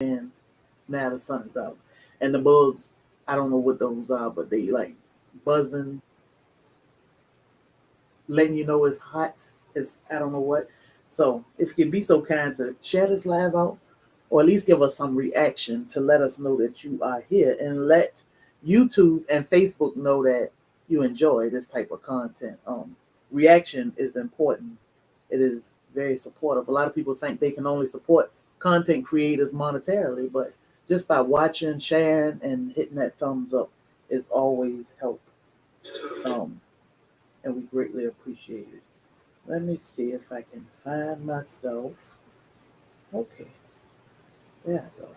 and now the sun is out. And the bugs, I don't know what those are, but they like buzzing, letting you know it's hot. It's I don't know what. So if you could be so kind to share this live out, or at least give us some reaction to let us know that you are here, and let YouTube and Facebook know that you enjoy this type of content. Reaction is important. It is very supportive. A lot of people think they can only support content creators monetarily, but just by watching, sharing, and hitting that thumbs up is always help. Um, and we greatly appreciate it. Let me see if I can find myself. Okay, there I go.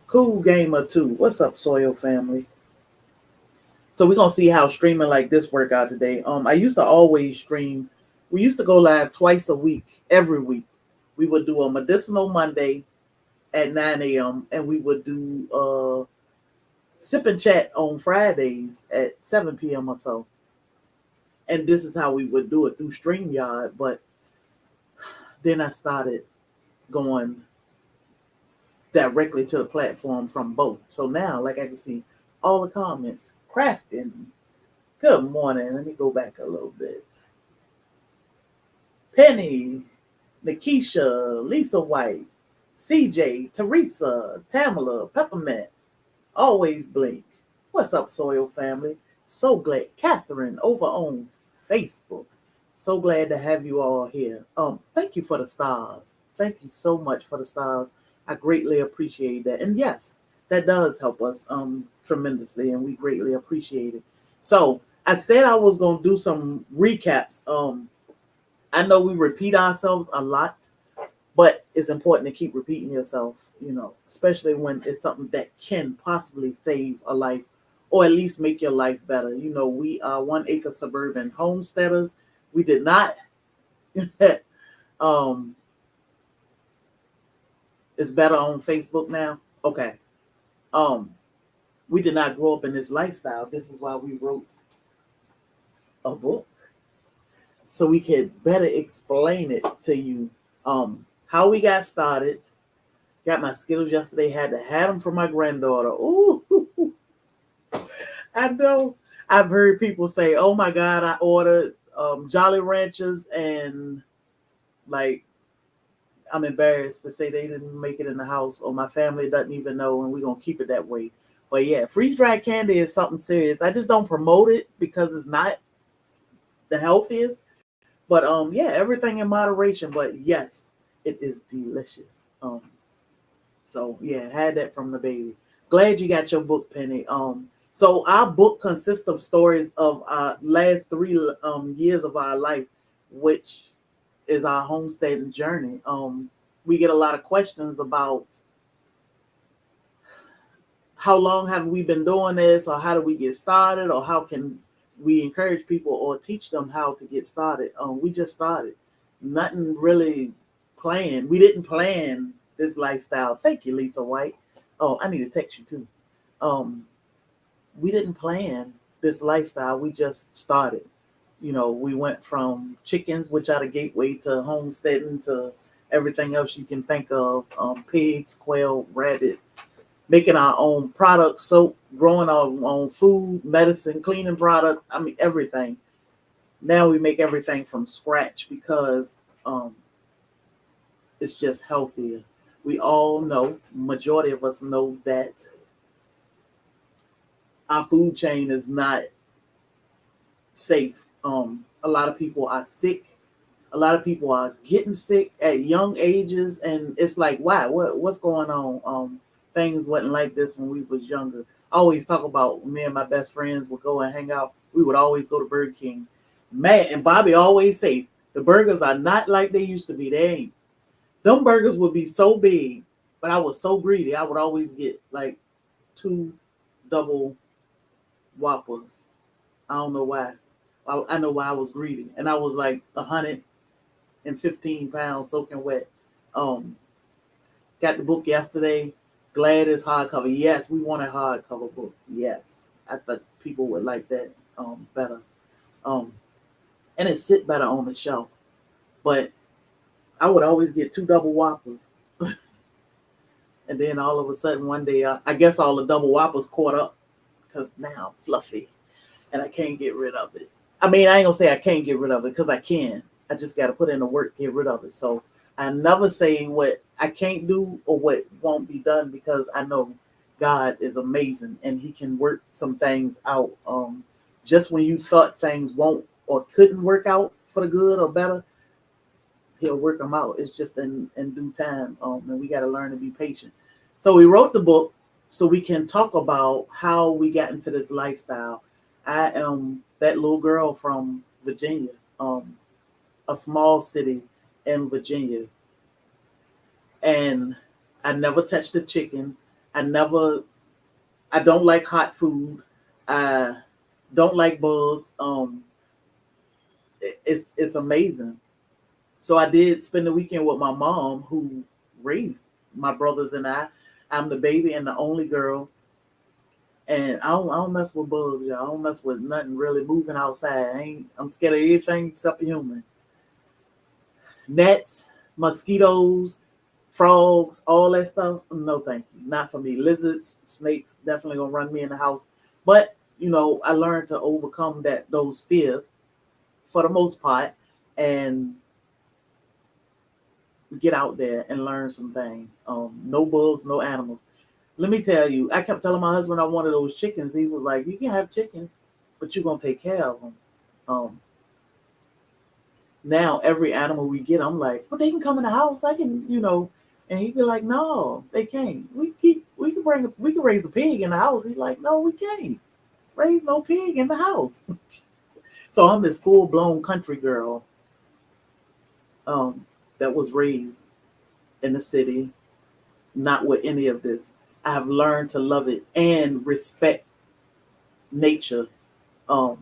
Cool Gamer 2. What's up, Soil family? So we're gonna see how streaming like this work out today. I used to always stream. We used to go live twice a week, every week. We would do a Medicinal Monday at 9 a.m. and we would do sip and chat on Fridays at 7 p.m. or so. And this is how we would do it through StreamYard. But then I started going directly to the platform from both. So now, like I can see all the comments. Crafting. Good morning. Let me go back a little bit. Penny, Nikisha, Lisa White, CJ, Teresa, Tamala, Peppermint, Always Blink. What's up, Soil family? So glad. Catherine over on Facebook. So glad to have you all here. Thank you for the stars. Thank you so much for the stars. I greatly appreciate that. And yes, that does help us tremendously, and we greatly appreciate it. So I said I was gonna do some recaps. I know we repeat ourselves a lot, but it's important to keep repeating yourself, especially when it's something that can possibly save a life or at least make your life better. We are 1 acre suburban homesteaders. We did not it's better on Facebook now. Okay. We did not grow up in this lifestyle. This is why we wrote a book, so we could better explain it to you. How we got started. Got my Skittles yesterday. Had to have them for my granddaughter. Ooh, I know. I've heard people say, "Oh my God, I ordered Jolly Ranchers," and like, I'm embarrassed to say they didn't make it in the house, or my family doesn't even know, and we're gonna keep it that way. But yeah, freeze dried candy is something serious. I just don't promote it because it's not the healthiest. But yeah, everything in moderation. But yes, it is delicious. So yeah, had that from the baby. Glad you got your book, Penny. So our book consists of stories of our last 3 years of our life, which is our homesteading journey. We get a lot of questions about how long have we been doing this, or how do we get started, or how can we encourage people or teach them how to get started. We just started. Nothing really planned. We didn't plan this lifestyle. Thank you, Lisa White. Oh, I need to text you too. We didn't plan this lifestyle. We just started. We went from chickens, which are the gateway to homesteading, to everything else you can think of. Pigs, quail, rabbit, making our own products, soap, growing our own food, medicine, cleaning products. I mean, everything. Now we make everything from scratch because it's just healthier. We all know, majority of us know, that our food chain is not safe. A lot of people are sick. A lot of people are getting sick at young ages, and it's like, why? What's going on? Things wasn't like this when we was younger. I always talk about me and my best friends would go and hang out. We would always go to Burger King. Man, and Bobby always say the burgers are not like they used to be. They ain't. Them burgers would be so big, but I was so greedy. I would always get like 2 double Whoppers. I don't know why. I know why I was greedy, and I was like 115 pounds soaking wet. Got the book yesterday. Glad it's hardcover. Yes, we wanted hardcover books. Yes, I thought people would like that better. And it sit better on the shelf. But I would always get 2 double Whoppers. And then all of a sudden one day, I guess all the double whoppers caught up because now I'm fluffy and I can't get rid of it. I mean, I ain't gonna say I can't get rid of it because I can. I just got to put in the work to get rid of it. So I never say what I can't do or what won't be done because I know God is amazing and He can work some things out. Just when you thought things won't or couldn't work out for the good or better, He'll work them out. It's just in due time, and we got to learn to be patient. So we wrote the book so we can talk about how we got into this lifestyle. I am that little girl from Virginia, a small city in Virginia, and I never touched a chicken. I don't like hot food. I don't like bugs. It's amazing. So I did spend the weekend with my mom, who raised my brothers and I. I'm the baby and the only girl. And I don't mess with bugs, y'all. I don't mess with nothing really moving outside. I'm scared of anything except a human. Gnats, mosquitoes, frogs, all that stuff. No, thank you. Not for me. Lizards, snakes, definitely gonna run me in the house. But I learned to overcome those fears for the most part and get out there and learn some things. No bugs, no animals. Let me tell you, I kept telling my husband I wanted those chickens. He was like, "You can have chickens, but you're gonna take care of them." Now every animal we get, I'm like, "But they can come in the house. I can, And he'd be like, "No, they can't. We can raise a pig in the house." He's like, "No, we can't raise no pig in the house." So I'm this full blown country girl, that was raised in the city, not with any of this. I have learned to love it and respect nature. I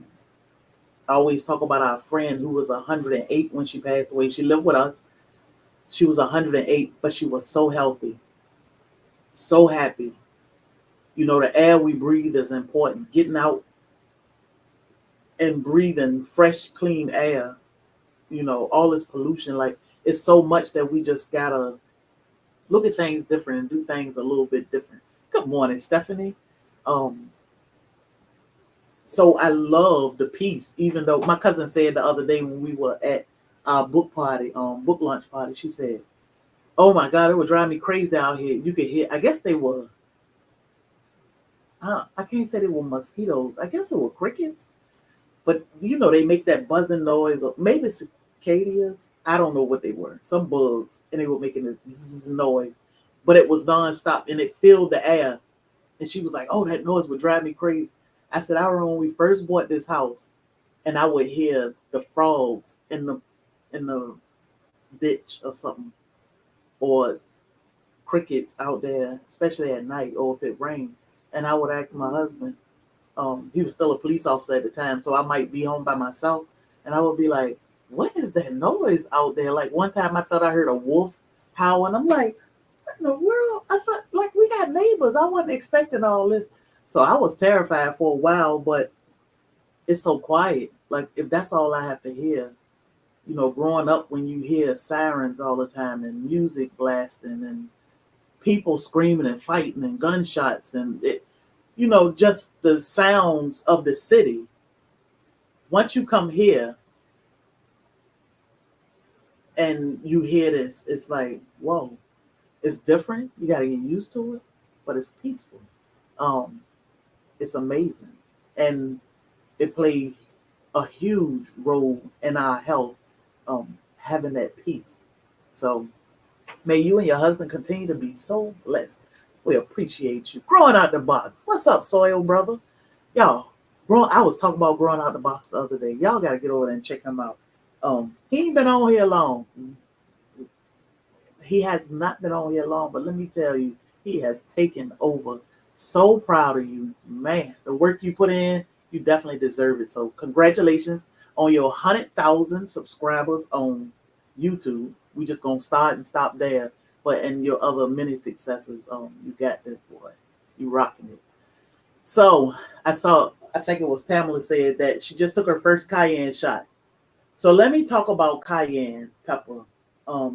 always talk about our friend who was 108 when she passed away. She lived with us. She was 108, but she was so healthy, so happy. The air we breathe is important. Getting out and breathing fresh, clean air, all this pollution, like it's so much that we just gotta look at things different and do things a little bit different. Good morning, Stephanie. So I love the peace, even though my cousin said the other day when we were at our book lunch party, she said, "Oh my God, it would drive me crazy out here. You could hear," I guess they were, I can't say they were mosquitoes. I guess it were crickets. But, they make that buzzing noise, or maybe cicadas. I don't know what they were. Some bugs, and they were making this bzzz noise. But it was nonstop, and it filled the air. And she was like, "Oh, that noise would drive me crazy." I said, "I remember when we first bought this house, and I would hear the frogs in the ditch or something, or crickets out there, especially at night, or if it rained. And I would ask my husband, he was still a police officer at the time, so I might be home by myself, and I would be like, "What is that noise out there?" Like one time I thought I heard a wolf howl, and I'm like, "What in the world?" I thought, like, we got neighbors. I wasn't expecting all this. So I was terrified for a while, but it's so quiet. Like, if that's all I have to hear, growing up when you hear sirens all the time and music blasting and people screaming and fighting and gunshots and just the sounds of the city. Once you come here and you hear this, it's like, whoa, it's different. You got to get used to it, but it's peaceful. It's amazing. And it played a huge role in our health, having that peace. So may you and your husband continue to be so blessed. We appreciate you. Growing out the box. What's up, Soil Brother? Y'all, I was talking about growing out the box the other day. Y'all got to get over there and check him out. He ain't been on here long. He has not been on here long, but let me tell you, he has taken over. So proud of you, man. The work you put in, you definitely deserve it. So congratulations on your 100,000 subscribers on YouTube. We just gonna start and stop there. But in your other many successes, you got this, boy. You rocking it. So I think it was Tamala said that she just took her first Cayenne shot. So let me talk about cayenne pepper.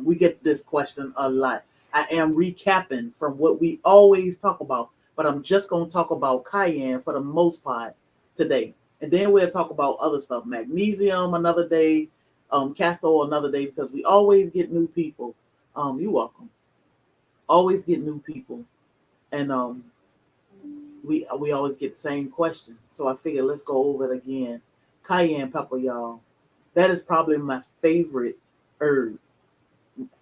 We get this question a lot. I am recapping from what we always talk about, but I'm just going to talk about cayenne for the most part today. And then we'll talk about other stuff, magnesium another day, castor oil another day, because we always get new people. You're welcome. Always get new people. And we always get the same question. So I figured let's go over it again. Cayenne pepper, y'all. That is probably my favorite herb.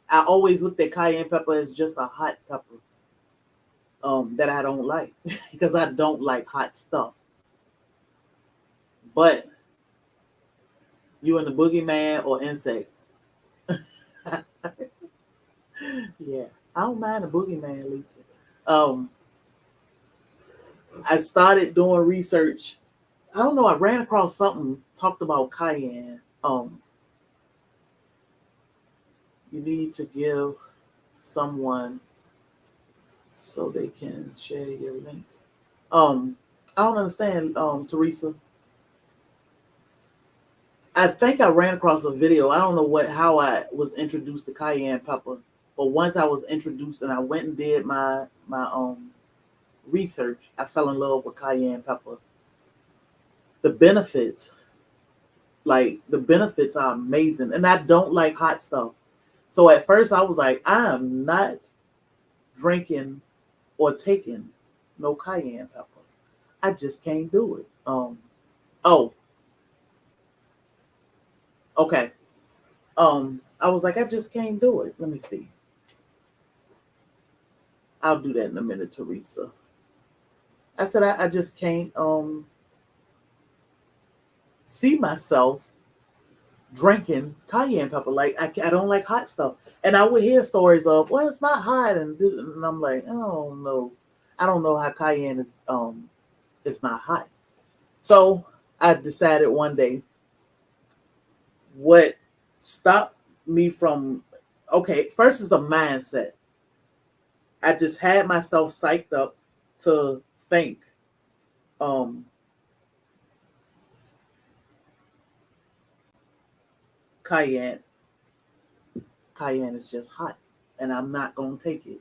I always looked at cayenne pepper as just a hot pepper that I don't like because I don't like hot stuff. But you and the boogeyman or insects. Yeah, I don't mind the boogeyman, Lisa. Um, I started doing research. I don't know. I ran across something talked about cayenne. You need to give someone so they can share your link. I don't understand, Teresa. I think I ran across a video. I don't know how I was introduced to cayenne pepper, but once I was introduced and I went and did my research, I fell in love with cayenne pepper. The benefits, the benefits are amazing, and I don't like hot stuff. So at first I was like, I am not drinking or taking no cayenne pepper. I just can't do it. Oh, okay. I was like, I just can't do it. Let me see. I'll do that in a minute, Teresa. I said I just can't see myself drinking cayenne pepper. Like I don't like hot stuff. And I would hear stories of, well, it's not hot, and I'm like, oh no, I don't know how cayenne is. It's not hot. So I decided one day what stopped me from. Okay, first is a mindset. I just had myself psyched up to think cayenne is just hot, and I'm not gonna take it,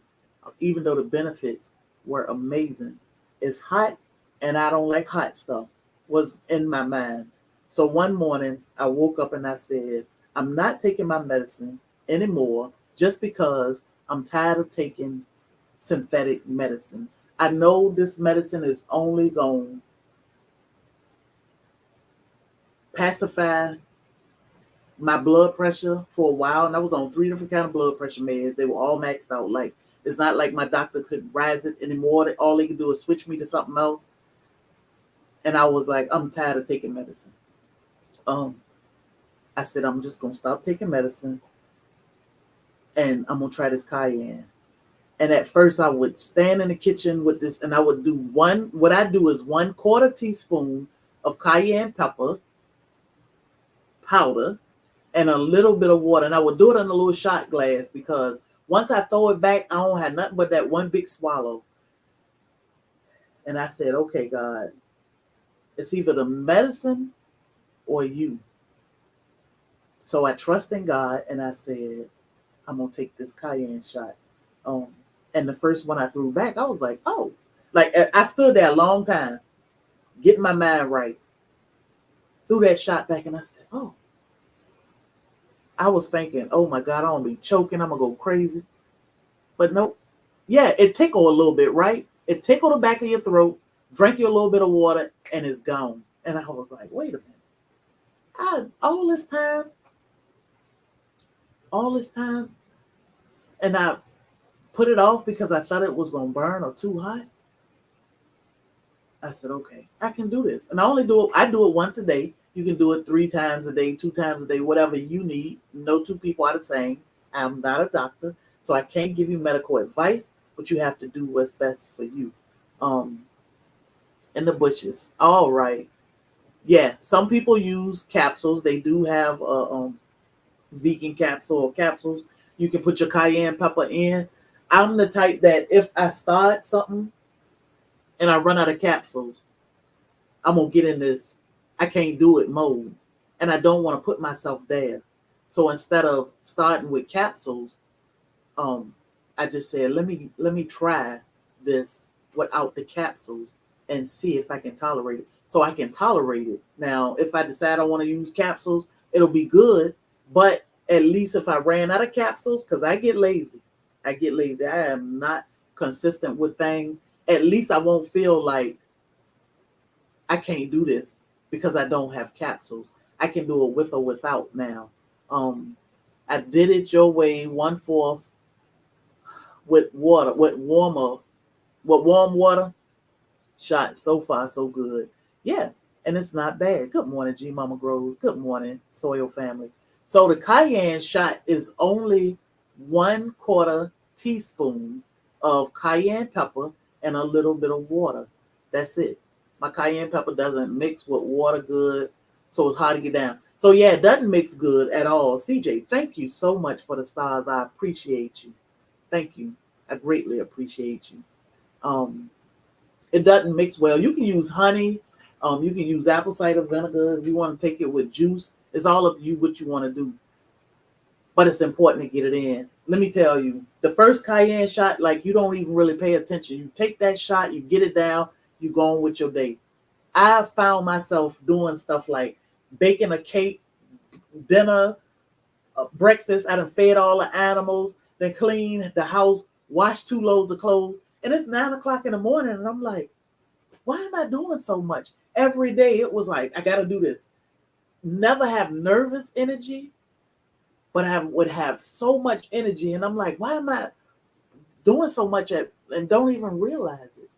even though the benefits were amazing. It's hot, and I don't like hot stuff. Was in my mind. So one morning I woke up and I said, I'm not taking my medicine anymore just because I'm tired of taking synthetic medicine. I know this medicine is only going to pacify my blood pressure for a while, and I was on 3 different kind of blood pressure meds. They were all maxed out. Like, it's not like my doctor could rise it anymore. All they could do is switch me to something else. And I was like, I'm tired of taking medicine. I said, I'm just gonna stop taking medicine, and I'm gonna try this cayenne. And at first, I would stand in the kitchen with this, and I would do what I do is 1/4 teaspoon of cayenne pepper powder and a little bit of water. And I would do it in a little shot glass because once I throw it back, I don't have nothing but that one big swallow. And I said, okay, God, it's either the medicine or you. So I trust in God, and I said, I'm going to take this cayenne shot. And the first one I threw back, I was like, oh. Like, I stood there a long time, getting my mind right. Threw that shot back, and I said, oh. I was thinking, oh, my God, I'm going to be choking. I'm going to go crazy. But nope. Yeah, it tickled a little bit, right? It tickled the back of your throat, drank you a little bit of water, and it's gone. And I was like, wait a minute. All this time, and I put it off because I thought it was going to burn or too hot. I said, okay, I can do this. And I do it once a day. You can do it 3 times a day, 2 times a day, whatever you need. No 2 people are the same. I'm not a doctor, so I can't give you medical advice, but you have to do what's best for you. In the bushes. All right. Yeah, some people use capsules. They do have vegan capsule or capsules. You can put your cayenne pepper in. I'm the type that if I start something and I run out of capsules, I'm going to get in this I can't do it mode. And I don't want to put myself there. So instead of starting with capsules, I just said, let me try this without the capsules and see if I can tolerate it. So I can tolerate it. Now, if I decide I want to use capsules, it'll be good. But at least if I ran out of capsules, because I get lazy. I get lazy. I am not consistent with things. At least I won't feel like I can't do this because I don't have capsules. I can do it with or without now. I did it your way, 1/4 with water, with warm water. Shot so far so good. Yeah, and it's not bad. Good morning, G Mama Grows. Good morning, Soil Family. So the cayenne shot is only 1/4 teaspoon of cayenne pepper and a little bit of water. That's it. My cayenne pepper doesn't mix with water good, so it's hard to get down. So yeah, it doesn't mix good at all. CJ, thank you so much for the stars. I appreciate you. Thank you. I greatly appreciate you. It doesn't mix well. You can use honey. You can use apple cider vinegar if you want to take it with juice. It's all up to you what you want to do. But it's important to get it in. Let me tell you, the first cayenne shot, like you don't even really pay attention. You take that shot, you get it down, you go on with your day. I found myself doing stuff like baking a cake, dinner, breakfast. I done fed all the animals, then clean the house, wash 2 loads of clothes. And it's 9 o'clock in the morning. And I'm like, why am I doing so much? Every day it was like, I got to do this. Never have nervous energy, but I would have so much energy. And I'm like, why am I doing so much and don't even realize it?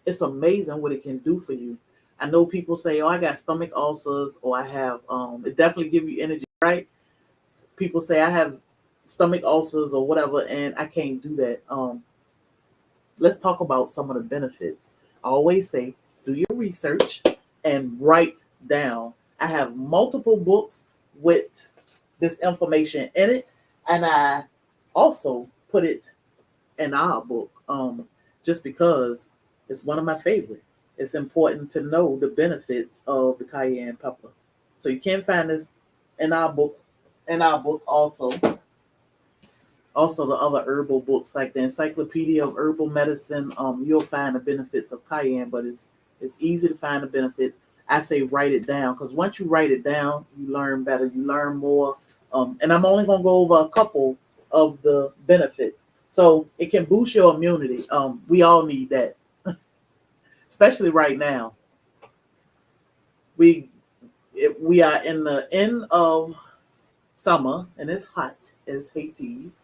It's amazing what it can do for you. I know people say, oh, I got stomach ulcers, or I have, it definitely give you energy, right? People say I have stomach ulcers or whatever, and I can't do that. Let's talk about some of the benefits. I always say, do your research and write down. I have multiple books with this information in it, and I also put it in our book just because it's one of my favorite. It's important to know the benefits of the cayenne pepper. So you can find this in our books, also. Also, the other herbal books like the Encyclopedia of Herbal Medicine, you'll find the benefits of cayenne, but it's easy to find the benefits. I say write it down, because once you write it down, you learn better, you learn more. And I'm only going to go over a couple of the benefits. So it can boost your immunity. We all need that, especially right now. We are in the end of summer, and it's hot as Hades.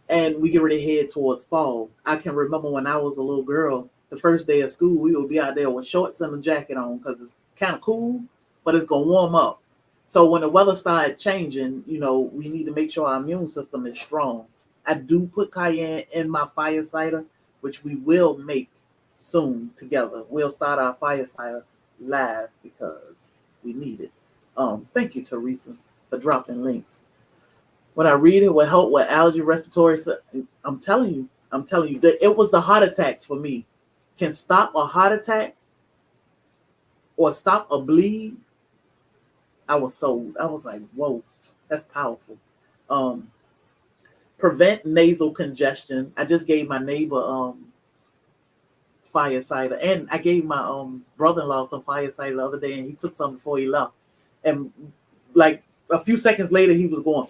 And we get ready to head towards fall. I can remember when I was a little girl, the first day of school, we would be out there with shorts and a jacket on because it's kind of cool, but it's going to warm up. So when the weather started changing, we need to make sure our immune system is strong. I do put cayenne in my fire cider, which we will make soon together. We'll start our fire cider live because we need it. Thank you, Teresa, for dropping links. When I read it will help with allergy, respiratory. I'm telling you, that it was the heart attacks for me. Can stop a heart attack or stop a bleed. I was sold. I was like, whoa, that's powerful. Prevent nasal congestion. I just gave my neighbor fire cider, and I gave my brother-in-law some fire cider the other day, and he took some before he left. And like a few seconds later, he was going.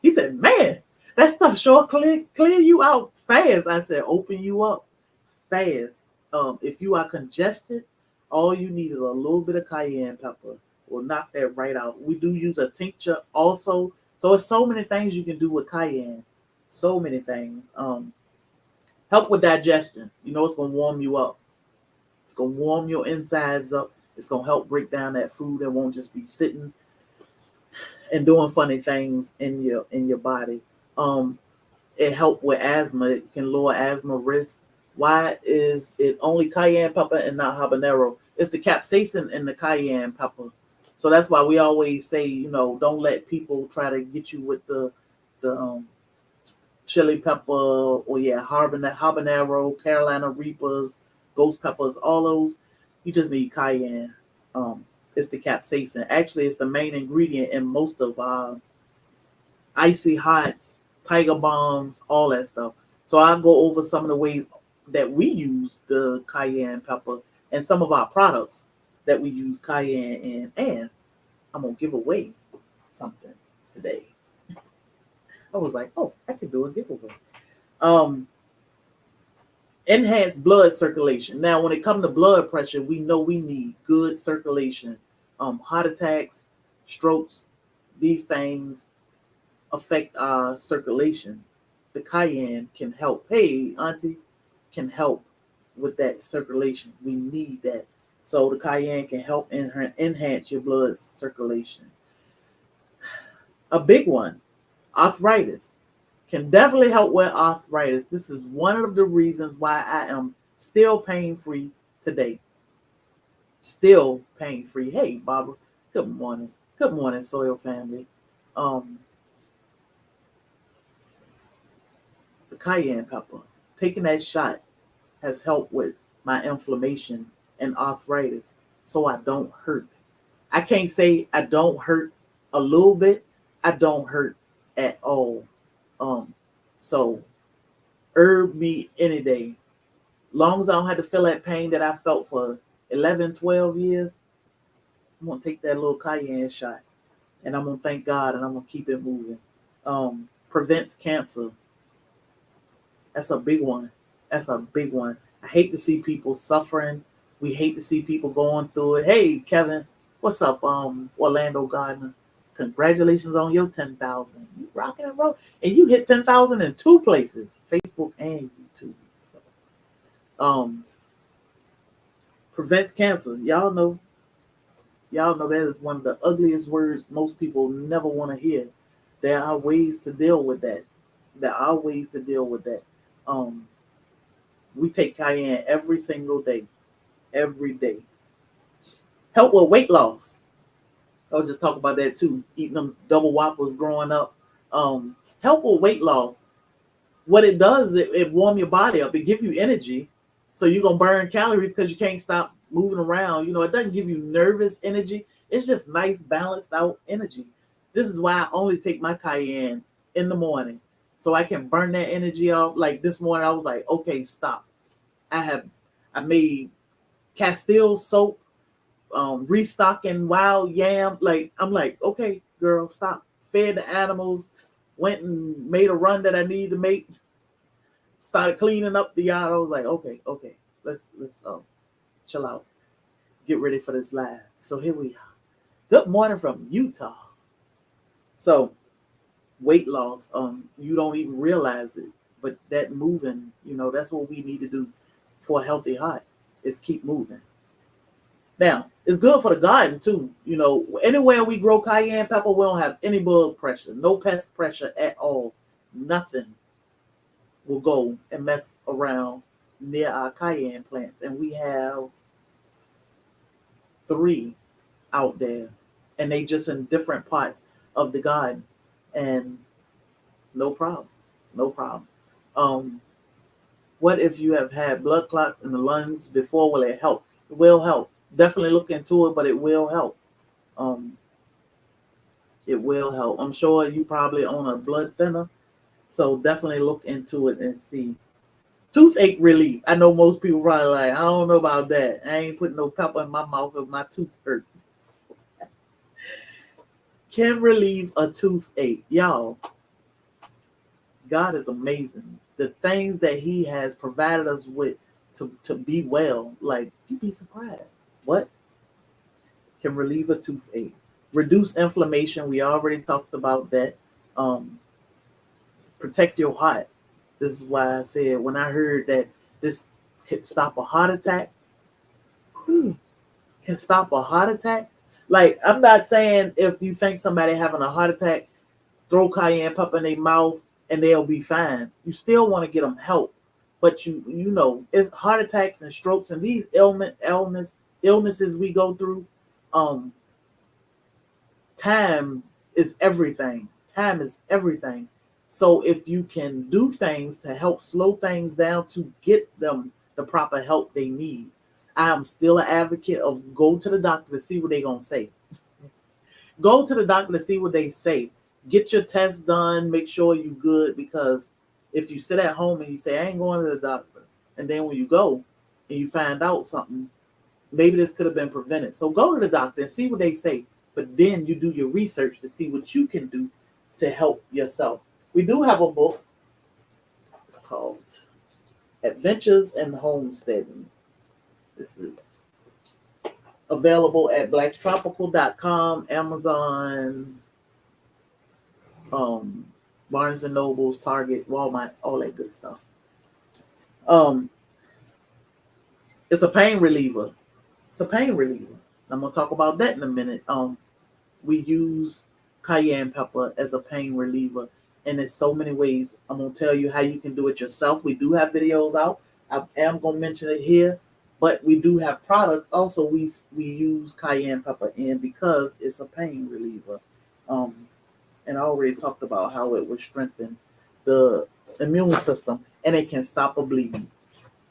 He said, man, that stuff sure clear you out fast. I said, open you up fast. If you are congested, all you need is a little bit of cayenne pepper. We'll knock that right out. We do use a tincture also. So it's so many things you can do with cayenne. So many things. Help with digestion. It's going to warm you up. It's going to warm your insides up. It's going to help break down that food that won't just be sitting and doing funny things in your body. It helped with asthma. It can lower asthma risk. Why is it only cayenne pepper and not habanero? It's the capsaicin in the cayenne pepper. So that's why we always say, don't let people try to get you with the chili pepper or habanero, Carolina Reapers, ghost peppers, all those. You just need cayenne. It's the capsaicin. Actually, it's the main ingredient in most of icy hots, tiger bombs, all that stuff. So I'll go over some of the ways that we use the cayenne pepper and some of our products that we use cayenne in, and I'm gonna give away something today. I was like, oh, I can do a giveaway. Enhanced blood circulation. Now, when it comes to blood pressure, we know we need good circulation. Heart attacks, strokes, these things affect our circulation. The cayenne can help. Hey, Auntie, can help with that circulation. We need that. So the cayenne can help enhance your blood circulation. A big one, arthritis. Can definitely help with arthritis. This is one of the reasons why I am still pain-free today. Still pain-free. Hey, Barbara, good morning. Good morning, Soil family. The cayenne pepper, taking that shot has helped with my inflammation and arthritis, so I don't hurt. I can't say I don't hurt a little bit. I don't hurt at all. So herb me any day. Long as I don't have to feel that pain that I felt for 11, 12 years, I'm going to take that little cayenne shot and I'm going to thank God and I'm going to keep it moving. Prevents cancer. That's a big one. That's a big one. I hate to see people suffering. We hate to see people going through it. Hey, Kevin, what's up? Orlando Gardner. Congratulations on your 10,000. You rocking and roll. And you hit 10,000 in 2 places, Facebook and YouTube. So, prevents cancer. Y'all know that is one of the ugliest words most people never want to hear. There are ways to deal with that. We take cayenne every single day. Every day. Help with weight loss. I was just talking about that too. Eating them double whoppers growing up. Help with weight loss. What it does, it warm your body up. It gives you energy. So you're going to burn calories because you can't stop moving around. You know, it doesn't give you nervous energy. It's just nice, balanced out energy. This is why I only take my cayenne in the morning. So I can burn that energy off. Like this morning, I was like, okay, stop. I made Castile soap. Restocking wild yam. Like, I'm like, okay, girl, stop. Fed the animals, went and made a run that I needed to make, started cleaning up the yard. I was like, okay, let's chill out, get ready for this live. So here we are. Good morning from Utah. So weight loss, you don't even realize it, but that moving, that's what we need to do for a healthy heart, is keep moving. Now, it's good for the garden too. Anywhere we grow cayenne pepper, we don't have any bug pressure, no pest pressure at all. Nothing will go and mess around near our cayenne plants. And we have 3 out there, and they just in different parts of the garden. And no problem. What if you have had blood clots in the lungs before? Will it help? It will help. Definitely look into it, but it will help. It will help. I'm sure you probably own a blood thinner, so definitely look into it and see. Toothache relief. I know most people probably like, I don't know about that. I ain't putting no pepper in my mouth if my tooth hurt. Can relieve a toothache. Y'all, God is amazing. The things that he has provided us with to be well, like, you'd be surprised. What? Can relieve a toothache. Reduce inflammation. We already talked about that. Protect your heart. This is why I said, when I heard that this could stop a heart attack, can stop a heart attack. Like, I'm not saying if you think somebody having a heart attack, throw cayenne pepper in their mouth and they'll be fine. You still want to get them help. But it's heart attacks and strokes and these illnesses we go through. Time is everything. So if you can do things to help slow things down to get them the proper help they need, I am still an advocate of go to the doctor to see what they're going to say. Go to the doctor to see what they say. Get your test done. Make sure you're good, because if you sit at home and you say, I ain't going to the doctor, and then when you go and you find out something, maybe this could have been prevented. So go to the doctor and see what they say. But then you do your research to see what you can do to help yourself. We do have a book. It's called Adventures in Homesteading. This is available at blacktropical.com, Amazon, Barnes and Nobles, Target, Walmart, all that good stuff. It's a pain reliever. It's a pain reliever. I'm gonna talk about that in a minute. We use cayenne pepper as a pain reliever, and there's so many ways. I'm gonna tell you how you can do it yourself. We do have videos out. I am gonna mention it here, but we do have products. Also, we use cayenne pepper in because it's a pain reliever. And I already talked about how it would strengthen the immune system, and it can stop a bleeding.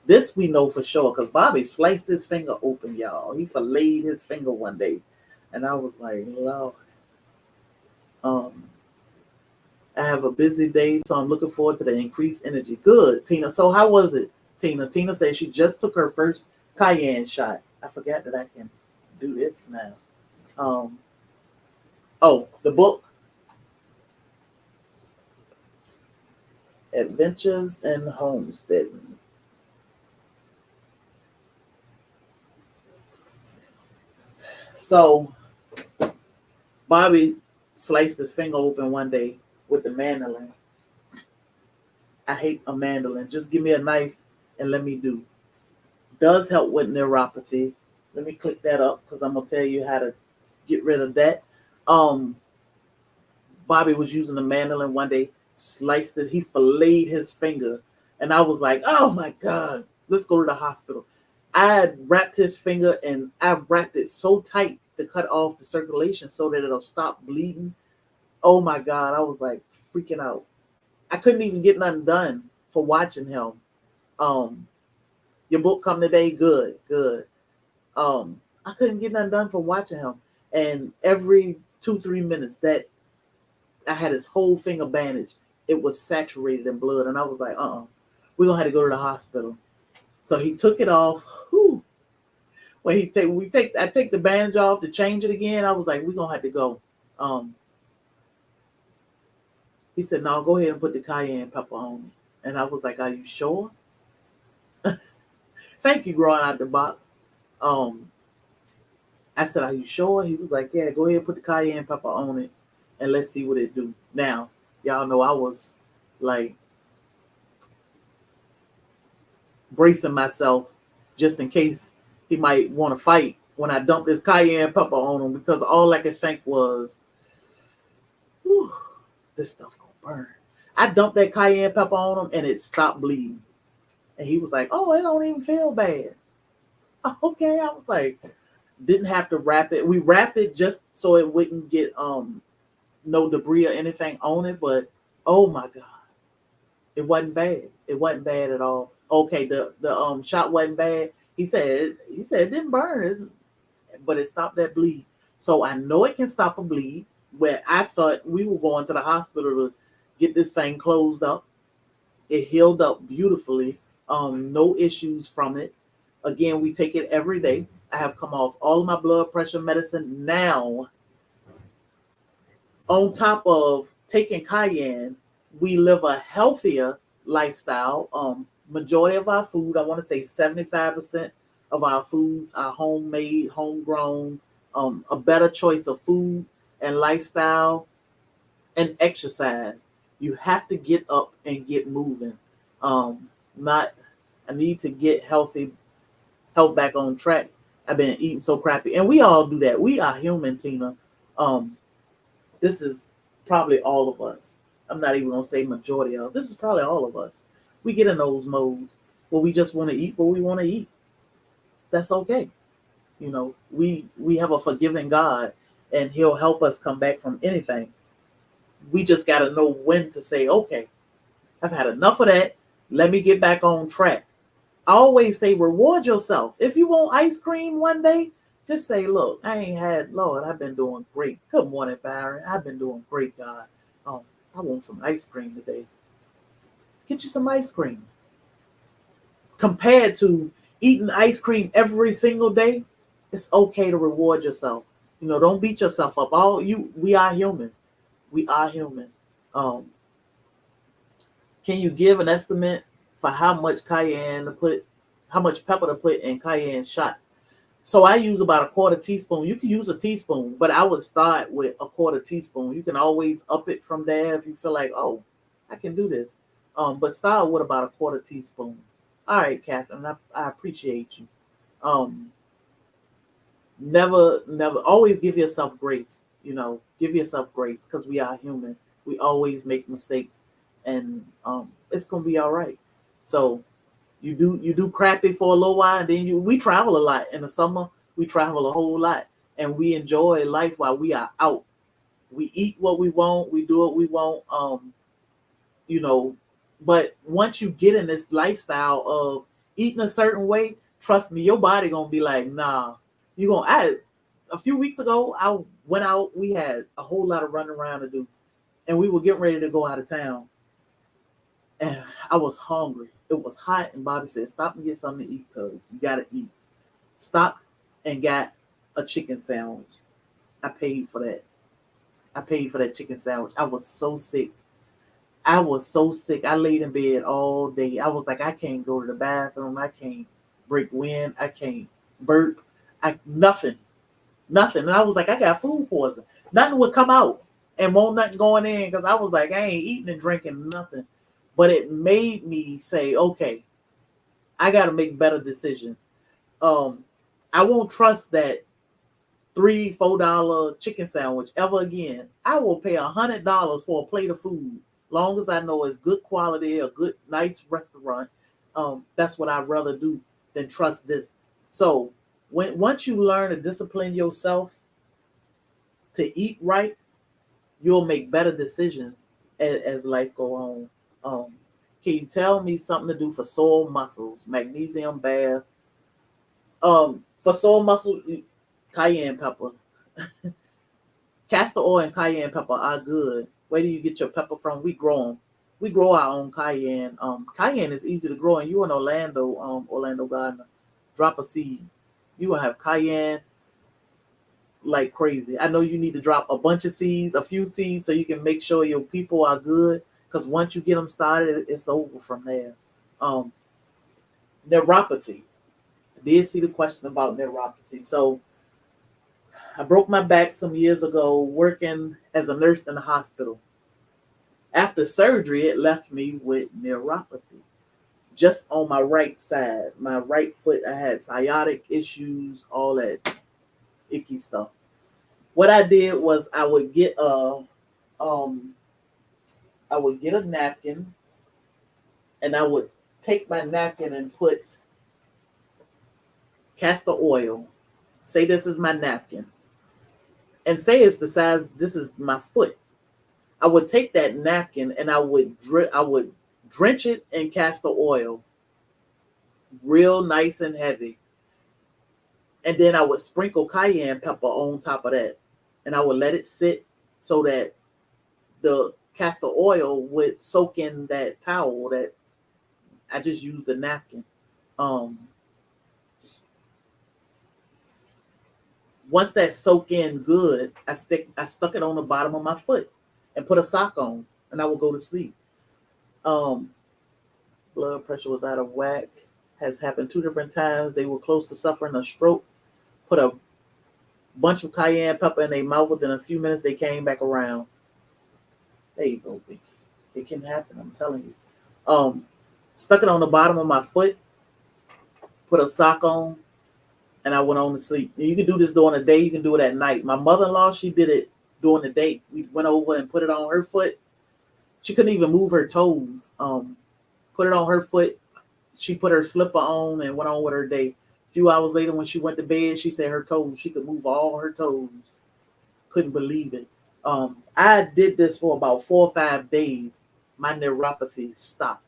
This we know for sure because Bobby sliced his finger open, y'all. He filleted his finger one day, and I was like, Lord. I have a busy day, so I'm looking forward to the increased energy. Good, Tina. So how was it, Tina? Tina said she just took her first cayenne shot. I forgot that I can do this now. The book, Adventures in Homesteading. So Bobby sliced his finger open one day with the mandolin. I hate a mandolin. Just give me a knife and let me do. Does help with neuropathy. Let me click that up because I'm gonna tell you how to get rid of that. Bobby was using the mandolin one day, sliced it, he filleted his finger, and I was like, oh my God, let's go to the hospital. I wrapped his finger and I wrapped it so tight to cut off the circulation so that it'll stop bleeding. Oh my God, I was like freaking out. I couldn't even get nothing done for watching him. Your book come today, good. I couldn't get nothing done for watching him. And every 2-3 minutes that I had his whole finger bandaged, it was saturated in blood. And I was like, we're gonna have to go to the hospital. So he took it off. Whew. When I take the bandage off to change it again, I was like, we're gonna have to go. He said, no, go ahead and put the cayenne pepper on it. And I was like, are you sure? Thank you, growing out the box. I said, are you sure? He was like, yeah, go ahead and put the cayenne pepper on it and let's see what it do. Now, y'all know I was like bracing myself just in case he might want to fight when I dumped this cayenne pepper on him, because all I could think was, whew, this stuff gonna burn. I dumped that cayenne pepper on him and it stopped bleeding. And he was like, oh, it don't even feel bad. Okay, I was like, didn't have to wrap it. We wrapped it just so it wouldn't get no debris or anything on it, but oh my God, it wasn't bad. It wasn't bad at all. Okay, the shot wasn't bad. He said it didn't burn, but it stopped that bleed. So I know it can stop a bleed. Where I thought we were going to the hospital to get this thing closed up. It healed up beautifully. No issues from it. Again, we take it every day. I have come off all of my blood pressure medicine now. On top of taking cayenne, we live a healthier lifestyle. Majority of our food, I want to say 75% of our foods are homemade, homegrown. A better choice of food and lifestyle and exercise. You have to get up and get moving. I need to get health back on track. I've been eating so crappy, and we all do that. We are human, Tina. This is probably all of us. I'm not even gonna say majority of. This is probably all of us. We get in those modes where we just want to eat what we want to eat. That's okay. You know, we have a forgiving God, and He'll help us come back from anything. We just got to know when to say, okay, I've had enough of that. Let me get back on track. I always say, reward yourself. If you want ice cream one day, just say, look, Lord, I've been doing great. Good morning, Byron. I've been doing great, God. I want some ice cream today. Get you some ice cream. Compared to eating ice cream every single day, it's okay to reward yourself. Don't beat yourself up. We are human. We are human. Um, can you give an estimate for how much pepper to put in cayenne shots? So I use about a quarter teaspoon. You can use a teaspoon, but I would start with a quarter teaspoon. You can always up it from there if you feel like, oh, I can do this. But start with about a quarter teaspoon. All right, Catherine, I appreciate you. Um, never, always give yourself grace. Give yourself grace because we are human. We always make mistakes, and it's gonna be all right. So you do crappy for a little while, and then we travel a lot in the summer. We travel a whole lot, and we enjoy life while we are out. We eat what we want. We do what we want. You know, but once you get in this lifestyle of eating a certain way, trust me, your body gonna be like, nah. You gonna. A few weeks ago, I went out. We had a whole lot of running around to do, and we were getting ready to go out of town. And I was hungry. It was hot, and Bobby said, "Stop and get something to eat, cause you gotta eat." Stopped and got a chicken sandwich. I paid for that. I paid for that chicken sandwich. I was so sick. I was so sick. I laid in bed all day. I was like, I can't go to the bathroom. I can't break wind. I can't burp. Nothing. Nothing. And I was like, I got food poisoning. Nothing would come out and won't nothing going in because I was like, I ain't eating and drinking nothing. But it made me say, okay, I got to make better decisions. I won't trust that $3-4 chicken sandwich ever again. I will pay $100 for a plate of food, long as I know it's good quality, a good, nice restaurant. That's what I'd rather do than trust this. So once you learn to discipline yourself to eat right, you'll make better decisions as life go on. Can you tell me something to do for sore muscles? Magnesium bath. For sore muscles, cayenne pepper. Castor oil and cayenne pepper are good. Where do you get your pepper from? We grow them. We grow our own cayenne. Cayenne is easy to grow, and you in Orlando, Orlando Gardener, drop a seed. You gonna have cayenne like crazy. I know you need to drop a bunch of seeds, a few seeds, so you can make sure your people are good. Because once you get them started, it's over from there. Neuropathy. I did see the question about neuropathy. So I broke my back some years ago working as a nurse in the hospital. After surgery, it left me with neuropathy just on my right side. My right foot, I had sciatic issues, all that icky stuff. What I did was I would get a napkin, and I would take my napkin and put castor oil. Say this is my napkin, and say it's the size. This is my foot. I would take that napkin and I would drench it in castor oil, real nice and heavy, and then I would sprinkle cayenne pepper on top of that, and I would let it sit so that the castor oil would soak in that towel that I just used the napkin. Once that soaked in good, I stuck it on the bottom of my foot and put a sock on, and I would go to sleep. Blood pressure was out of whack. Has happened 2 different times. They were close to suffering a stroke. Put a bunch of cayenne pepper in their mouth. Within a few minutes, they came back around. There you go, Vicky. It can happen, I'm telling you. Stuck it on the bottom of my foot, put a sock on, and I went on to sleep. You can do this during the day. You can do it at night. My mother-in-law, she did it during the day. We went over and put it on her foot. She couldn't even move her toes. Put it on her foot. She put her slipper on and went on with her day. A few hours later, when she went to bed, she said her toes, she could move all her toes. Couldn't believe it. I did this for about 4 or 5 days. My neuropathy stopped.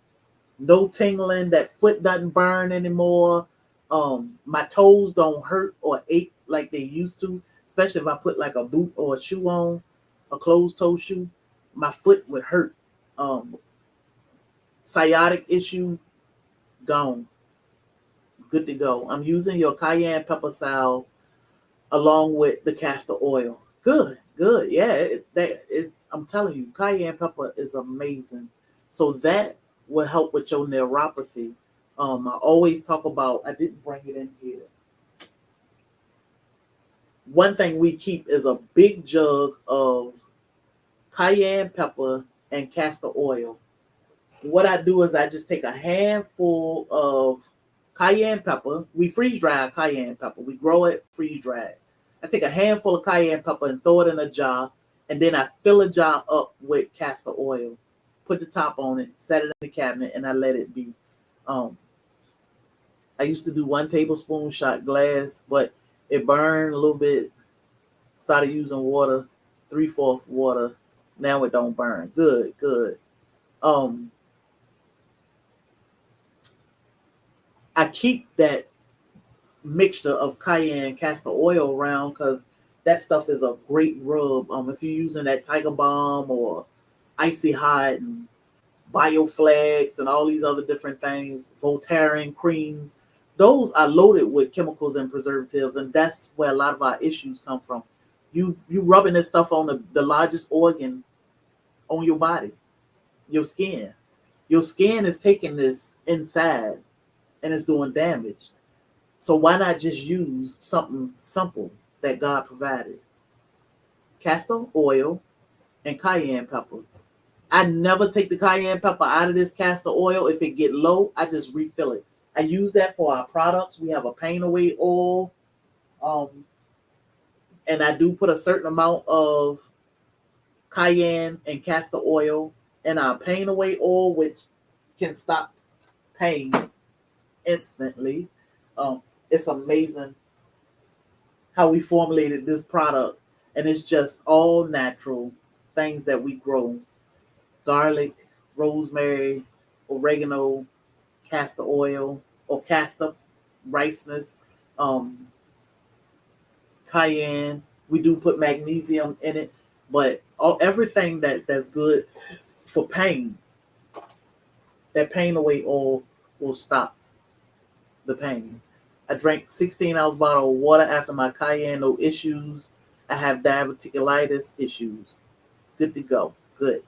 No tingling. That foot doesn't burn anymore. My toes don't hurt or ache like they used to, especially if I put like a boot or a shoe on, a closed toe shoe. My foot would hurt. Sciatic issue, gone. Good to go. I'm using your cayenne pepper salve along with the castor oil. Good, good. Yeah, that is. I'm telling you, cayenne pepper is amazing. So that will help with your neuropathy. I always talk about. I didn't bring it in here. One thing we keep is a big jug of cayenne pepper and castor oil. What I do is I just take a handful of cayenne pepper. We freeze dry cayenne pepper. We grow it, freeze dry it. I take a handful of cayenne pepper and throw it in a jar, and then I fill a jar up with castor oil, put the top on it, set it in the cabinet, and I let it be. I used to do 1 tablespoon shot glass, but it burned a little bit. Started using water, 3/4 water. Now it don't burn. Good, good. I keep that mixture of cayenne castor oil around because that stuff is a great rub. If you're using that Tiger Balm or Icy Hot and Bioflex and all these other different things, Voltaren creams, those are loaded with chemicals and preservatives, and that's where a lot of our issues come from. You rubbing this stuff on the largest organ on your body, your skin. Your skin is taking this inside and it's doing damage. So why not just use something simple that God provided? Castor oil and cayenne pepper. I never take the cayenne pepper out of this castor oil. If it get low, I just refill it. I use that for our products. We have a pain away oil. And I do put a certain amount of cayenne and castor oil in our pain away oil, which can stop pain instantly. It's amazing how we formulated this product, and it's just all natural things that we grow: garlic, rosemary, oregano, castor oil or castor, riciness, cayenne. We do put magnesium in it, but everything that's good for pain, that pain away oil will stop the pain. I drank 16-ounce bottle of water after my cayenne, no issues. I have diverticulitis issues. Good to go. Good.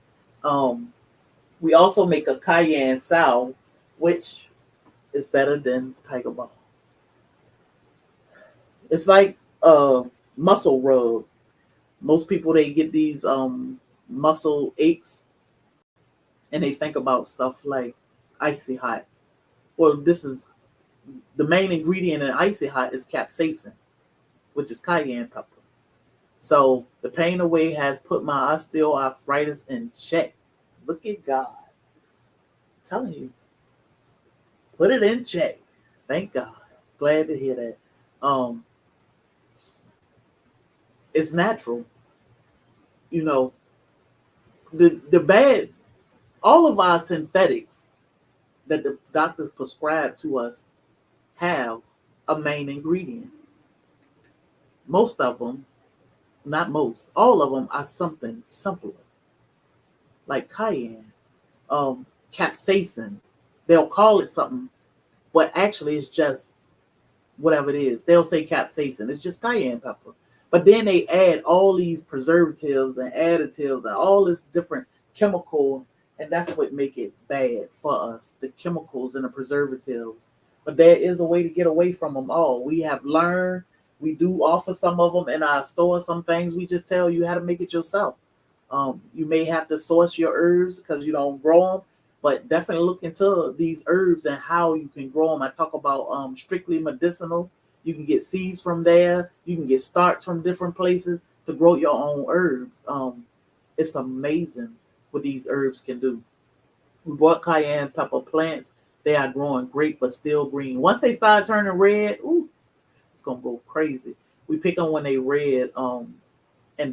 We also make a cayenne salve, which is better than Tiger Balm. It's like a muscle rub. Most people, they get these muscle aches and they think about stuff like Icy Hot. Well, this is the main ingredient in Icy Hot is capsaicin, which is cayenne pepper. So the pain away has put my osteoarthritis in check. Look at God. I'm telling you, put it in check. Thank God. Glad to hear that. It's natural. You know, the bad, all of our synthetics that the doctors prescribe to us have a main ingredient. Most of them, not most, all of them are something simpler, like cayenne, capsaicin. They'll call it something, but actually it's just whatever it is. They'll say capsaicin. It's just cayenne pepper. But then they add all these preservatives and additives and all this different chemical, and that's what make it bad for us, the chemicals and the preservatives. But there is a way to get away from them all. We have learned. We do offer some of them in our store. Some things we just tell you how to make it yourself. You may have to source your herbs because you don't grow them, but definitely look into these herbs and how you can grow them. I talk about strictly medicinal. You can get seeds from there. You can get starts from different places to grow your own herbs. It's amazing what these herbs can do. We bought cayenne pepper plants. They are growing great, but still green. Once they start turning red, ooh, it's going to go crazy. We pick them when they red, and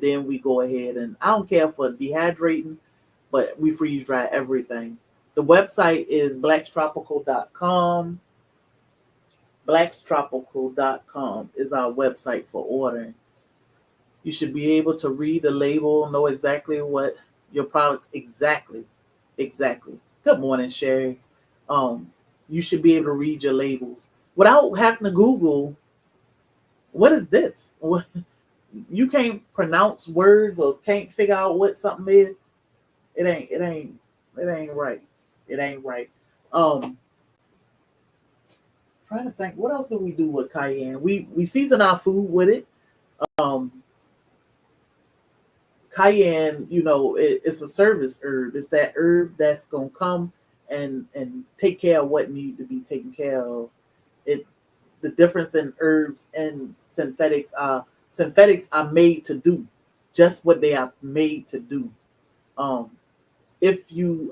then we go ahead. And I don't care for dehydrating, but we freeze dry everything. The website is blackstropical.com. Blackstropical.com is our website for ordering. You should be able to read the label, know exactly what your products exactly. Exactly. Good morning, Sherry. Um, you should be able to read your labels without having to Google what is this? What you can't pronounce words or can't figure out what something is. It ain't right. It ain't right. Um, trying to think what else do we do with cayenne? We season our food with it. Um, cayenne, it's a service herb. It's that herb that's gonna come and take care of what need to be taken care of. It The difference in herbs and synthetics are made to do just what they are made to do. Um, if you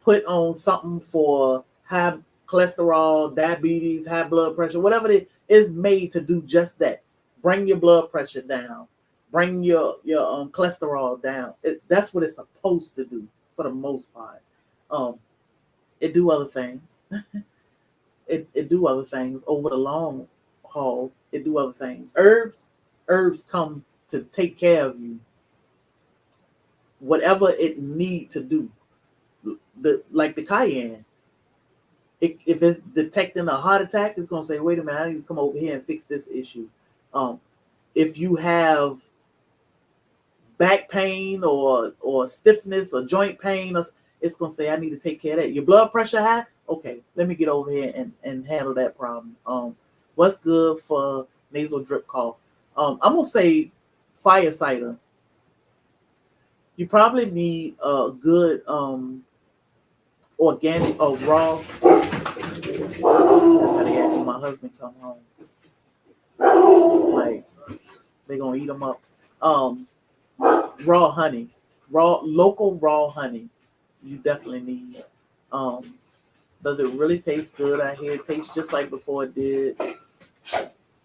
put on something for high cholesterol, diabetes, high blood pressure, whatever it is made to do just that. Bring your blood pressure down. Bring your cholesterol down. That's what it's supposed to do for the most part. Um, it do other things. It do other things over the long haul. It do other things. Herbs come to take care of you. Whatever it need to do. Like the cayenne. If it's detecting a heart attack, it's gonna say, "Wait a minute, I need to come over here and fix this issue." Um, if you have back pain or stiffness or joint pain, it's gonna say, "I need to take care of that." Your blood pressure high, okay, let me get over here and handle that problem. What's good for nasal drip cough? I'm gonna say fire cider. You probably need a good organic or raw. That's how they act when my husband come home. Like they gonna eat them up. Um, Raw honey, local raw honey. You definitely need. Um, does it really taste good? I hear it tastes just like before it did.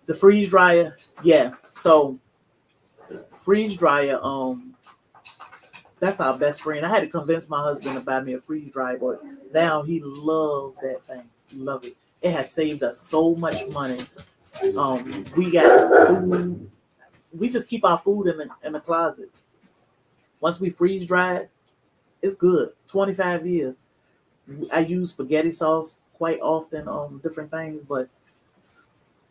The freeze dryer, yeah. So freeze dryer, that's our best friend. I had to convince my husband to buy me a freeze dryer, but now he loves that thing. Love it. It has saved us so much money. We got food. We just keep our food in the closet. Once we freeze dry it, it's good. 25 years. I use spaghetti sauce quite often on different things, but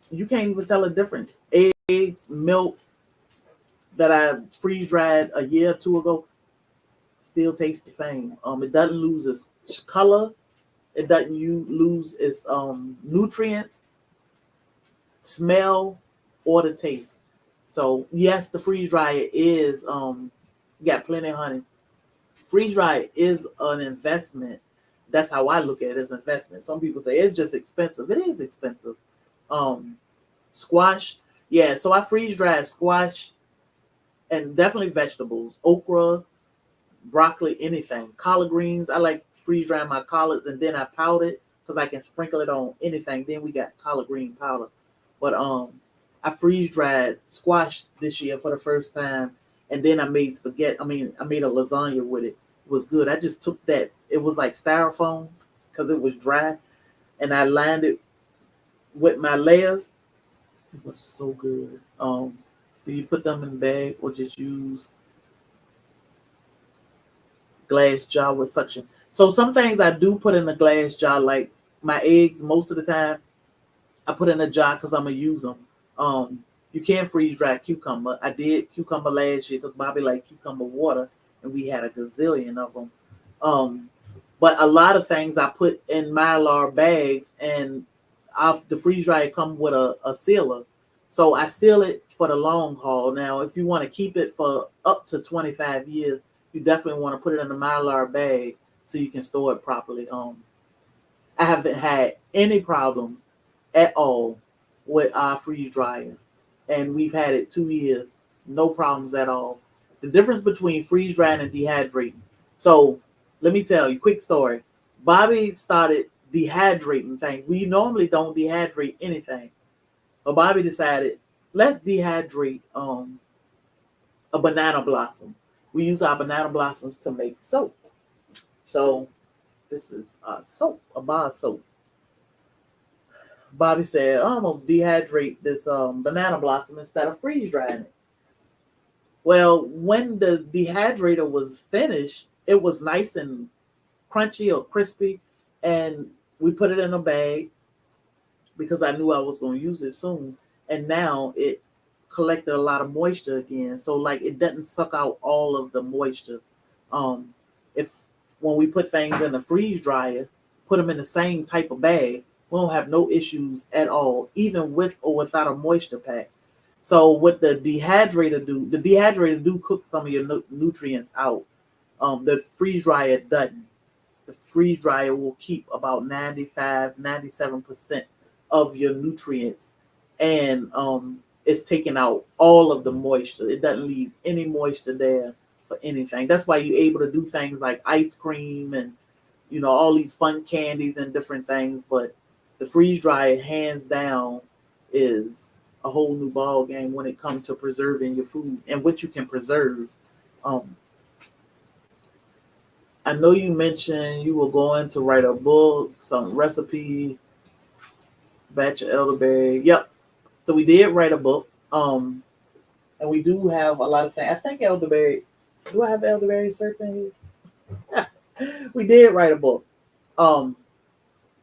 you can't even tell a difference. Eggs, milk that I freeze dried a year or two ago still tastes the same. It doesn't lose its color. It doesn't lose its nutrients, smell, or the taste. So yes, the freeze dryer is got plenty of honey. Freeze dry is an investment. That's how I look at it as an investment. Some people say it's just expensive. It is expensive. Um, Squash, yeah. So I freeze dry squash and definitely vegetables, okra, broccoli, anything. Collard greens, I like freeze drying my collards and then I powder it because I can sprinkle it on anything. Then we got collard green powder. But I freeze dried squash this year for the first time, and then I made spaghetti. I made a lasagna with it. It was good. I just took that. It was like styrofoam because it was dry, and I lined it with my layers. It was so good. Do you put them in a bag or just use glass jar with suction? So some things I do put in a glass jar, like my eggs. Most of the time, I put in a jar because I'm gonna use them. You can't freeze dry cucumber. I did cucumber last year because Bobby liked cucumber water, and we had a gazillion of them. But a lot of things I put in Mylar bags, and the freeze dryer come with a sealer, so I seal it for the long haul. Now, if you want to keep it for up to 25 years, you definitely want to put it in a Mylar bag so you can store it properly. I haven't had any problems at all with our freeze dryer, and we've had it 2 years, no problems at all. The difference between freeze drying and dehydrating. So let me tell you, quick story. Bobby started dehydrating things. We normally don't dehydrate anything, but Bobby decided let's dehydrate a banana blossom. We use our banana blossoms to make soap. So this is soap, a bar of soap. Bobby said, "Oh, I'm gonna dehydrate this banana blossom instead of freeze drying it." Well, when the dehydrator was finished, it was nice and crunchy or crispy, and we put it in a bag because I knew I was going to use it soon. And now it collected a lot of moisture again, so like it doesn't suck out all of the moisture. Um, if when we put things in the freeze dryer, put them in the same type of bag, we don't have no issues at all, even with or without a moisture pack. So what the dehydrator do cook some of your nutrients out. The freeze dryer doesn't. The freeze dryer will keep about 95, 97% of your nutrients, and it's taking out all of the moisture. It doesn't leave any moisture there for anything. That's why you're able to do things like ice cream and all these fun candies and different things. But the freeze dryer, hands down, is a whole new ball game when it comes to preserving your food and what you can preserve. Um, I know you mentioned you were going to write a book, some recipe, batch of elderberry. Yep. So we did write a book. And we do have a lot of things. I think elderberry. Do I have elderberry syrup in here? We did write a book. Um,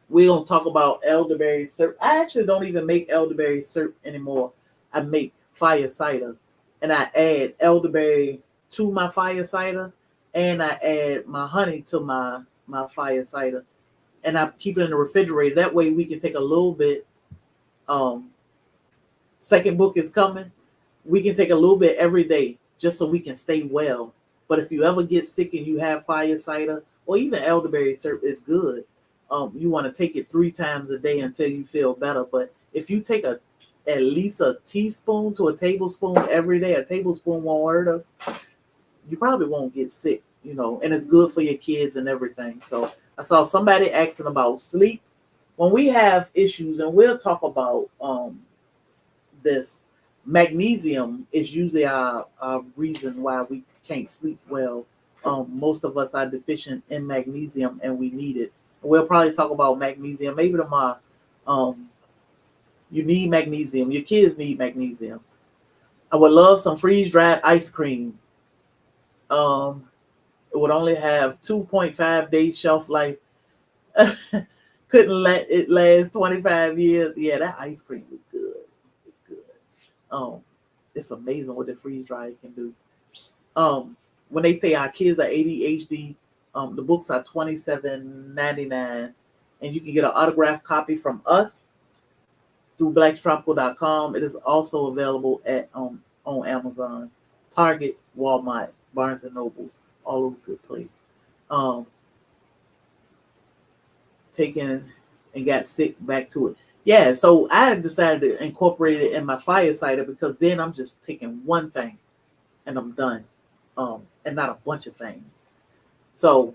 we're gonna talk about elderberry syrup. I actually don't even make elderberry syrup anymore. I make fire cider, and I add elderberry to my fire cider, and I add my honey to my fire cider, and I keep it in the refrigerator. That way, we can take a little bit. Um, Second book is coming. We can take a little bit every day just so we can stay well. But if you ever get sick and you have fire cider or even elderberry syrup, is good. You want to take it 3 times a day until you feel better. But if you take at least a teaspoon to a tablespoon every day, a tablespoon won't hurt us. You probably won't get sick, and it's good for your kids and everything. So I saw somebody asking about sleep. When we have issues, and we'll talk about this, magnesium is usually our reason why we can't sleep well. Most of us are deficient in magnesium and we need it. We'll probably talk about magnesium maybe tomorrow. You need magnesium. Your kids need magnesium. I would love some freeze-dried ice cream. It would only have 2.5 days shelf life. Couldn't let it last 25 years. Yeah, that ice cream is good. It's good. It's amazing what the freeze dryer can do. When they say our kids are ADHD, the books are $27.99, and you can get an autographed copy from us through blackstropical.com. It is also available at on Amazon, Target, Walmart, Barnes and Nobles, all those good places. Taken and got sick, back to it. Yeah, so I decided to incorporate it in my fire cider because then I'm just taking one thing and I'm done, and not a bunch of things. So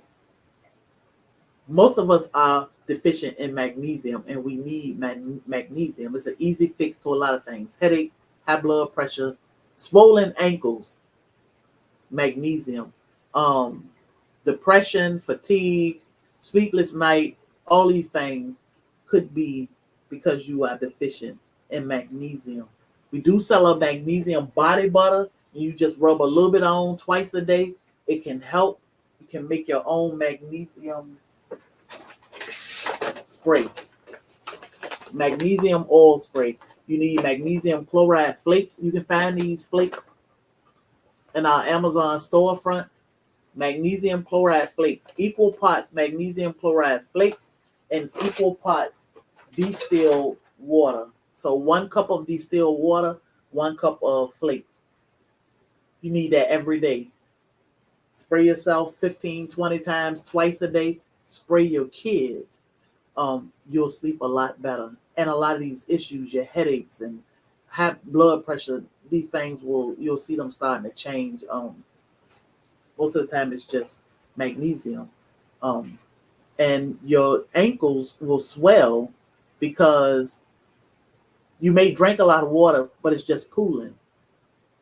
most of us are deficient in magnesium, and we need magnesium. It's an easy fix to a lot of things: headaches, high blood pressure, swollen ankles. Magnesium, depression, fatigue, sleepless nights. All these things could be because you are deficient in magnesium. We do sell a magnesium body butter. You just rub a little bit on twice a day. It can help. You can make your own magnesium spray, magnesium oil spray. You need magnesium chloride flakes. You can find these flakes in our Amazon storefront. Magnesium chloride flakes, equal parts magnesium chloride flakes and equal parts distilled water. So 1 cup of distilled water, 1 cup of flakes. You need that every day. Spray yourself 15, 20 times twice a day. Spray your kids. You'll sleep a lot better. And a lot of these issues, your headaches and high blood pressure, these things you'll see them starting to change. Most of the time it's just magnesium. And your ankles will swell because you may drink a lot of water, but it's just pooling.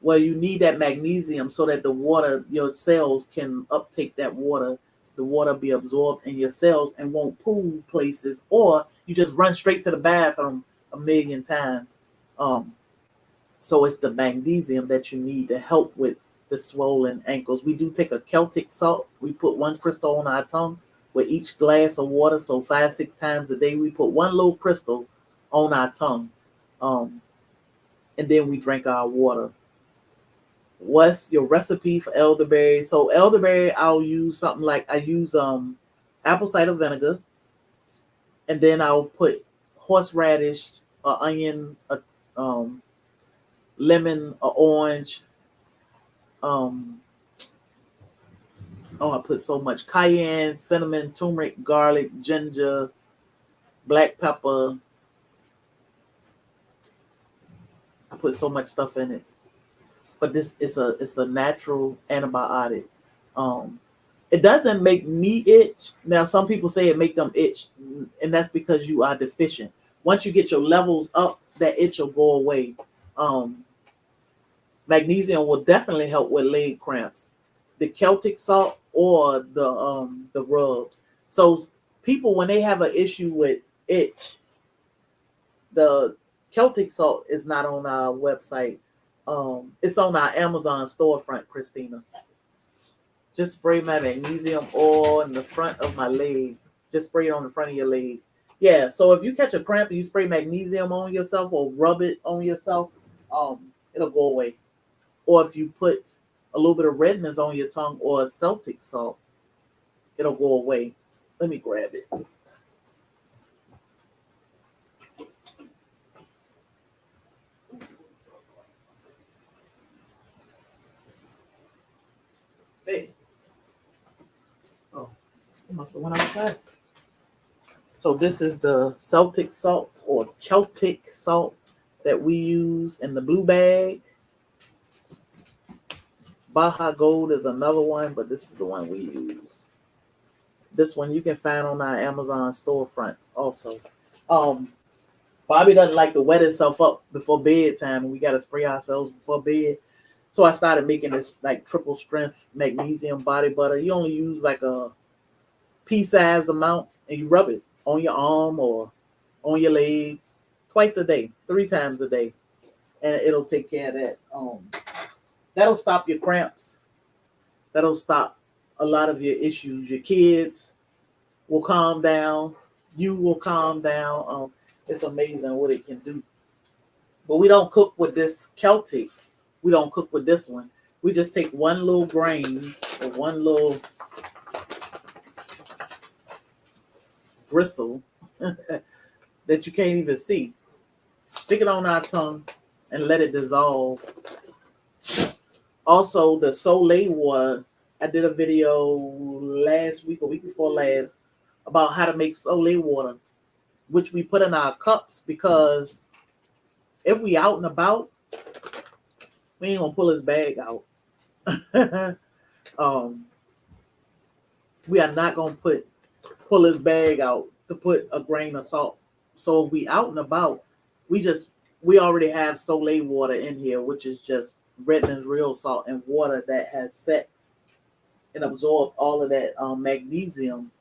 Well, you need that magnesium so that the water, your cells can uptake that water, the water be absorbed in your cells and won't pool places, or you just run straight to the bathroom a million times. So it's the magnesium that you need to help with the swollen ankles. We do take a Celtic salt. We put 1 crystal on our tongue with each glass of water. So 5-6 times a day, we put 1 little crystal on our tongue. And then we drink our water. What's your recipe for elderberry? So elderberry, I'll use something like, I use apple cider vinegar. And then I'll put horseradish, onion, lemon, or orange. I put so much cayenne, cinnamon, turmeric, garlic, ginger, black pepper. I put so much stuff in it. But this is a natural antibiotic. It doesn't make me itch. Now, some people say it make them itch, and that's because you are deficient. Once you get your levels up, that itch will go away. Magnesium will definitely help with leg cramps. The Celtic salt or the rub. So people, when they have an issue with itch, the Celtic salt is not on our website. It's on our Amazon storefront, Christina. Just spray my magnesium oil in the front of my legs. Just spray it on the front of your legs. Yeah, so if you catch a cramp and you spray magnesium on yourself or rub it on yourself, it'll go away. Or if you put a little bit of redness on your tongue or Celtic salt, it'll go away. Let me grab it. Hey. Oh, it must have went outside. So this is the Celtic salt or Celtic salt that we use in the blue bag. Baja Gold is another one, but this is the one we use. This one you can find on our Amazon storefront also. Bobby doesn't like to wet himself up before bedtime, and we got to spray ourselves before bed. So I started making this like triple strength magnesium body butter. You only use like a pea-sized amount, and you rub it on your arm or on your legs twice a day, 3 times a day, and it'll take care of that. That'll stop your cramps. That'll stop a lot of your issues. Your kids will calm down. You will calm down. It's amazing what it can do. But we don't cook with this Celtic. We don't cook with this one. We just take 1 little grain or 1 little bristle that you can't even see. Stick it on our tongue and let it dissolve. Also, the Soleil water. I did a video last week or week before last about how to make Soleil water, which we put in our cups, because if we out and about, we ain't gonna pull his bag out. We are not gonna pull his bag out to put a grain of salt. So if we out and about, we already have Soleil water in here, which is just Redmond's real salt and water that has set and absorbed all of that magnesium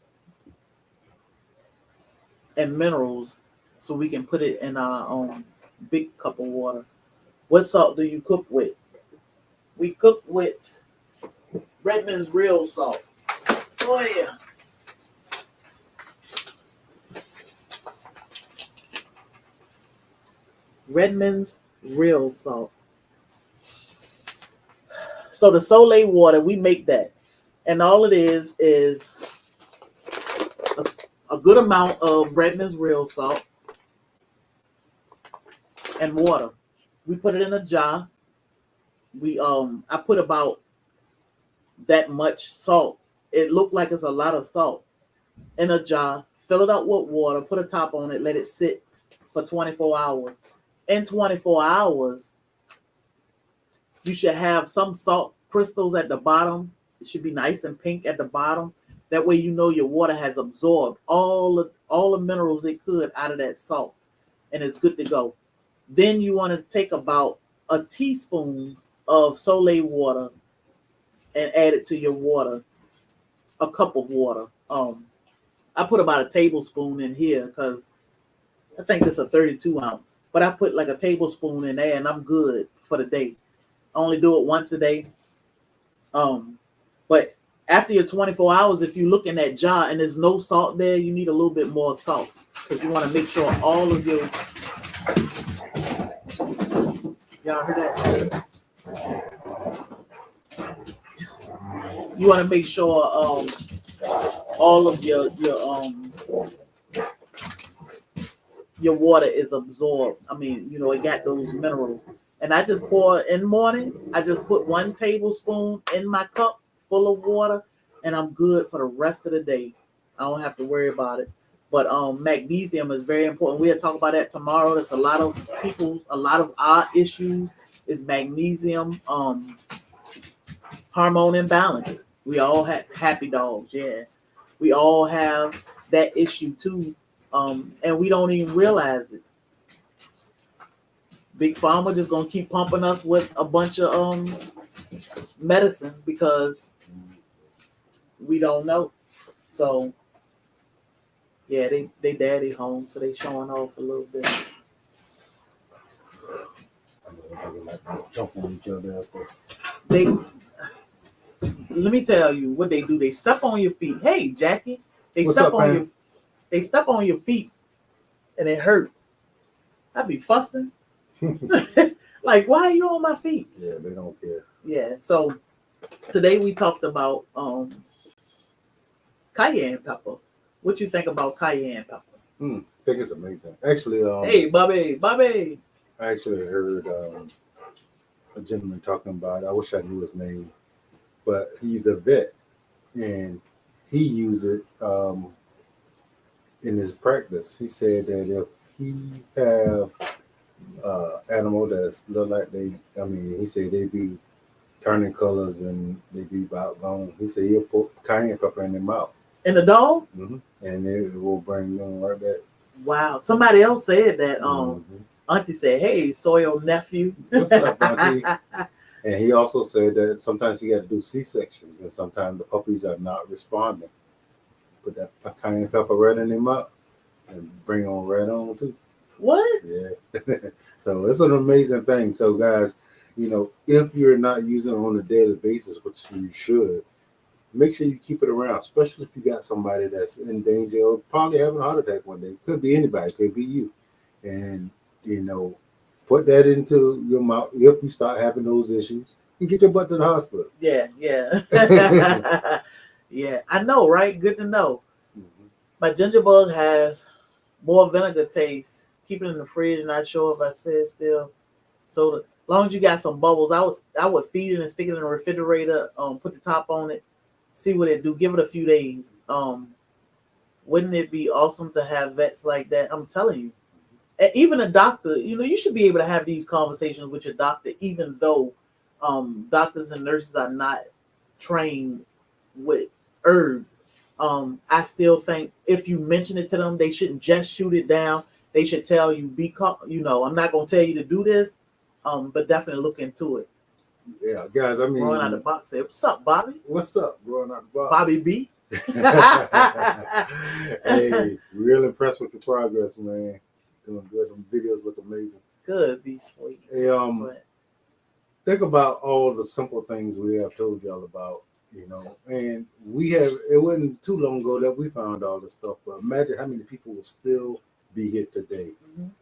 and minerals, so we can put it in our big cup of water. What salt do you cook with? We cook with Redmond's real salt. Oh yeah. Redmond's real salt. So the Soleil water, we make that. And all it is a good amount of Redmond's real salt and water. We put it in a jar. I put about that much salt. It looked like it's a lot of salt in a jar. Fill it up with water, put a top on it, let it sit for 24 hours. In 24 hours, you should have some salt crystals at the bottom. It should be nice and pink at the bottom. That way you know your water has absorbed all the minerals it could out of that salt, and it's good to go. Then you want to take about a teaspoon of Soleil water and add it to your water, a cup of water. I put about a tablespoon in here because I think this is a 32 ounce. But I put like a tablespoon in there and I'm good for the day. I only do it once a day. But after your 24 hours, if you look in that jar and there's no salt there, you need a little bit more salt because you want to make sure all of your, y'all heard that? You want to make sure all of your water is absorbed. I mean, you know, it got those minerals. And I just pour in the morning. I just put 1 tablespoon in my cup full of water, and I'm good for the rest of the day. I don't have to worry about it. But magnesium is very important. We'll talk about that tomorrow. There's a lot of our issues is magnesium, hormone imbalance. We all have happy dogs, yeah. We all have that issue too, and we don't even realize it. Big Pharma just gonna keep pumping us with a bunch of medicine because we don't know. So yeah, they daddy home, so they showing off a little bit. Jump on each other. Let me tell you what they do. They step on your feet. Hey, Jackie, they What's step up, on man? your. They step on your feet, and it hurt. I'd be fussing. Like, why are you on my feet? Yeah, they don't care. Yeah. So today we talked about cayenne pepper. What you think about cayenne pepper? I think it's amazing. Actually, Hey, Bobby. I actually heard a gentleman talking about it. I wish I knew his name, but he's a vet, and he used it in his practice. He said that if he have animal that's look like he said they be turning colors and they be about gone. He said he'll put cayenne pepper in their mouth. And the dog? And it will bring them right back. Wow. Somebody else said that. Auntie said, "Hey, soil nephew." What's up, Auntie? And he also said that sometimes he got to do C-sections, and sometimes the puppies are not responding. Put that cayenne pepper right in their mouth and bring on right on too. What? Yeah. So it's an amazing thing. So guys, you know, if you're not using it on a daily basis, which you should, make sure you keep it around, especially if you got somebody that's in danger of probably having a heart attack one day. Could be anybody, could be you. And, you know, put that into your mouth if you start having those issues and get your butt to the hospital. Yeah. Yeah, I know, right? Good to know. My gingerbug has more vinegar taste. Keep it in the fridge, and not sure if I said still. So as long as you got some bubbles, I would feed it and stick it in the refrigerator. Put the top on it, see what it do. Give it a few days. Wouldn't it be awesome to have vets like that? I'm telling you. And even a doctor, you know, you should be able to have these conversations with your doctor, even though doctors and nurses are not trained with herbs. I still think if you mention it to them, they shouldn't just shoot it down. They should tell you, I'm not going to tell you to do this, but definitely look into it. Yeah, guys, I mean. Growing out the box. Say, what's up, Bobby? What's up, growing out the box? Bobby B. Hey, real impressed with the progress, man. Doing good. Them videos look amazing. Good, be sweet. Hey, think about all the simple things we have told y'all about, you know, and it wasn't too long ago that we found all this stuff, but imagine how many people will still be here today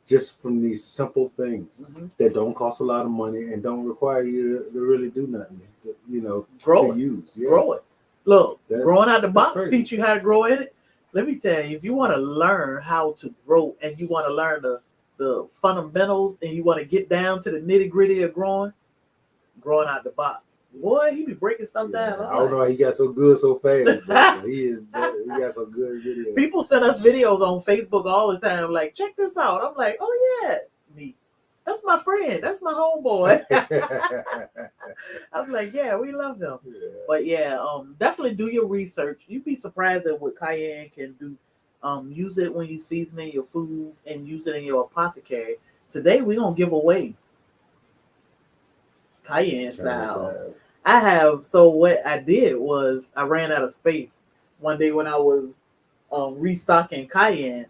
just from these simple things that don't cost a lot of money and don't require you to really do nothing, you know, grow to use. Yeah. Grow it. Look, growing out the box teach you how to grow in it. Let me tell you, if you want to learn how to grow and you want to learn the fundamentals and you want to get down to the nitty gritty of growing out the box. Boy, he be breaking stuff down. I don't know how he got so good so fast. But he got some good videos. People send us videos on Facebook all the time, like, check this out. I'm like, oh yeah, me. That's my friend. That's my homeboy. I'm like, yeah, we love them. Yeah. But yeah, definitely do your research. You'd be surprised at what cayenne can do. Use it when you're seasoning your foods and use it in your apothecary. Today we're gonna give away cayenne salve. So what I did was I ran out of space one day when I was restocking cayenne.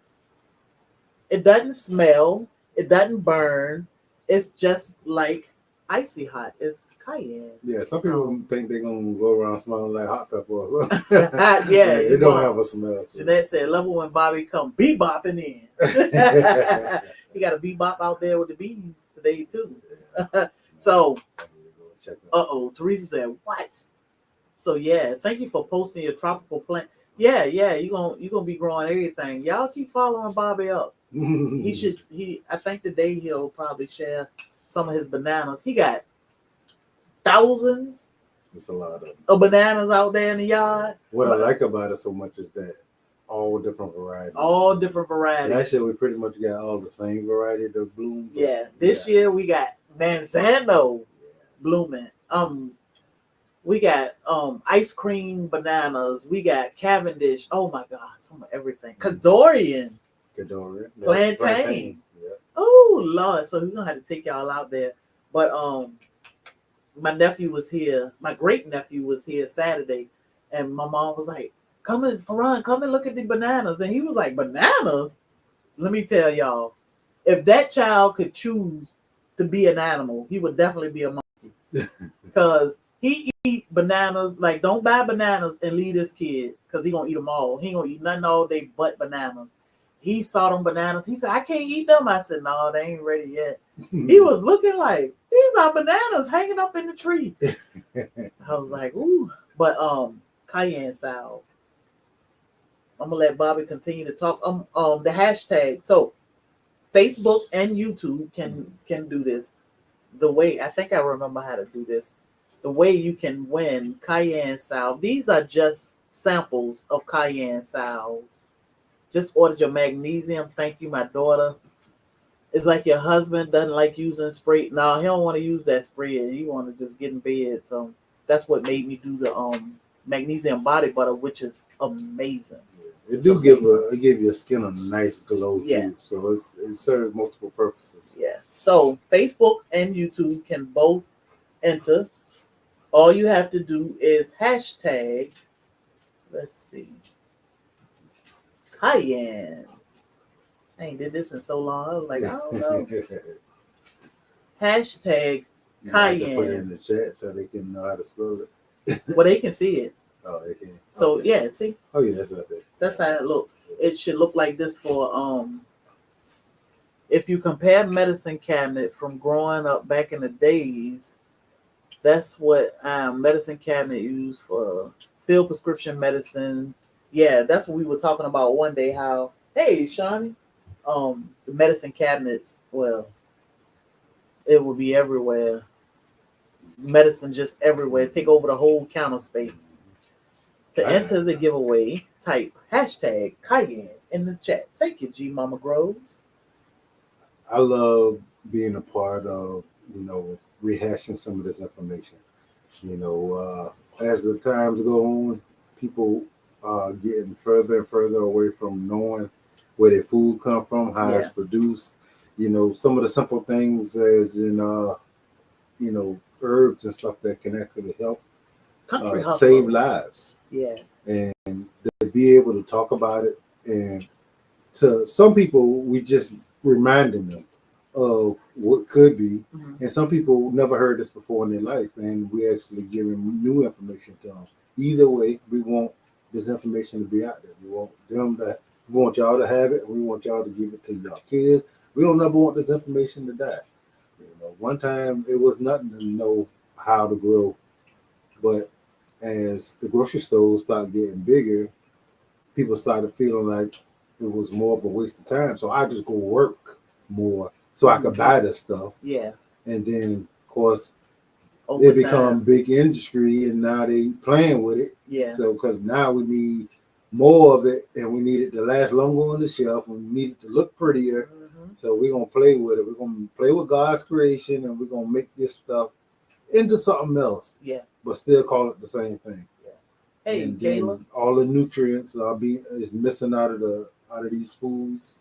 It doesn't smell. It doesn't burn. It's just like icy hot. It's Cayenne. Yeah, some people think they're gonna go around smelling like hot pepper or something. Yeah, it don't have a smell. Jeanette said, "Love when Bobby come bebopping in." He got a bebop out there with the bees today too. So, Teresa said, "What?" So yeah, thank you for posting your tropical plant. Yeah, you're gonna be growing everything. Y'all keep following Bobby up. I think today he'll probably share some of his bananas. He got thousands. It's a lot of bananas out there in the yard. What I like about it so much is that all different varieties. All different varieties. Last year we pretty much got all the same variety that bloomed. Yeah, this year we got manzano blooming. We got ice cream bananas. We got Cavendish. Oh my God, some of everything. Cadorian. Plantain. Yeah. Oh Lord, so we're gonna have to take y'all out there. But my nephew was here. My great nephew was here Saturday, and my mom was like, "Come in, Farron, come and look at the bananas." And he was like, "Bananas?" Let me tell y'all, if that child could choose to be an animal, he would definitely be a monkey. Because he eat bananas. Like, don't buy bananas and leave this kid, because he gonna eat them all. He ain't gonna eat nothing all day but bananas. He saw them bananas. He said, "I can't eat them." I said, "No, they ain't ready yet." He was looking like, "These are bananas hanging up in the tree." I was like, "Ooh." But Cayenne salve. I'm gonna let Bobby continue to talk. The hashtag. So Facebook and YouTube can do this. The way I think I remember how to do this. The way you can win Cayenne salve. These are just samples of Cayenne salves. Just ordered your magnesium. Thank you, my daughter. It's like your husband doesn't like using spray. No, he don't want to use that spray. He want to just get in bed. So that's what made me do the magnesium body butter, which is amazing. It do give your skin a nice glow too. So it serves multiple purposes. Yeah. So Facebook and YouTube can both enter. All you have to do is hashtag. Let's see. Cayenne. I ain't did this in so long. I was like, I don't know. Hashtag Cayenne. You have to put it in the chat so they can know how to spell it. Well, they can see it. Oh, they can. So yeah, see. Oh yeah, that's not that. That's how it look. It should look like this for if you compare medicine cabinet from growing up back in the days, that's what medicine cabinet used for field prescription medicine. Yeah, that's what we were talking about one day. How, hey, Shawnee, the medicine cabinets, well, it will be everywhere. Medicine just everywhere. Take over the whole counter space. To enter the giveaway, type hashtag Cayenne in the chat. Thank you, G Mama Groves. I love being a part of, rehashing some of this information. As the times go on, people are getting further and further away from knowing where their food come from, how it's produced. Some of the simple things as in, herbs and stuff that can actually help save lives. Yeah. And to be able to talk about it, and to some people, we just reminding them of what could be. Mm-hmm. And some people never heard this before in their life, and we actually giving new information to them. Either way, we want this information to be out there. We want y'all to have it, and we want y'all to give it to y'all kids. We don't never want this information to die. One time it was nothing to know how to grow, but as the grocery stores started getting bigger, people started feeling like it was more of a waste of time. So I just go work more so I could buy this stuff. Yeah. And then, of course, it become big industry, and now they playing with it. Yeah. So because now we need more of it, and we need it to last longer on the shelf, and we need it to look prettier. Mm-hmm. So we're going to play with it. We're going to play with God's creation, and we're going to make this stuff into something else. Yeah. But still call it the same thing. Yeah. Hey, and Kayla. All the nutrients is missing out of these foods,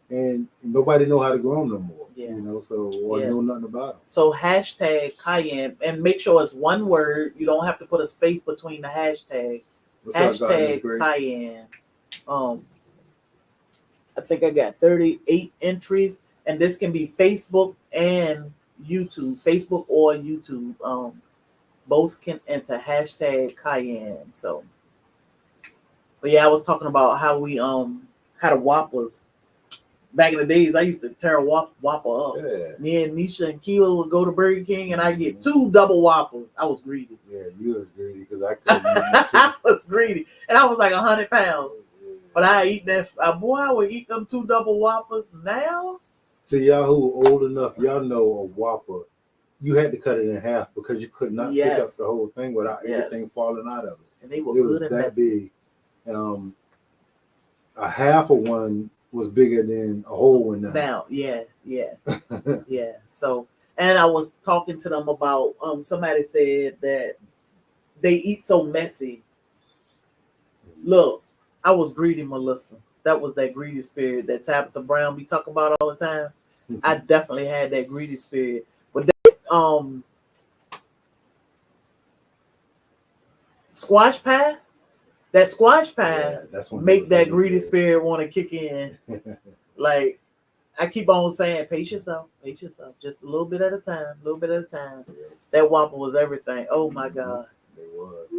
and nobody know how to grow them no more. Yeah. So know nothing about them. So hashtag Cayenne, and make sure it's one word. You don't have to put a space between the hashtag. Hashtag Cayenne. I think I got 38 entries, and this can be Facebook and YouTube, Facebook or YouTube. Both can enter hashtag Cayenne. So, but yeah, I was talking about how we had a Whoppers. Back in the days, I used to tear a Whopper up. Yeah. Me and Nisha and Keela would go to Burger King, and I get 2 double Whoppers. I was greedy. Yeah, you was greedy because I couldn't eat I was greedy, and I was like 100 pounds. But I eat that. Boy, I would eat them 2 double Whoppers now. To y'all who are old enough, y'all know a Whopper. You had to cut it in half because you could not pick up the whole thing without everything falling out of it. And they were good and that big. A half of one was bigger than a whole one now. Yeah. So, and I was talking to them about somebody said that they eat so messy. Look, I was greedy, Melissa. That was that greedy spirit that Tabitha Brown be talking about all the time. I definitely had that greedy spirit. But that, squash pie, that's make that greedy spirit want to kick in. Like, I keep on saying, pace yourself, just a little bit at a time, That Whopper was everything. Oh my God. It was.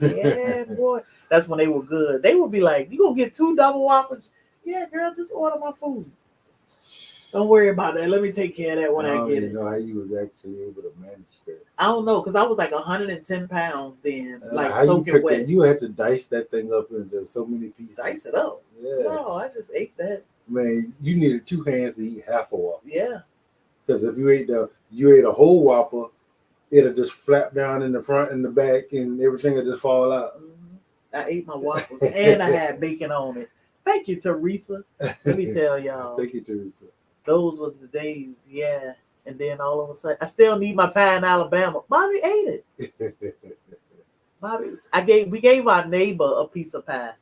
Yeah, boy. That's when they were good. They would be like, you gonna get 2 double Whoppers? Yeah, girl, just order my food. Don't worry about that. Let me take care of that when I get it. I don't know how you was actually able to manage that. I don't know, because I was like 110 pounds then, like how soaking wet. You had to dice that thing up into so many pieces. Dice it up? Yeah. No, I just ate that. Man, you needed 2 hands to eat half a Whopper. Yeah. Because if you ate a whole Whopper, it'll just flap down in the front and the back, and everything will just fall out. Mm-hmm. I ate my Whoppers, and I had bacon on it. Thank you, Teresa. Let me tell y'all. Thank you, Teresa. Those was the days, yeah. And then all of a sudden, I still need my pie in Alabama. Bobby ate it. We gave our neighbor a piece of pie.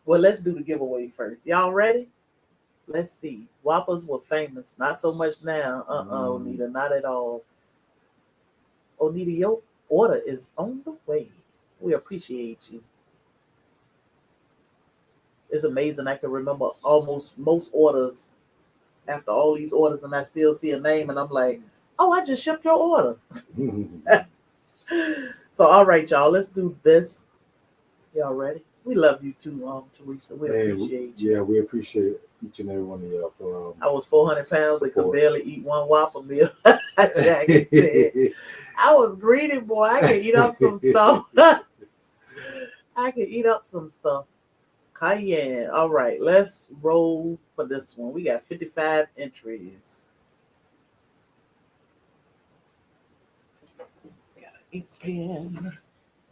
Well, let's do the giveaway first. Y'all ready? Let's see. Whoppers were famous. Not so much now. Onita, not at all. Onita, your order is on the way. We appreciate you. It's amazing. I can remember most orders after all these orders, and I still see a name, and I'm like, oh, I just shipped your order. So, all right, y'all, let's do this. Y'all ready? We love you too, Teresa. We appreciate you. Yeah, we appreciate each and every one of y'all for I was 400 pounds and could barely eat 1 Whopper meal. Jackie said, I was greedy, boy. I can eat up some stuff. Cayenne. All right, let's roll for this one. We got 55 entries. Got an ink pen.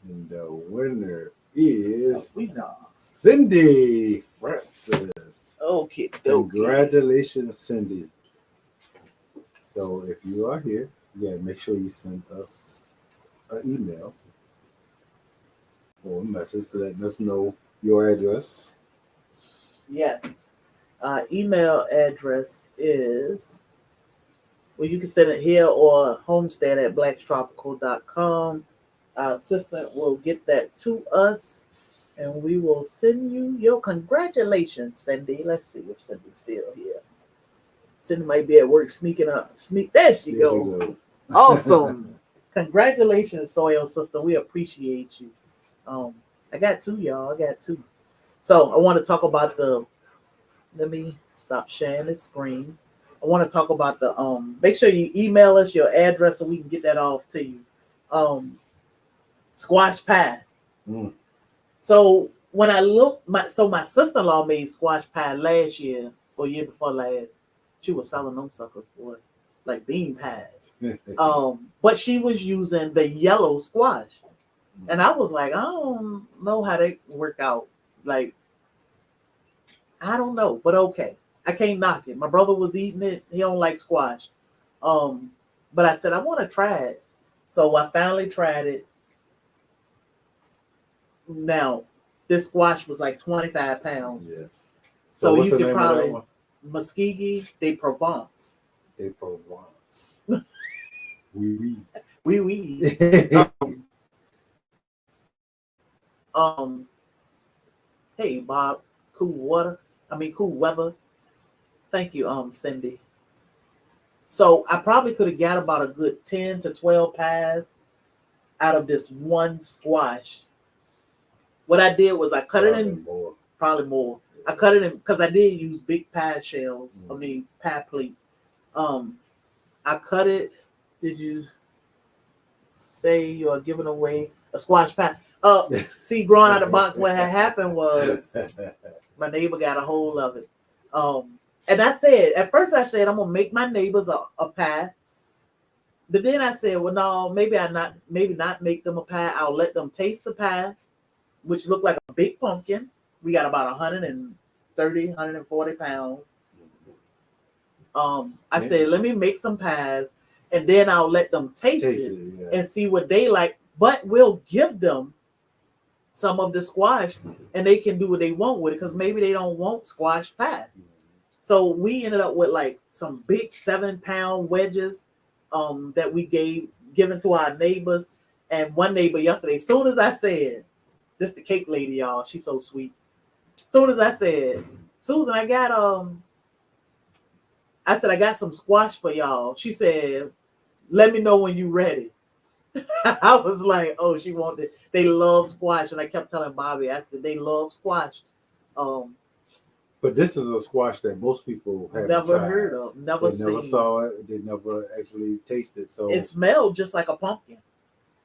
And the winner is know. Cindy Francis. Okay. Congratulations, Cindy. So if you are here, make sure you send us an email or a message to let us know your address. Yes. Email address is, well, you can send it here or Homestead at blackstropical.com. Our assistant will get that to us, and we will send you your congratulations, Cindy. Let's see if Cindy's still here. Cindy might be at work sneaking up. There she go. Awesome. Congratulations, Soil Sister. We appreciate you. I got 2, y'all. So I want to talk about let me stop sharing the screen. I want to talk about make sure you email us your address so we can get that off to you. Squash pie. So when I look, my sister-in-law made squash pie last year or year before last. She was selling them suckers, boy, like bean pies. But she was using the yellow squash. And I was like, I don't know how they work out. Like, I don't know, but okay. I can't knock it. My brother was eating it. He don't like squash. But I said, I want to try it. So I finally tried it. Now, this squash was like 25 pounds. Yes. So you could probably, Muskegee de Provence. De Provence. Oui. Hey, Bob. Cool weather. Thank you, Cindy. So I probably could have got about a good 10 to 12 pies out of this one squash. What I did was I cut it in, probably more. I cut it in because I did use big pie shells. I mean pie plates. I cut it. Did you say you are giving away a squash pie? See, growing out of the box, what had happened was my neighbor got a hold of it. And I said, at first I said, I'm gonna make my neighbors a pie. But then I said, well, no, maybe not make them a pie. I'll let them taste the pie, which looked like a big pumpkin. We got about 130, 140 pounds. I said, let me make some pies, and then I'll let them taste it and see what they like. But we'll give them some of the squash, and they can do what they want with it, because maybe they don't want squash pie. So we ended up with like some big 7-pound wedges that we given to our neighbors. And one neighbor yesterday, as soon as I said, this the cake lady, y'all, she's so sweet. As soon as I said, Susan, I said, I got some squash for y'all. She said, let me know when you're ready. I was like, oh, she wanted, they love squash. And I kept telling Bobby, I said, they love squash. But this is a squash that most people have never heard of, never saw it, they never actually tasted. So it smelled just like a pumpkin.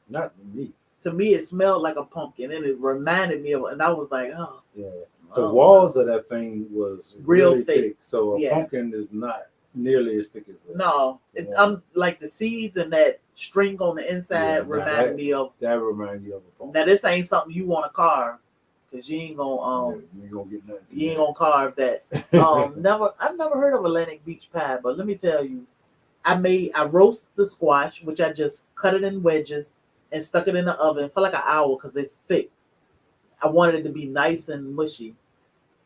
Not me. To me, it smelled like a pumpkin, and it reminded me of, and I was like, oh. Yeah. The walls of that thing was real really thick. So a pumpkin is not nearly as thick as that. No, I'm like the seeds and that string on the inside reminded me of. That reminded you of a pumpkin. Now this ain't something you want to carve, because you ain't gonna you ain't gonna get nothing. You ain't gonna carve that. I've never heard of Atlantic Beach pie, but let me tell you, I roasted the squash, which I just cut it in wedges and stuck it in the oven for like an hour because it's thick. I wanted it to be nice and mushy.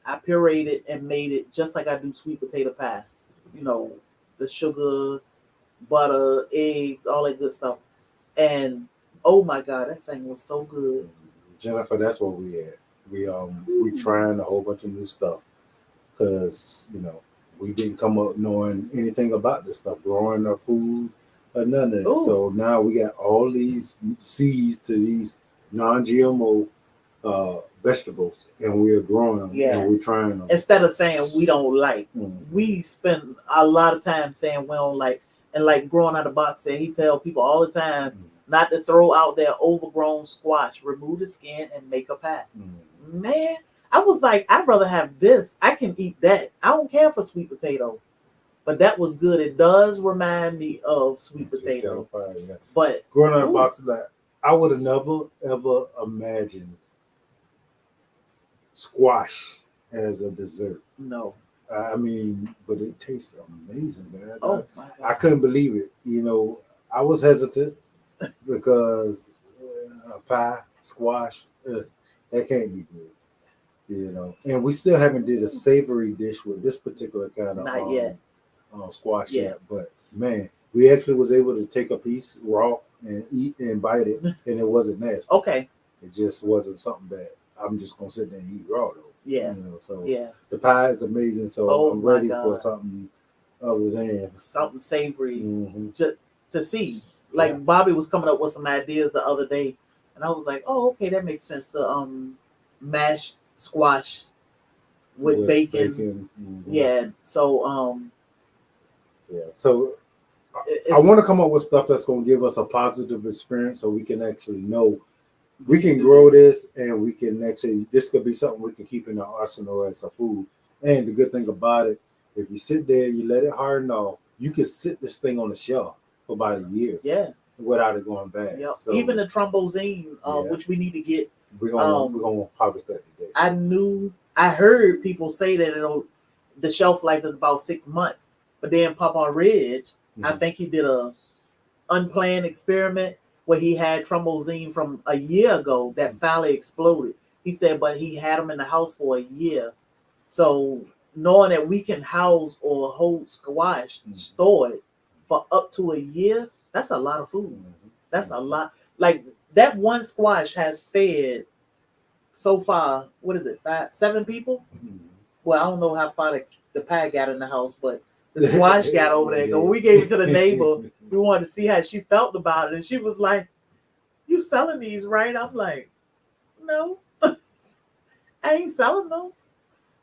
I pureed it and made it just like I do sweet potato pie. You know, the sugar, butter, eggs, all that good stuff. And oh my God, that thing was so good. Jennifer, that's what we had. We trying a whole bunch of new stuff because, you know, we didn't come up knowing anything about this stuff, growing our food or none of it. So now we got all these seeds to these non-GMO vegetables, and we're growing them and we're trying them. Instead of saying we don't like, we spend a lot of time saying we don't like. And like growing out of the box said, he tell people all the time not to throw out their overgrown squash, remove the skin and make a pie. Man, I was like, I'd rather have this. I can eat that. I don't care for sweet potato. But that was good. It does remind me of sweet potato. But growing out of the box, I would have never ever imagined squash as a dessert. No. I mean, but it tastes amazing, guys. Oh, my God. I couldn't believe it. You know, I was hesitant because pie, squash, that can't be good. You know, and we still haven't did a savory dish with this particular kind of not yet. Squash yet. But man, we actually was able to take a piece raw and eat and bite it, and it wasn't nasty. Okay. It just wasn't something that I'm just gonna sit there and eat raw though. Yeah. You know, so the pie is amazing. So I'm ready for something other than something savory to see. Like Bobby was coming up with some ideas the other day, and I was like, "Oh, okay, that makes sense." The mashed squash with bacon. Yeah. So So I want to come up with stuff that's going to give us a positive experience, so we can actually know we can grow this, and we can actually, this could be something we can keep in our arsenal as a food. And the good thing about it, if you sit there, you let it harden off, you can sit this thing on the shelf for about a year. Yeah. Without it going bad. Yep. So, even the trombozine, which we need to get. We're gonna harvest that today. I heard people say that the shelf life is about 6 months, but then Papa Ridge, I think he did a unplanned experiment where he had trombozine from a year ago that finally exploded. He said, but he had them in the house for a year. So knowing that we can house or hold squash, store it for up to a year, that's a lot of food. That's a lot. Like that one squash has fed so far, what is it, 7 people? Well, I don't know how far the pie got in the house, but The squash got over there. When we gave it to the neighbor, we wanted to see how she felt about it. And she was like, "You selling these, right?" I'm like, "No, I ain't selling them."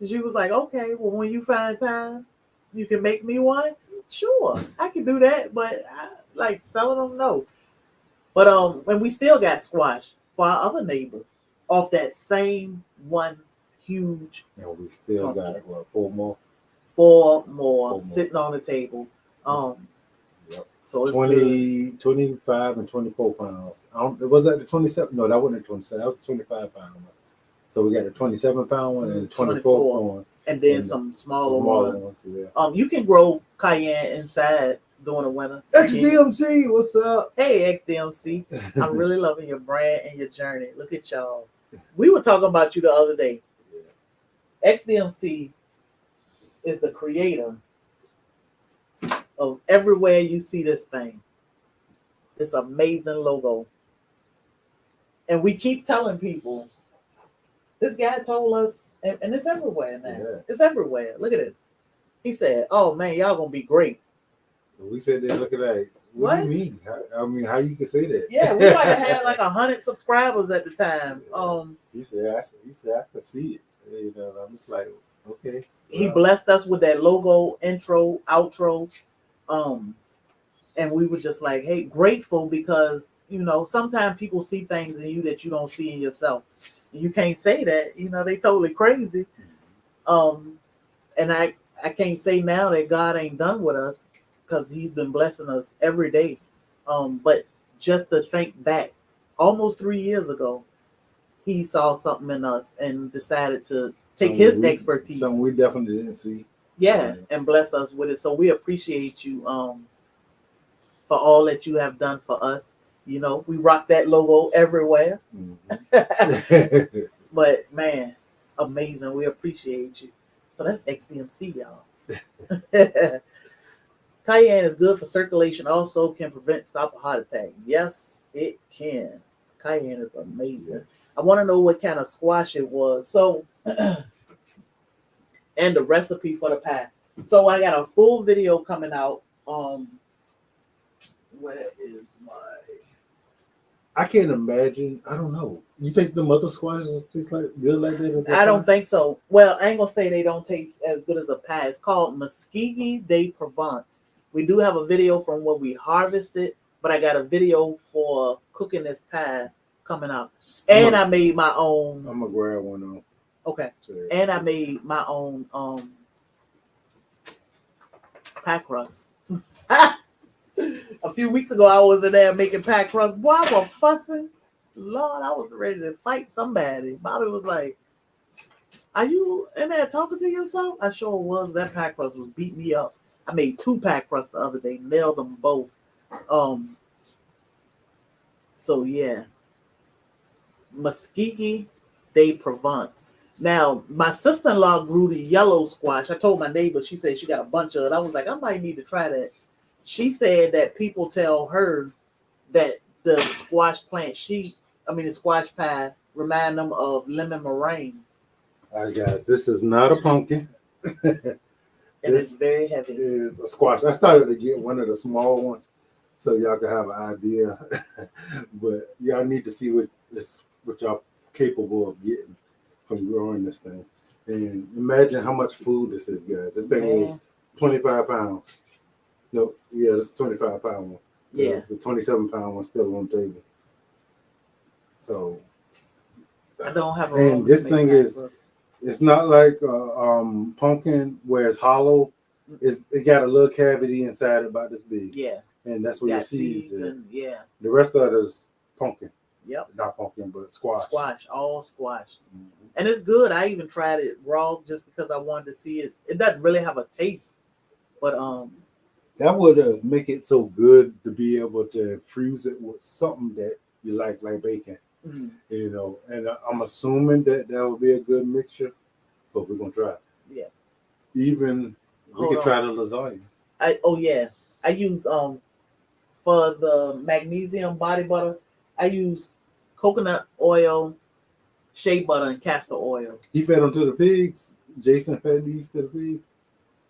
And she was like, "Okay, well, when you find time, you can make me one." Sure, I can do that, but I like selling them, no. But and we still got squash for our other neighbors off that same one huge. And we still pumpkin. got what, 4 more? Four more sitting on the table. Yep. So it's 20, 25 and 24 pounds. Was that the 27? No, that wasn't the 27. That was the 25 pound one. So we got the 27-pound one and the 24 one. And then some smaller ones. Yeah. You can grow cayenne inside during the winter. XDMC, what's up? Hey, XDMC. I'm really loving your brand and your journey. Look at y'all. We were talking about you the other day. Yeah. XDMC is the creator of everywhere you see this thing. This amazing logo. And we keep telling people, this guy told us, and it's everywhere now. Yeah. It's everywhere. Look at this. He said, "Oh man, y'all gonna be great." We said that. Look at that. What do you mean? How you can say that? Yeah, we might have had like 100 subscribers at the time. He said I could see it. You know, I'm just like, okay. He blessed us with that logo, intro, outro, and we were just like, hey, grateful because you know sometimes people see things in you that you don't see in yourself. You can't say that, you know, they totally crazy. And I can't say now that God ain't done with us because he's been blessing us every day. But just to think back, almost 3 years ago, he saw something in us and decided to take his expertise. Something we definitely didn't see. Yeah, and bless us with it. So we appreciate you for all that you have done for us. You know, we rock that logo everywhere. Mm-hmm. But man, amazing. We appreciate you. So that's XDMC, y'all. Cayenne is good for circulation. Also can stop a heart attack. Yes, it can. Cayenne is amazing. Yes. I want to know what kind of squash it was. So, and the recipe for the pie. So I got a full video coming out. Where is my... I can't imagine. I don't know. You think the mother squashes taste like good like that? I don't think so. Well, I ain't gonna say they don't taste as good as a pie. It's called Mesquite de Provence. We do have a video from when we harvested, but I got a video for cooking this pie coming out. And I made my own. I'm gonna grab one on. Okay. And I made my own pie crust. A few weeks ago, I was in there making pie crust. Boy, I was fussing. Lord, I was ready to fight somebody. Bobby was like, "Are you in there talking to yourself?" I sure was. That pie crust was beating me up. I made 2 pie crusts the other day. Nailed them both. So, yeah. Mesquite de Provence. Now, my sister-in-law grew the yellow squash. I told my neighbor, she said she got a bunch of it. I was like, I might need to try that. She said that people tell her that the squash plant the squash pie remind them of lemon meringue. All right, guys, this is not a pumpkin. And it's very heavy. It is a squash. I started to get one of the small ones so y'all can have an idea. But y'all need to see what y'all capable of getting from growing this thing. And imagine how much food this is, guys. This thing is 25 pounds. No, yeah, this is 25 pound one. Yeah. The 27-pound one still on the table. So I don't have a and this thing is it's not like pumpkin where it's hollow. It got a little cavity inside about this big. Yeah. And that's where your seeds is. Yeah. The rest of it is pumpkin. Yep. Not pumpkin, but squash. All squash. Mm-hmm. And it's good. I even tried it raw just because I wanted to see it. It doesn't really have a taste. But that would make it so good to be able to freeze it with something that you like bacon. Mm-hmm. You know, and I'm assuming that would be a good mixture, but we're gonna try it. Yeah. Even we could try the lasagna. I use for the Magnesium body butter, I use coconut oil, shea butter, and castor oil. He fed them to the pigs. Jason fed these to the pigs.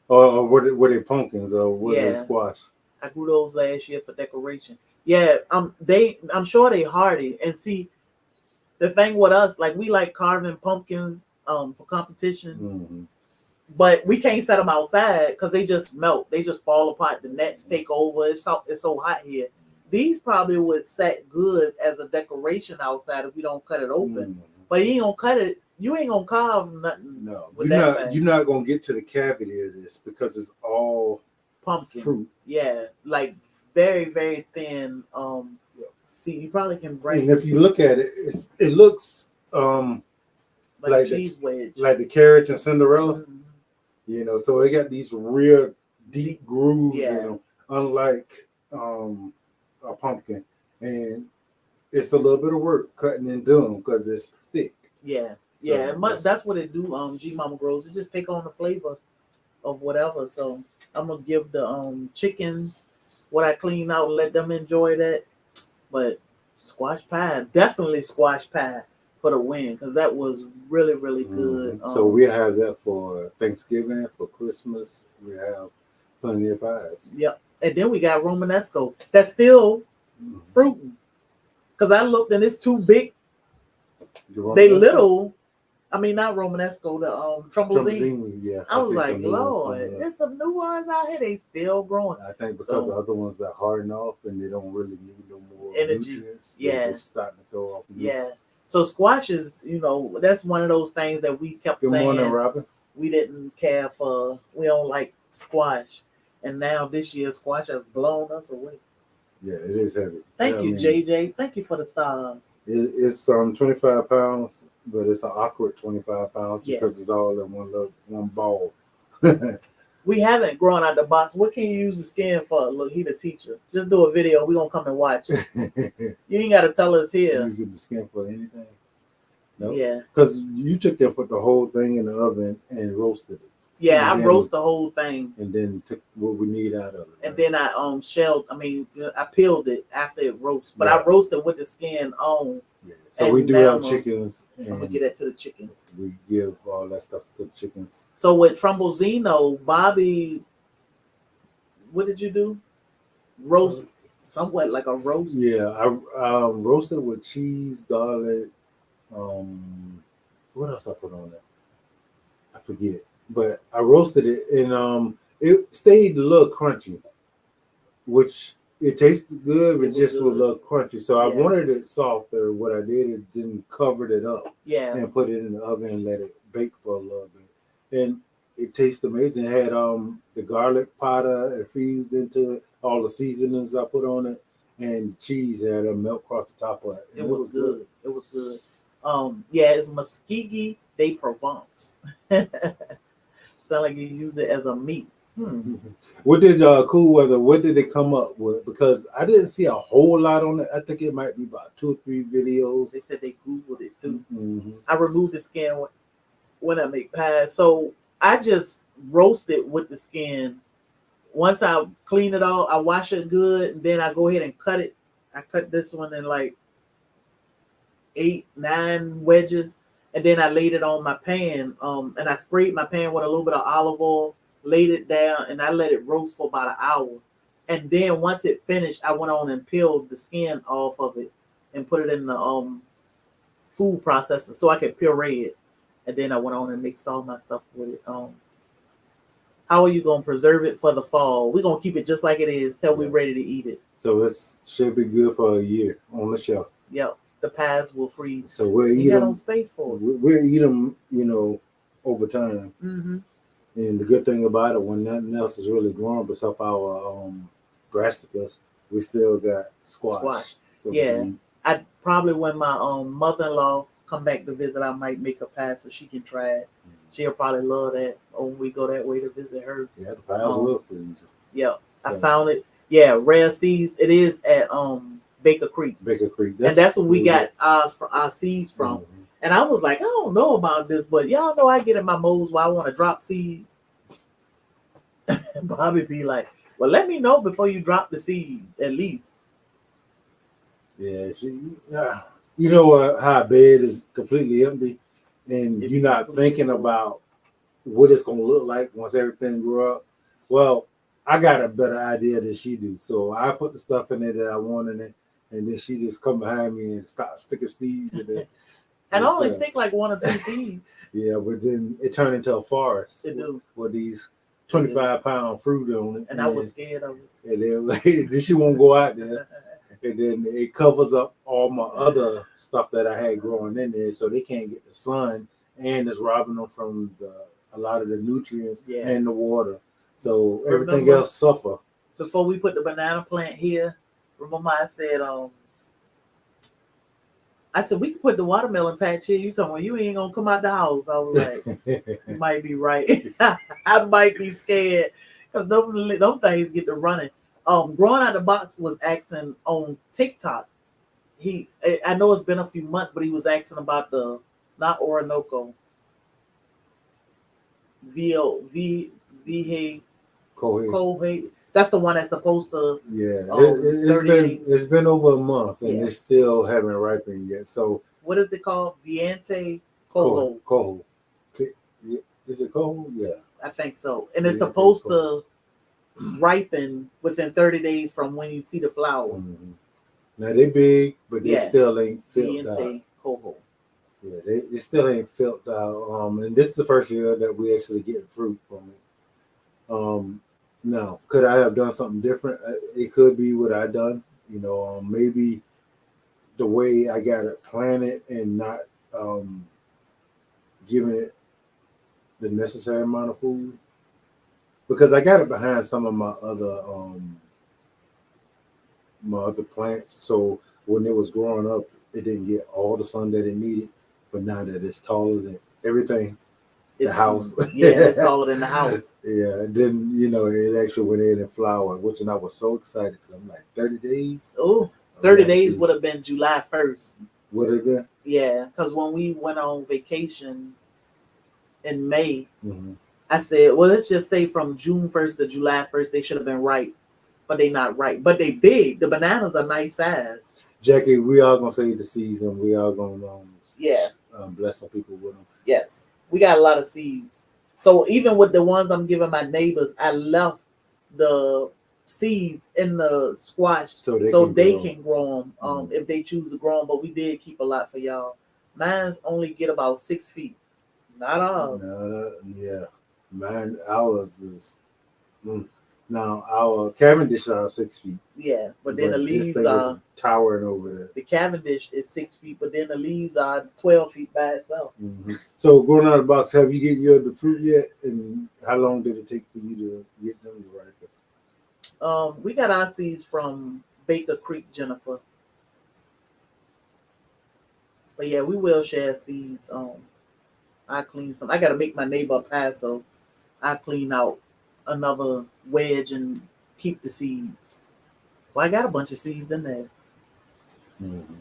Or were they pumpkins or was it Yeah, squash? I grew those last year for decoration. Yeah, I'm sure they hardy. And see, the thing with us, like we like carving pumpkins for competition, Mm-hmm. but we can't set them outside because they just melt. They just fall apart. The nets take over. It's so hot here. These probably would set good as a decoration outside if we don't cut it open. Mm-hmm. But you ain't gonna cut it. You ain't gonna carve nothing No, with that thing. you're not gonna get to the cavity of this because it's all Pumpkin. fruit. Yeah, like very, very thin. See, you probably can break. And if you look at it, it looks like cheese wedge, like the carrots and Cinderella. Mm-hmm. You know, so they got these real deep grooves in them, unlike a pumpkin, and it's a little bit of work cutting and doing because it's thick. Yeah, yeah, that's what it do. G Mama Grows, it just take on the flavor of whatever. So I'm gonna give the chickens what I clean out and let them enjoy that. But squash pie, definitely squash pie for the win because that was really, really good. So we have that for Thanksgiving, for Christmas. We have plenty of pies. Yep, and then we got Romanesco that's still fruiting because I looked and it's too big. They little. I mean, not Romanesco, the Trumblezzini. Yeah, I was like, Lord, there's some new ones out here. They still growing. I think because the other ones that harden off and they don't really need no more energy. Nutrients. Yeah, they're just starting to throw off. Yeah. So squash is, that's one of those things that we kept saying. Good morning, Robin. We didn't care for. We don't like squash, and now this year squash has blown us away. Yeah, it is heavy. Thank you, JJ. Thank you for the stars. It's 25 pounds. But it's an awkward 25 pounds because it's all in one ball. We haven't grown out the box. What can you use the skin for? Look, he the teacher. Just do a video. We're going to come and watch it. You ain't got to tell us here. Using the skin for anything? No. Yeah. Because you took and put the whole thing in the oven and roasted it. Yeah, I roast the whole thing. And then took what we need out of it. And then I I peeled it after it roasts. But I roasted with the skin on. Yeah. So we do have chickens. I'm going to get that to the chickens. We give all that stuff to the chickens. So with Trumblezzino, Bobby, what did you do? Roast, somewhat like a roast? Yeah, I roasted with cheese, garlic. What else I put on there? I forget. But I roasted it and it stayed a little crunchy, which it tasted good, but just was a little crunchy. So I wanted it softer. What I did is didn't cover it up and put it in the oven and let it bake for a little bit. And it tasted amazing. It had the garlic powder infused into it, all the seasonings I put on it, and the cheese had a melt across the top of it. It was good. It was good. It's Muskegee de Provence. Sound like you use it as a meat. What did Cool Weather? What did they come up with? Because I didn't see a whole lot on it. I think it might be about 2 or 3 videos. They said they Googled it too. I removed the skin when I make pies, so I just roast it with the skin. Once I clean it all, I wash it good, and then I go ahead and cut it. I cut this one in like 8, 9 wedges. And then I laid it on my pan, and I sprayed my pan with a little bit of olive oil, laid it down, and I let it roast for about an hour. And then once it finished, I went on and peeled the skin off of it and put it in the food processor so I could puree it. And then I went on and mixed all my stuff with it. How are you going to preserve it for the fall? We're going to keep it just like it is till we're ready to eat it. So it should be good for a year on the shelf. Yep. The pies will freeze. So we'll eat them. No space for it. We'll eat them, over time. Mm-hmm. And the good thing about it, when nothing else is really growing besides our brassicas, we still got squash. Yeah, I probably when my mother-in-law come back to visit, I might make a pie so she can try it. She'll probably love that when we go that way to visit her. Yeah, the pies will freeze. Yeah, I found it. Yeah, Rare Seeds. It is at Baker Creek. And that's where we got our seeds from. Mm-hmm. And I was like, I don't know about this, but y'all know I get in my modes where I want to drop seeds. Bobby be like, well, let me know before you drop the seed, at least. Yeah, how a bed is completely empty, and you're not thinking about what it's gonna look like once everything grew up. Well, I got a better idea than she do, so I put the stuff in there that I want in it, and then she just come behind me and start sticking seeds in it. And only stick like 1 or 2 seeds. Yeah, but then it turned into a forest. It do. With these 25-pound fruit on it. And I was scared of it. And then she won't go out there. And then it covers up all my other stuff that I had growing in there, so they can't get the sun, and it's robbing them from a lot of the nutrients and the water. So everything else suffer. Before we put the banana plant here, remember I said we can put the watermelon patch here. You told me you ain't gonna come out the house. I was like, you might be right. I might be scared because them things get to running. Growing out the box was asking on TikTok. I know it's been a few months, but he was asking about the not Orinoco. Kohei. That's the one that's supposed to. Yeah, it's been over a month and it still haven't ripened yet. So what is it called? Viente Coho. Coho. Is it Coho? Yeah, I think so. And it's supposed to ripen within 30 days from when you see the flower. Mm-hmm. Now they big, but they still ain't filled out. Coho. Yeah, they still ain't filled out. And this is the first year that we actually get fruit from it. Now, could I have done something different? It could be what I done. Maybe the way I got it planted and not giving it the necessary amount of food. Because I got it behind some of my other plants. So when it was growing up, it didn't get all the sun that it needed. But now that it's taller than everything, the house. It's taller than the house. Yeah, and then, it actually went in and flowered, which I was so excited because I'm like, 30 days? Oh, 30 days would have been July 1st. Would it have been? Yeah, because when we went on vacation in May, I said, well, let's just say from June 1st to July 1st, they should have been ripe, but they not ripe. But they big. The bananas are nice size. Jackie, we are going to save the season. We are going to bless some people with them. Yes, we got a lot of seeds. So even with the ones I'm giving my neighbors, I left the seeds in the squash so they can grow them if they choose to grow them. But we did keep a lot for y'all. Mine's only get about 6 feet. Not all. Ours is now our Cavendish are 6 feet. Yeah, but then the leaves are towering over there. The Cavendish is 6 feet, but then the leaves are 12 feet by itself. Mm-hmm. So growing out of the box, have you gotten the fruit yet? And how long did it take for you to get them to ripen? We got our seeds from Baker Creek, Jennifer. But yeah, we will share seeds. I clean some. I got to make my neighbor a pie, so I clean out another wedge and keep the seeds. Well, I got a bunch of seeds in there. Mm-hmm.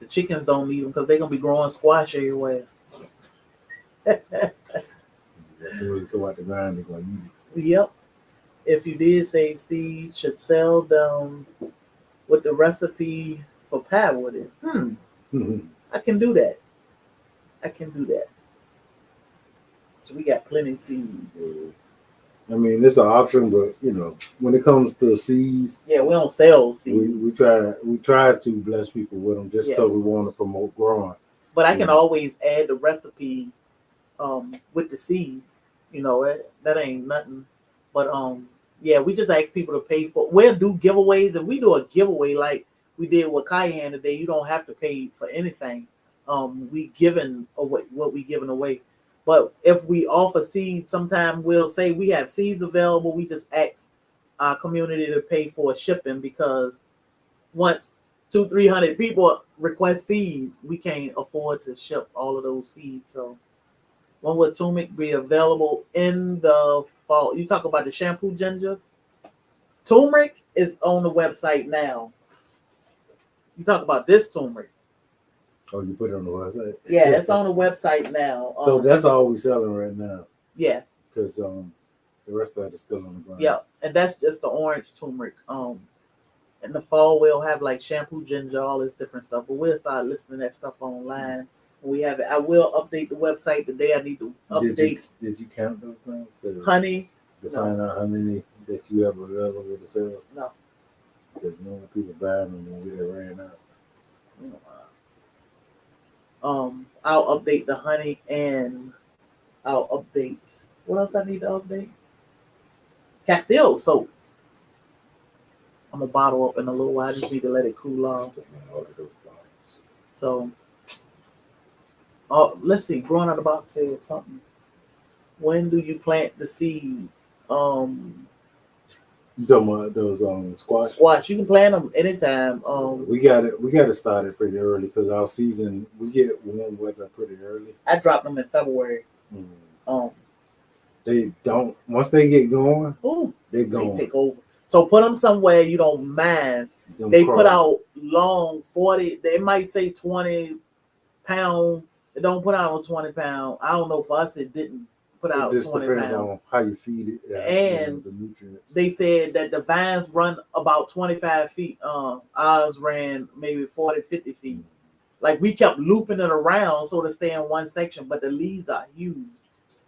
The chickens don't need them because they're going to be growing squash everywhere. As soon as they come out the ground, they're going to eat it. Yep. If you did save seeds, should sell them with the recipe for pie with it. Mm-hmm. I can do that. So we got plenty of seeds. I mean, it's an option, but when it comes to seeds, we don't sell seeds. We try to bless people with them just because we want to promote growing. But I can always add the recipe with the seeds. That ain't nothing. But we just ask people to pay for. We'll do giveaways, and we do a giveaway like we did with Cayenne today. You don't have to pay for anything. We giving away what we giving away. But if we offer seeds, sometimes we'll say we have seeds available. We just ask our community to pay for shipping because once 200-300 people request seeds, we can't afford to ship all of those seeds. So when will turmeric be available in the fall? You talk about the shampoo ginger. Turmeric is on the website now. You talk about this turmeric. Oh, you put it on the website? Yeah, it's on the website now. So that's all we're selling right now. Yeah. Because the rest of that is still on the ground. Yeah, and that's just the orange turmeric. In the fall, we'll have like shampoo ginger, all this different stuff. But we'll start listing that stuff online We have it. I will update the website the day I need to update. Did you count those things? Honey? To find out how many that you have available to sell? No. Because more people buying them when we ran out. I'll update the honey and I'll update. What else I need to update? Castile soap. I'm gonna bottle up in a little while. I just need to let it cool off. So, let's see. Growing out the box said something. When do you plant the seeds? You talking about those squash? Squash. You can plant them anytime. We got to start it pretty early because our season we get warm weather pretty early. I dropped them in February. They don't once they get going. They take over. So put them somewhere you don't mind. They put out long 40. They might say 20 pound. They don't put out on 20 pound. I don't know. For us, it didn't put out 20 pound. It depends on how you feed it and the nutrients. They said that the vines run about 25 feet. Ours ran maybe 40, 50 feet. Like we kept looping it around so to stay in one section, but the leaves are huge.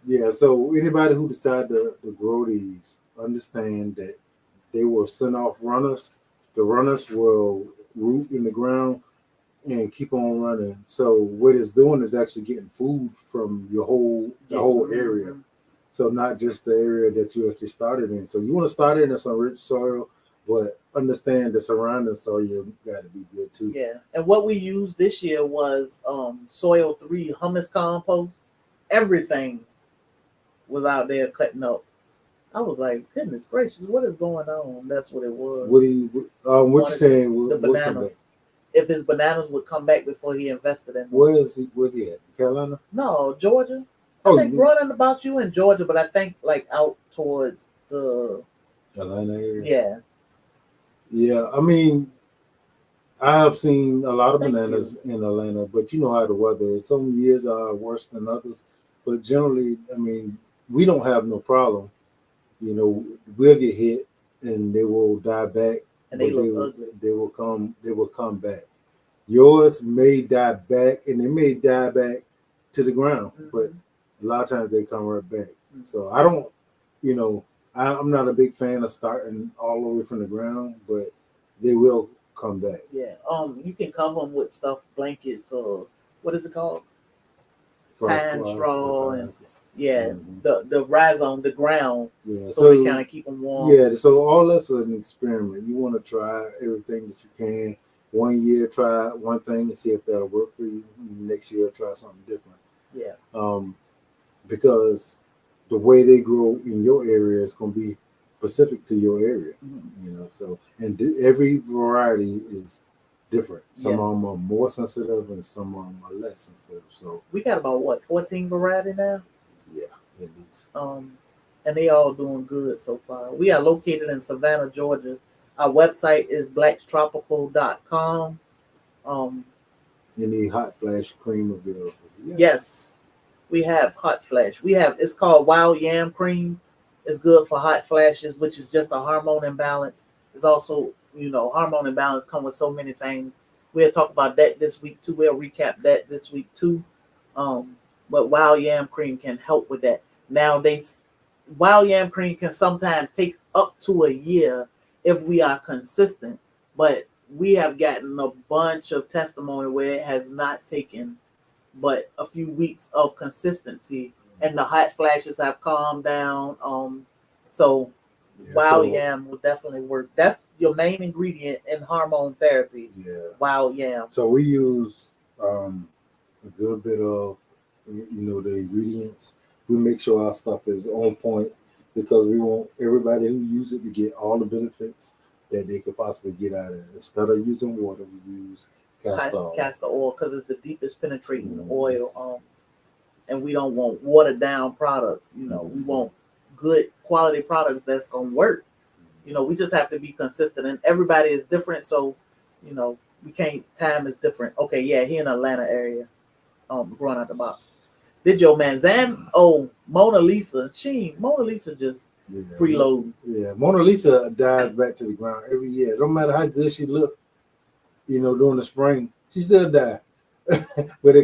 Yeah. So anybody who decide to grow these, understand that they will send off runners. The runners will root in the ground and keep on running. So what it's doing is actually getting food from your whole area. So not just the area that you actually started in. So you want to start in some rich soil, but understand the surrounding soil got to be good too. Yeah. And what we used this year was Soil 3 humus compost. Everything was out there cutting up. I was like, goodness gracious, what is going on? That's what it was. What you saying? The bananas. If his bananas would come back before he invested in them. Where's he at? Carolina? No, Georgia. I think running about you in Georgia, but I think like out towards the Atlanta area. Yeah. Yeah, I mean, I have seen a lot of bananas in Atlanta, but you know how the weather is. Some years are worse than others, but generally, I mean, we don't have no problem. You know, we'll get hit and they will die back. And they look ugly. They will come back. Yours may die back and they may die back to the ground, but a lot of times they come right back. So I don't, I'm not a big fan of starting all the way from the ground, but they will come back. Yeah. You can cover them with stuff, blankets or what is it called? Pine straw and the rhizome, the ground. Yeah. So we kind of keep them warm. Yeah. So all that's an experiment. You want to try everything that you can. 1 year, try one thing and see if that'll work for you. Next year, try something different. Yeah. Because the way they grow in your area is going to be specific to your area. So and every variety is different. Some of them are more sensitive and some of them are less sensitive. So we got about 14 variety now? Yeah, at least. And they all doing good so far. We are located in Savannah, Georgia. Our website is blackstropical.com. You need hot flash cream available. Yes, we have hot flash. It's called wild yam cream. It's good for hot flashes, which is just a hormone imbalance. It's also, hormone imbalance come with so many things. We'll talk about that this week too. We'll recap that this week too. But wild yam cream can help with that. Nowadays, wild yam cream can sometimes take up to a year if we are consistent. But we have gotten a bunch of testimony where it has not taken but a few weeks of consistency, and the hot flashes have calmed down. So wild yam will definitely work. That's your main ingredient in hormone therapy. Yeah, wild yam. So we use a good bit of the ingredients. We make sure our stuff is on point because we want everybody who uses it to get all the benefits that they could possibly get out of it. Instead of using water, we use castor oil because it's the deepest penetrating oil. And we don't want watered down products. We want good quality products that's gonna work. We just have to be consistent, and everybody is different. So, we can't. Time is different. Okay, yeah, here in Atlanta area, growing out the box. Did your man Zam? Oh, Mona Lisa. Mona Lisa just freeloading. Yeah, Mona Lisa dies back to the ground every year. No matter how good she looked, during the spring, she still died. But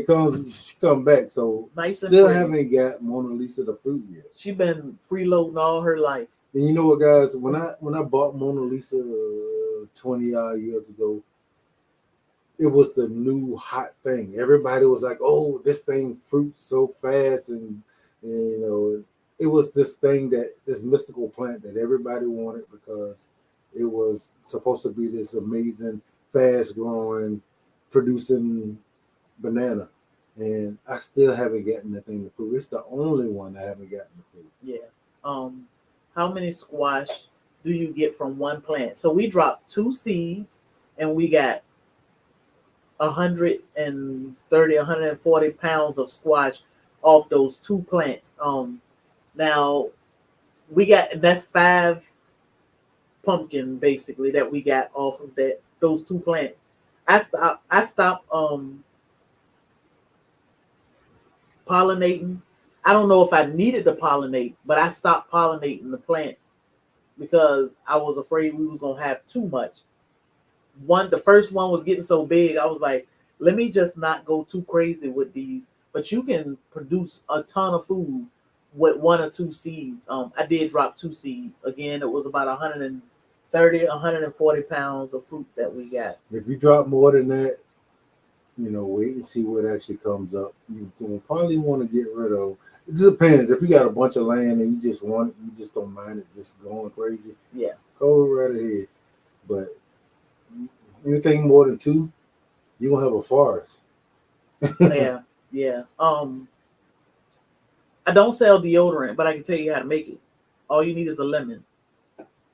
she come back. So Nice and still pretty. haven't got Mona Lisa the fruit yet. She been freeloading all her life. And you know what, guys? When I bought Mona Lisa 20 odd years ago, it was the new hot thing. Everybody was like, "Oh, this thing fruits so fast," and you know, it was this thing this mystical plant that everybody wanted because it was supposed to be this amazing, fast growing, producing banana. And I still haven't gotten the thing to fruit. It's the only one I haven't gotten to fruit. Yeah. How many squash do you get from one plant? So we dropped 2 seeds, and we got 130, 140 pounds of squash off those 2 plants. Now that's 5 pumpkin basically that we got off of those 2 plants. I stopped pollinating. I don't know if I needed to pollinate, but I stopped pollinating the plants because I was afraid we was gonna have too much. The first one was getting so big, I was like, let me just not go too crazy with these. But you can produce a ton of food with 1 or 2 seeds. I did drop 2 seeds. Again, it was about 130, 140 pounds of fruit that we got. If you drop more than that, wait and see what actually comes up. You probably want to get rid of. It depends. If you got a bunch of land and you just don't mind it just going crazy. Yeah. Go right ahead. But anything more than 2, you're gonna have a forest. Yeah. I don't sell deodorant, but I can tell you how to make it. All you need is a lemon.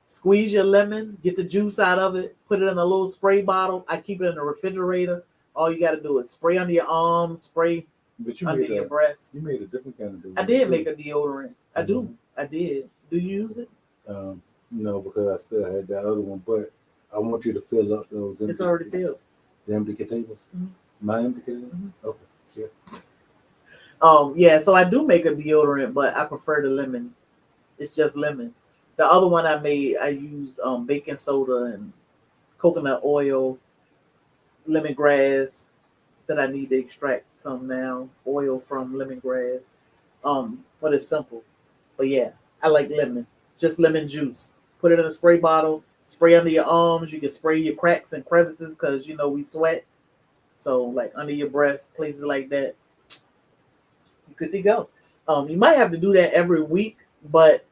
Squeeze your lemon, get the juice out of it, put it in a little spray bottle. I keep it in the refrigerator. All you got to do is spray under your arms, spray under your breasts. You made a different kind of deodorant. I did make a deodorant. I do. I did. Do you use it? No, because I still had that other one. But I want you to fill up those. It's already filled. The empty containers? Mm-hmm. My empty containers? Mm-hmm. Okay. Yeah, so I do make a deodorant, but I prefer the lemon. It's just lemon. The other one I made, I used baking soda and coconut oil, lemongrass that I need to extract some now, oil from lemongrass. But it's simple. But yeah, I like lemon. Just lemon juice. Put it in a spray bottle, spray under your arms. You can spray your cracks and crevices because we sweat. So like under your breasts, places like that. Good to go. You might have to do that every week, but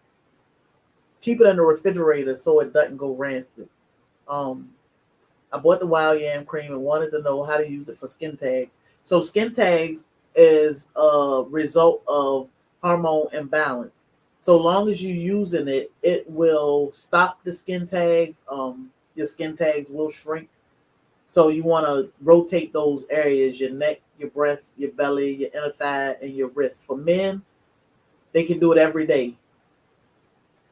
keep it in the refrigerator so it doesn't go rancid. I bought the wild yam cream and wanted to know how to use it for skin tags. So skin tags is a result of hormone imbalance. So long as you're using it, it will stop the skin tags. Your skin tags will shrink. So you want to rotate those areas, your neck, your breast, your belly, your inner thigh, and your wrist. For men, they can do it every day.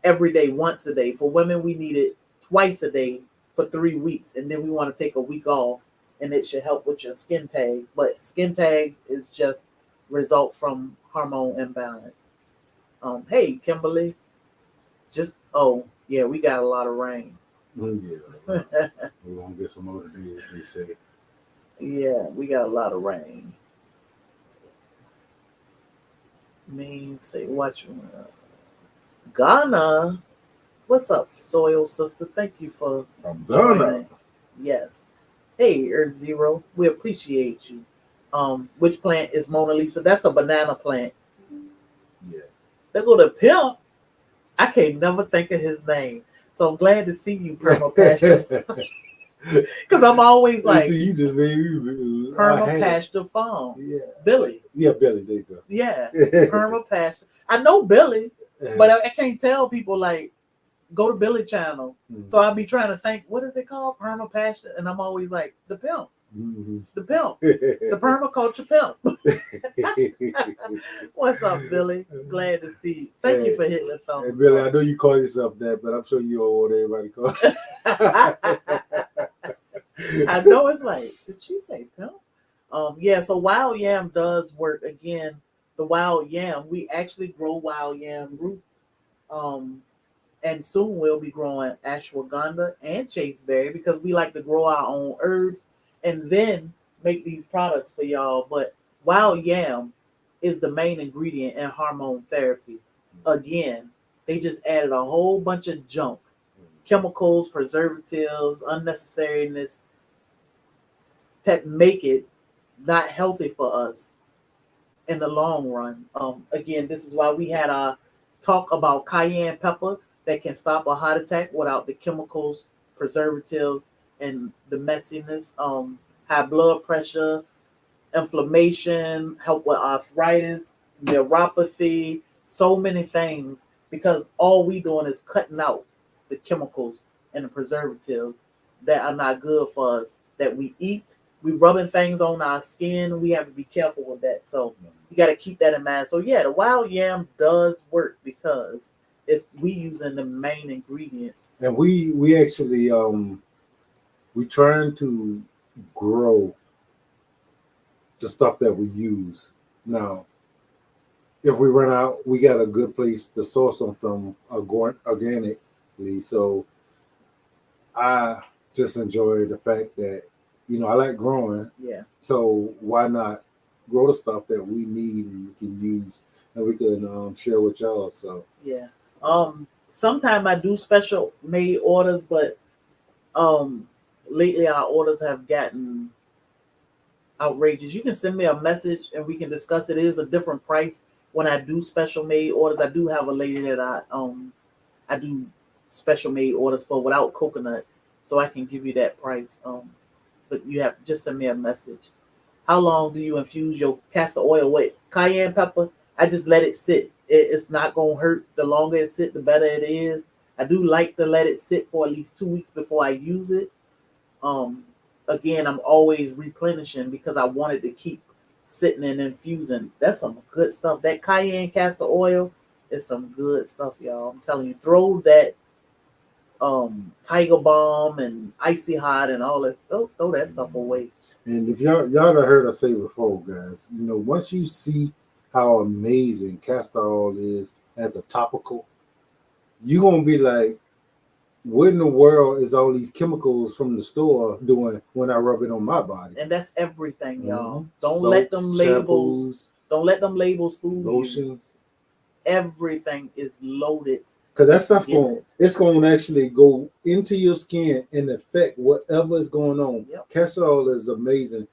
Every day, once a day. For women, we need it twice a day for 3 weeks. And then we want to take a week off, and it should help with your skin tags. But skin tags is just result from hormone imbalance. Hey, Kimberly. Yeah, we got a lot of rain. Yeah. We're going to get some more today, they say. Yeah, we got a lot of rain. Watch Ghana. What's up, Soil Sister? Thank you for from Ghana. Yes. Hey, Earth Zero. We appreciate you. Which plant is Mona Lisa? That's a banana plant. Yeah. They go to Pimp. I can't never think of his name. So I'm glad to see you, Perma Pasture. Because I'm always like, see, you just made me Perma Pasture Farm. Yeah. Billy. Yeah, Billy. There you go. Yeah. Perma Pasture. I know Billy, but I can't tell people like, go to Billy channel. Mm-hmm. So I'll be trying to think, what is it called? Perma Pasture. And I'm always like, the Pimp. Mm-hmm. The Pimp. The permaculture Pimp. What's up, Billy? Glad to see you. Thank you for hitting the thumbs. Hey, Billy, I know you call yourself that, but I'm sure you don't want everybody to call. I know it's like, did she say Pimp? Yeah, so wild yam does work. Again, the wild yam, we actually grow wild yam root. And soon we'll be growing ashwagandha and chaseberry because we like to grow our own herbs. And then make these products for y'all, but wild yam is the main ingredient in hormone therapy. Again, they just added a whole bunch of junk, chemicals, preservatives, unnecessariness that make it not healthy for us in the long run. Again, this is why we had our talk about cayenne pepper that can stop a heart attack without the chemicals, preservatives, and the messiness. High blood pressure, inflammation, help with arthritis, neuropathy, so many things. Because all we doing is cutting out the chemicals and the preservatives that are not good for us that we eat. We rubbing things on our skin. We have to be careful with that. So you got to keep that in mind. So yeah, the wild yam does work because it's we using the main ingredient. And we actually we trying to grow the stuff that we use. Now, if we run out, we got a good place to source them from organically. So I just enjoy the fact that, you know, I like growing. Yeah. So why not grow the stuff that we need and we can use and we can share with y'all. So yeah. Sometimes I do special made orders, but lately our orders have gotten outrageous. You can send me a message and we can discuss it. It is a different price when I do special made orders. I do have a lady that I do special made orders for without coconut, so I can give you that price. But you have to just send me a message. How long do you infuse your castor oil with? Cayenne pepper, I just let it sit. It's not gonna hurt. The longer it sit, the better it is. I do like to let it sit for at least 2 weeks before I use it. Again, I'm always replenishing because I wanted to keep sitting and infusing. That's some good stuff. That cayenne castor oil is some good stuff, y'all. I'm telling you, throw that Tiger Balm and Icy Hot and all that. Throw that stuff away. And if y'all have heard us say before, guys, you know, once you see how amazing castor oil is as a topical, you're gonna be like, what in the world is all these chemicals from the store doing when I rub it on my body? And that's everything, y'all. Mm-hmm. Don't Soaps, let them labels. shampoos, Don't let them labels fool you. lotions. Everything is loaded. Because that stuff it's going to actually go into your skin and affect whatever is going on. Yep. Castor oil is amazing.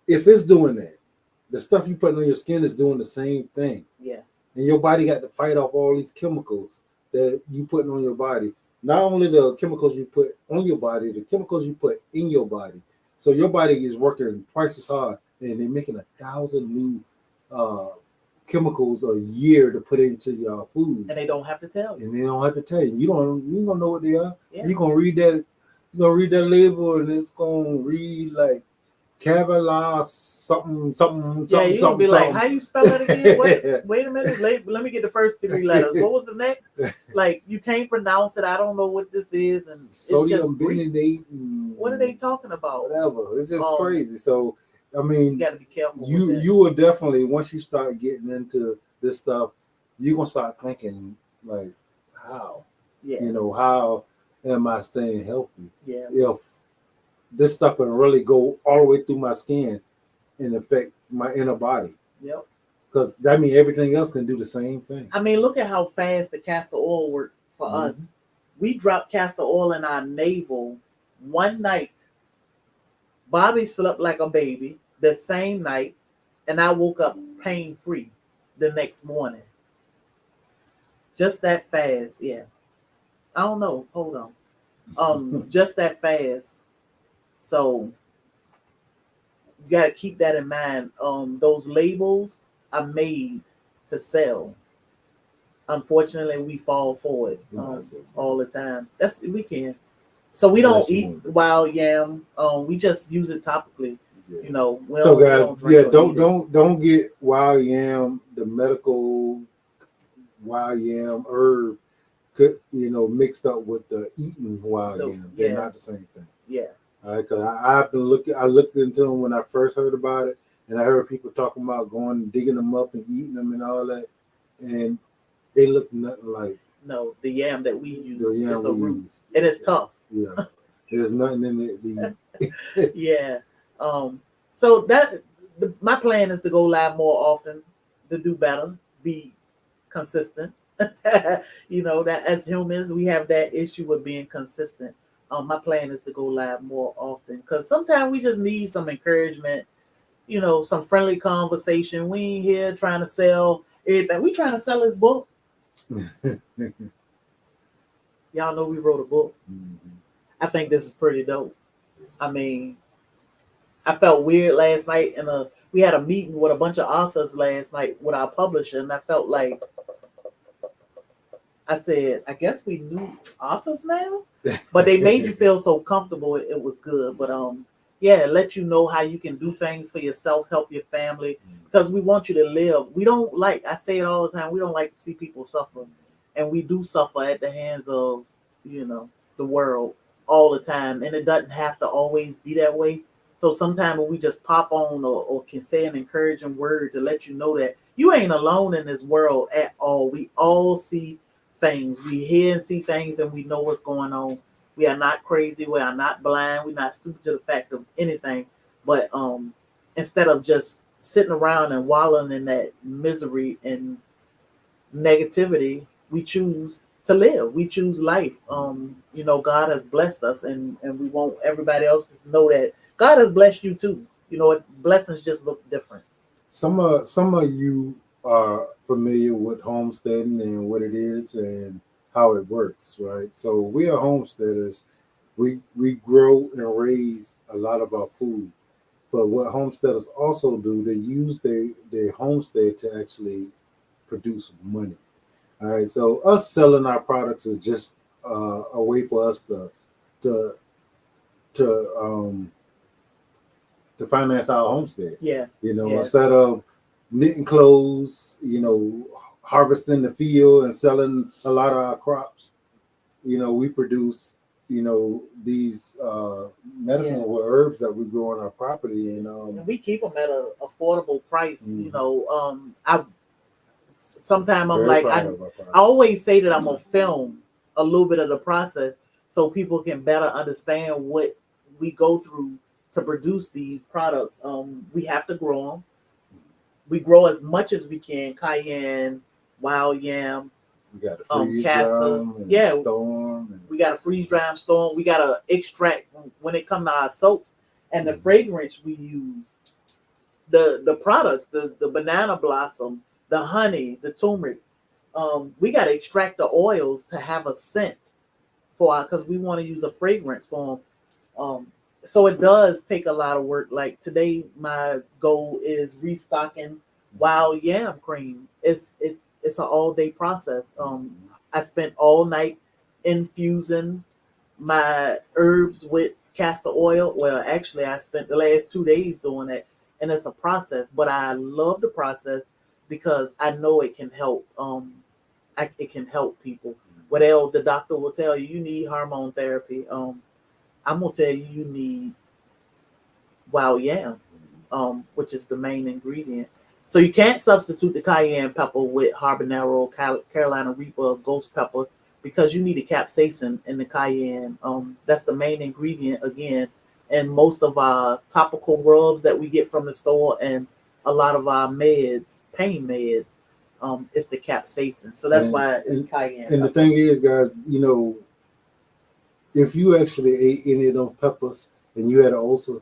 If it's doing that, the stuff you put on your skin is doing the same thing. Yeah. And your body got to fight off all these chemicals that you putting on your body. Not only the chemicals you put on your body, the chemicals you put in your body. So your body is working twice as hard, and they're making 1,000 new chemicals a year to put into your foods. And they don't have to tell you. And they don't have to tell you. You don't know what they are. Yeah. You're gonna read that label, and it's gonna read like Kevlar something. Yeah, you're gonna be like, how you spell that again? Wait a minute, let me get the first 3 letters. What was the next? Like, you can't pronounce it. I don't know what this is, and sodium it's just bentonate. What are they talking about? Whatever. It's just crazy. So I mean, you got to be careful. You will definitely, once you start getting into this stuff, you're gonna start thinking like, how? Yeah. You know, how am I staying healthy? Yeah. If this stuff can really go all the way through my skin and affect my inner body. Yep. Because that means everything else can do the same thing. I mean, look at how fast the castor oil worked for us. We dropped castor oil in our navel one night. Bobby slept like a baby the same night, and I woke up pain-free the next morning. Just that fast, yeah. I don't know. Hold on. Just that fast. So you gotta keep that in mind. Those labels are made to sell. Unfortunately, we fall for it all the time. We can. So we don't eat wild yam. We just use it topically. Yeah. You know. So guys, don't get wild yam, the medical wild yam herb, mixed up with the eating wild yam. They're not the same thing. Yeah. All right, because I looked into them when I first heard about it, and I heard people talking about going and digging them up and eating them and all that, and they look nothing like the yam that we use. The yam it's a we root, use. And it's tough. Yeah, there's nothing in it. Yeah. So my plan is to go live more often, to do better, be consistent. That as humans we have that issue with being consistent. My plan is to go live more often because sometimes we just need some encouragement, some friendly conversation. We ain't here trying to sell everything. We trying to sell his book. Y'all know we wrote a book. Mm-hmm. I think this is pretty dope. I mean, I felt weird last night, and we had a meeting with a bunch of authors last night with our publisher, and I felt like I said, I guess we knew authors now, but they made you feel so comfortable. It was good, but yeah, let you know how you can do things for yourself, help your family, because we want you to live. We don't like, I say it all the time, we don't like to see people suffer, and we do suffer at the hands of, the world all the time, and it doesn't have to always be that way. So sometimes when we just pop on or can say an encouraging word to let you know that you ain't alone in this world at all. We all see things. We hear and see things, and we know what's going on. We are not crazy. We are not blind. We're not stupid to the fact of anything. But instead of just sitting around and wallowing in that misery and negativity, we choose to live. We choose life. God has blessed us, and we want everybody else to know that God has blessed you too. Blessings just look different. Some of you are familiar with homesteading and what it is and how it works, right? So we are homesteaders. We grow and raise a lot of our food. But what homesteaders also do, they use their homestead to actually produce money. All right. So us selling our products is just a way for us to finance our homestead. Yeah. Instead of knitting clothes, harvesting the field and selling a lot of our crops, we produce, these medicinal herbs that we grow on our property, and we keep them at an affordable price. Mm-hmm. Sometimes I'm like, I always say that I'm gonna film a little bit of the process so people can better understand what we go through to produce these products. We have to grow them. We grow as much as we can. Cayenne, wild yam, we got a freeze castor, storm. We got a freeze dry and storm. We got to extract when it comes to our soaps and the fragrance we use. The products, the banana blossom, the honey, the turmeric. We got to extract the oils to have a scent because we want to use a fragrance for them. So it does take a lot of work. Like today, my goal is restocking wild yam cream. It's an all day process. I spent all night infusing my herbs with castor oil. Well, actually, I spent the last 2 days doing it, and it's a process. But I love the process because I know it can help. It can help people. The doctor will tell you need hormone therapy. I'm gonna tell you need wild yam, which is the main ingredient. So you can't substitute the cayenne pepper with habanero, Carolina Reaper, ghost pepper because you need the capsaicin in the cayenne. That's the main ingredient again. And most of our topical rubs that we get from the store and a lot of our meds, pain meds, it's the capsaicin. So that's why it's cayenne. And the thing is, guys, if you actually ate any of those peppers and you had an ulcer,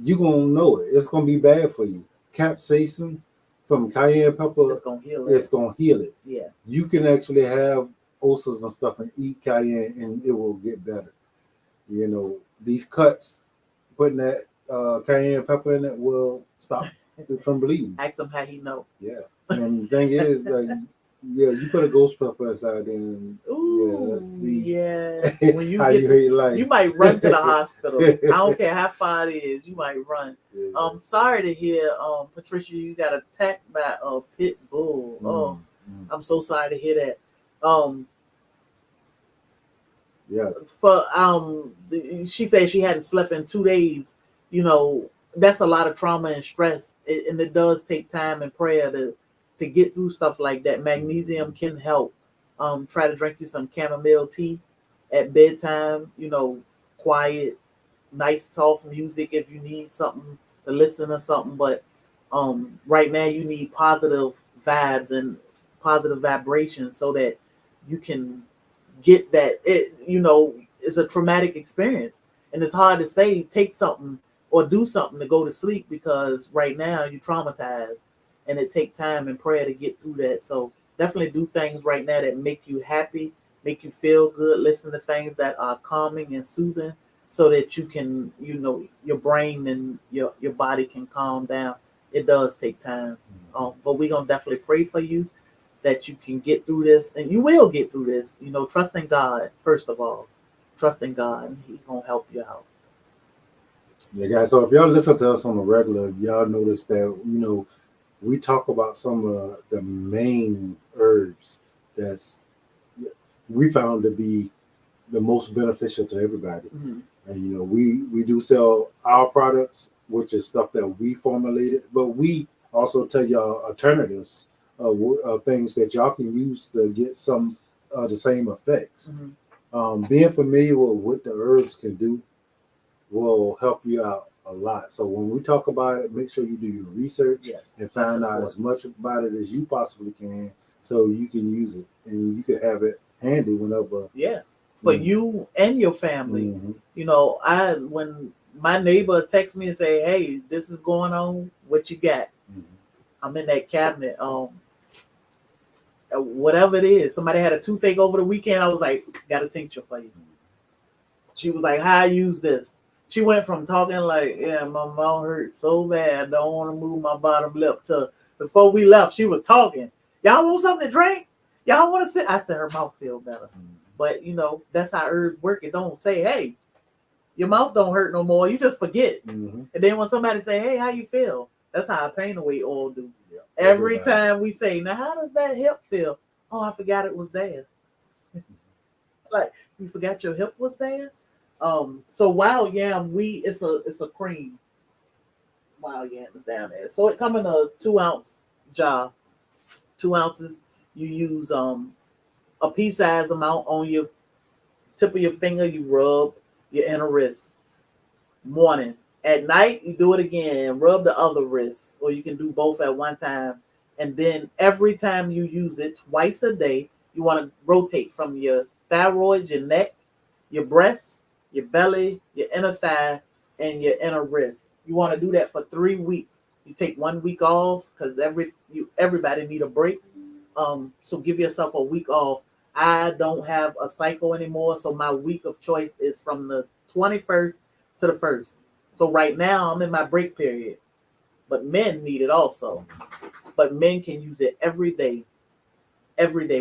you're going to know it. It's going to be bad for you. Capsaicin from cayenne pepper, it's going to heal it. Yeah. You can actually have ulcers and stuff and eat cayenne and it will get better. These cuts, putting that cayenne pepper in it will stop it from bleeding. Ask him how he know. Yeah. And the thing is, you put a ghost pepper inside there and let's see. Yeah. When you how you hate life. You might run to the hospital. I don't care how far it is, you might run. Yeah. Sorry to hear, Patricia, you got attacked by a pit bull. I'm so sorry to hear that. Yeah. She said she hadn't slept in 2 days. That's a lot of trauma and stress, and it does take time and prayer to get through stuff like that. Magnesium can help. Try to drink you some chamomile tea at bedtime. Quiet, nice soft music if you need something to listen to something. But right now you need positive vibes and positive vibrations so that you can get that. It's a traumatic experience, and it's hard to say take something or do something to go to sleep because right now you're traumatized, and it takes time and prayer to get through that. So definitely do things right now that make you happy, make you feel good. Listen to things that are calming and soothing, so that you can, your brain and your body can calm down. It does take time, but we're gonna definitely pray for you that you can get through this, and you will get through this. Trust in God first of all. Trust in God, and He's gonna help you out. Yeah, guys. So if y'all listen to us on the regular, y'all notice that we talk about some of the main herbs that's we found to be the most beneficial to everybody. Mm-hmm. And we do sell our products, which is stuff that we formulated, but we also tell y'all alternatives of things that y'all can use to get some the same effects. Mm-hmm. Being familiar with what the herbs can do will help you out a lot. So when we talk about it, make sure you do your research and find out as much about it as you possibly can, so you can use it and you can have it handy whenever. Yeah, for you and your family. Mm-hmm. When my neighbor texts me and say, "Hey, this is going on. What you got?" Mm-hmm. I'm in that cabinet. Whatever it is. Somebody had a toothache over the weekend. I was like, "Got a tincture for you." She was like, "How I use this?" She went from talking like, "Yeah, my mouth hurts so bad, I don't want to move my bottom lip," to before we left, she was talking. "Y'all want something to drink? Y'all want to sit?" I said her mouth feel better. But that's how herbs work. It don't say, "Hey, your mouth don't hurt no more." You just forget. Mm-hmm. And then when somebody say, "Hey, how you feel?" That's how Pain Away oil do. Yeah, every time we say, "Now how does that hip feel?" "Oh, I forgot it was there." Like, you forgot your hip was there? So wild yam, it's a cream. Wild yam is down there. So it come in a 2-ounce jar. 2 ounces. You use a pea-size amount on your tip of your finger. You rub your inner wrist. Morning. At night, you do it again. Rub the other wrist, or you can do both at one time. And then every time you use it, twice a day, you want to rotate from your thyroid, your neck, your breast, your belly, your inner thigh, and your inner wrist. You want to do that for 3 weeks. You take 1 week off because everybody need a break. So give yourself a week off. I don't have a cycle anymore, so my week of choice is from the 21st to the 1st. So right now I'm in my break period, but men need it also. But men can use it every day,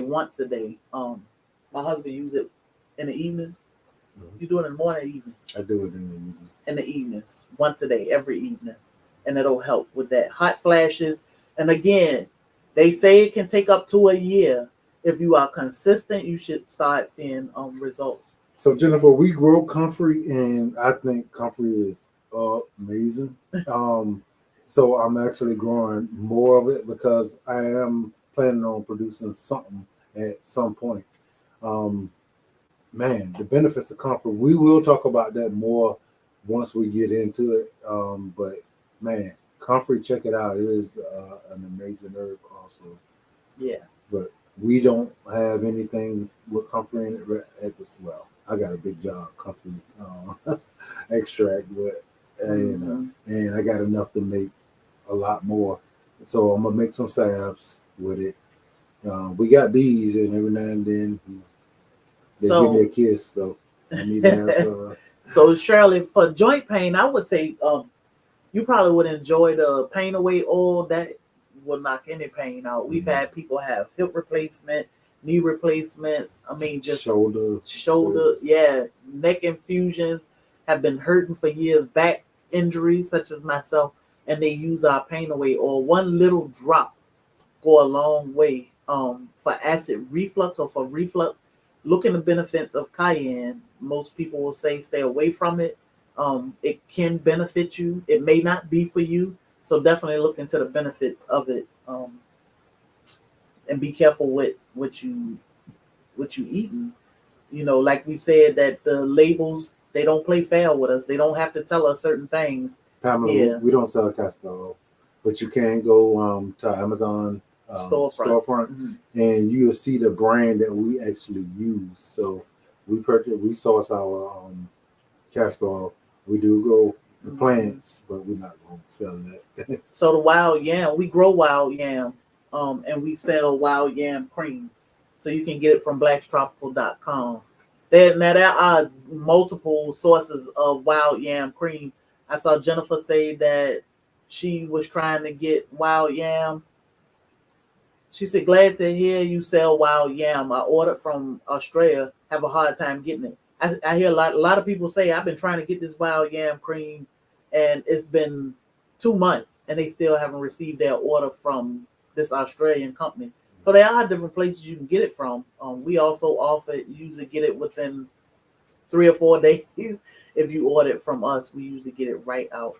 once a day. My husband use it in the evenings. Mm-hmm. You do it in the morning or evening? I do it in the evening. In the evenings, once a day, every evening, and it'll help with that hot flashes. And again, they say it can take up to a year. If you are consistent, you should start seeing results. So Jennifer, we grow comfrey, and I think comfrey is amazing. So I'm actually growing more of it because I am planning on producing something at some point. Um, Man, the benefits of comfrey. We will talk about that more once we get into it. But man, comfrey, check it out. It is an amazing herb also. Yeah. But we don't have anything with comfrey in it at this. Well, I got a big jar of comfrey extract, but and I got enough to make a lot more. So I'm gonna make some salves with it. We got bees, and every now and then they give me a kiss. So I need to have some. So Shirley, for joint pain, I would say you probably would enjoy the Pain Away oil. That will knock any pain out. We've had people have hip replacement, knee replacements. I mean, just shoulder, yeah, neck infusions, have been hurting for years, back injuries such as myself, and they use our Pain Away oil. One little drop go a long way for acid reflux or for reflux. Look in the benefits of Cayenne. Most people will say stay away from it. It can benefit you. It may not be for you. So definitely look into the benefits of it. And be careful with what you eating. Like we said, that the labels they don't play fair with us. They don't have to tell us certain things. Pamela, Yeah. we don't sell castor oil, but you can go to Amazon storefront, and you'll see the brand that we actually use. So we source our castor oil. We do grow the plants, but we're not going to sell that. So the wild yam, we grow wild yam, and we sell wild yam cream. So you can get it from blackstropical.com. There are multiple sources of wild yam cream. I saw Jennifer say that she was trying to get wild yam. She said, glad to hear you sell wild yam. I ordered from Australia, have a hard time getting it. I hear a lot of people say, I've been trying to get this wild yam cream, and it's been 2 months, and they still haven't received their order from this Australian company. So there are different places you can get it from. We also offer, usually get it within 3 or 4 days. If you order it from us, we usually get it right out.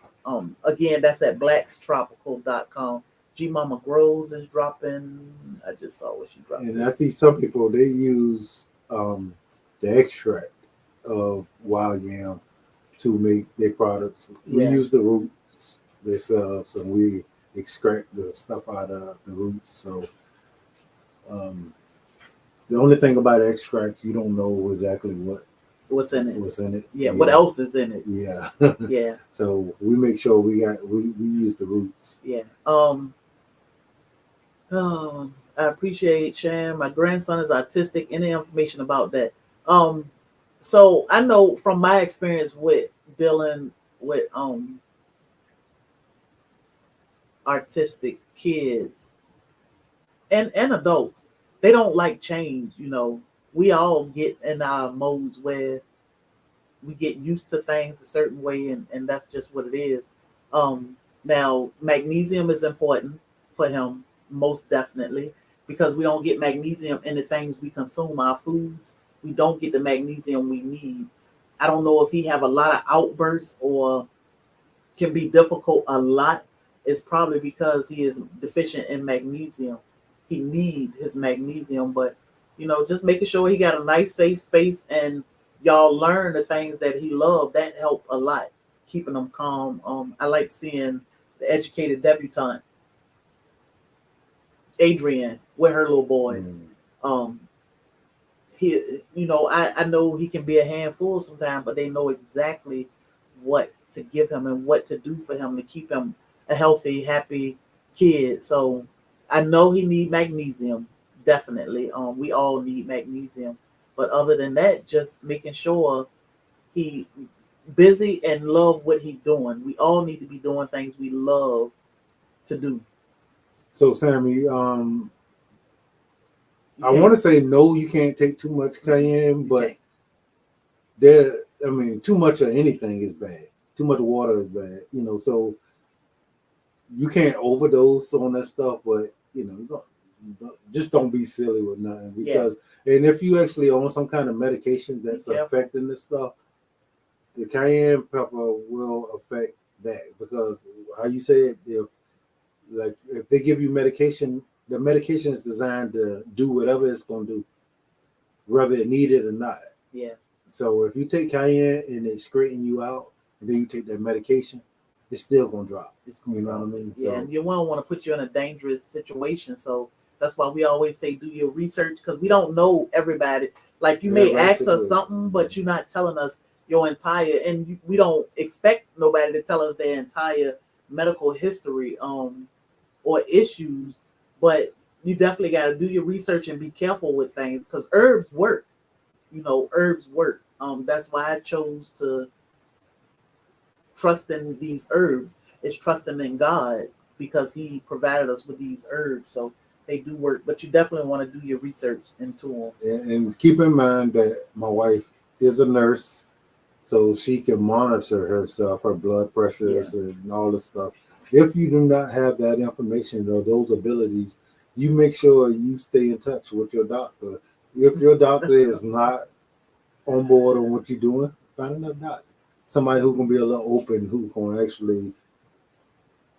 Again, that's at blackstropical.com. G Mama Grows is dropping. I just saw what she dropped. And I see some people, they use the extract of wild yam to make their products. We use the roots themselves, and we extract the stuff out of the roots. So the only thing about extract, you don't know exactly what's in it. Yeah, what else is in it? Yeah. Yeah. So we make sure we use the roots. Yeah. I appreciate Shan. My grandson is autistic. Any information about that? So I know from my experience with dealing with artistic kids and adults, they don't like change. We all get in our modes where we get used to things a certain way, and that's just what it is. Now, magnesium is important for him, most definitely, because we don't get magnesium in the things we consume, our foods. We don't get the magnesium we need. I don't know if he have a lot of outbursts or can be difficult a lot. It's probably because he is deficient in magnesium. He needs his magnesium, but just making sure he got a nice, safe space and y'all learn the things that he loved. That helped a lot, keeping him calm. I like seeing the educated debutante, Adrienne, with her little boy. I know he can be a handful sometimes, but they know exactly what to give him and what to do for him to keep him a healthy, happy kid. So I know he needs magnesium, definitely. We all need magnesium. But other than that, just making sure he busy and love what he's doing. We all need to be doing things we love to do. So Sammy, I want to say no, you can't take too much cayenne, but too much of anything is bad. Too much water is bad, so you can't overdose on that stuff, but just don't be silly with nothing, because and if you actually on some kind of medication that's affecting this stuff, the cayenne pepper will affect that, because how you say it, if they give you medication, the medication is designed to do whatever it's going to do, whether it need it or not. Yeah. So if you take cayenne and it's straightening you out, and then you take that medication, it's still going to drop. You know what I mean? Yeah, and you won't want to put you in a dangerous situation. So that's why we always say do your research, because we don't know everybody. Like you may ask us something, but you're not telling us your entire, and we don't expect nobody to tell us their entire medical history or issues, but you definitely got to do your research and be careful with things, because herbs work. Herbs work. That's why I chose to trust in these herbs. It's trusting in God, because he provided us with these herbs. So they do work, but you definitely want to do your research into them. And keep in mind that my wife is a nurse, so she can monitor herself, her blood pressures and all this stuff. If you do not have that information or those abilities, you make sure you stay in touch with your doctor. If your doctor is not on board on what you're doing, find another doctor. Somebody who can be a little open, who can actually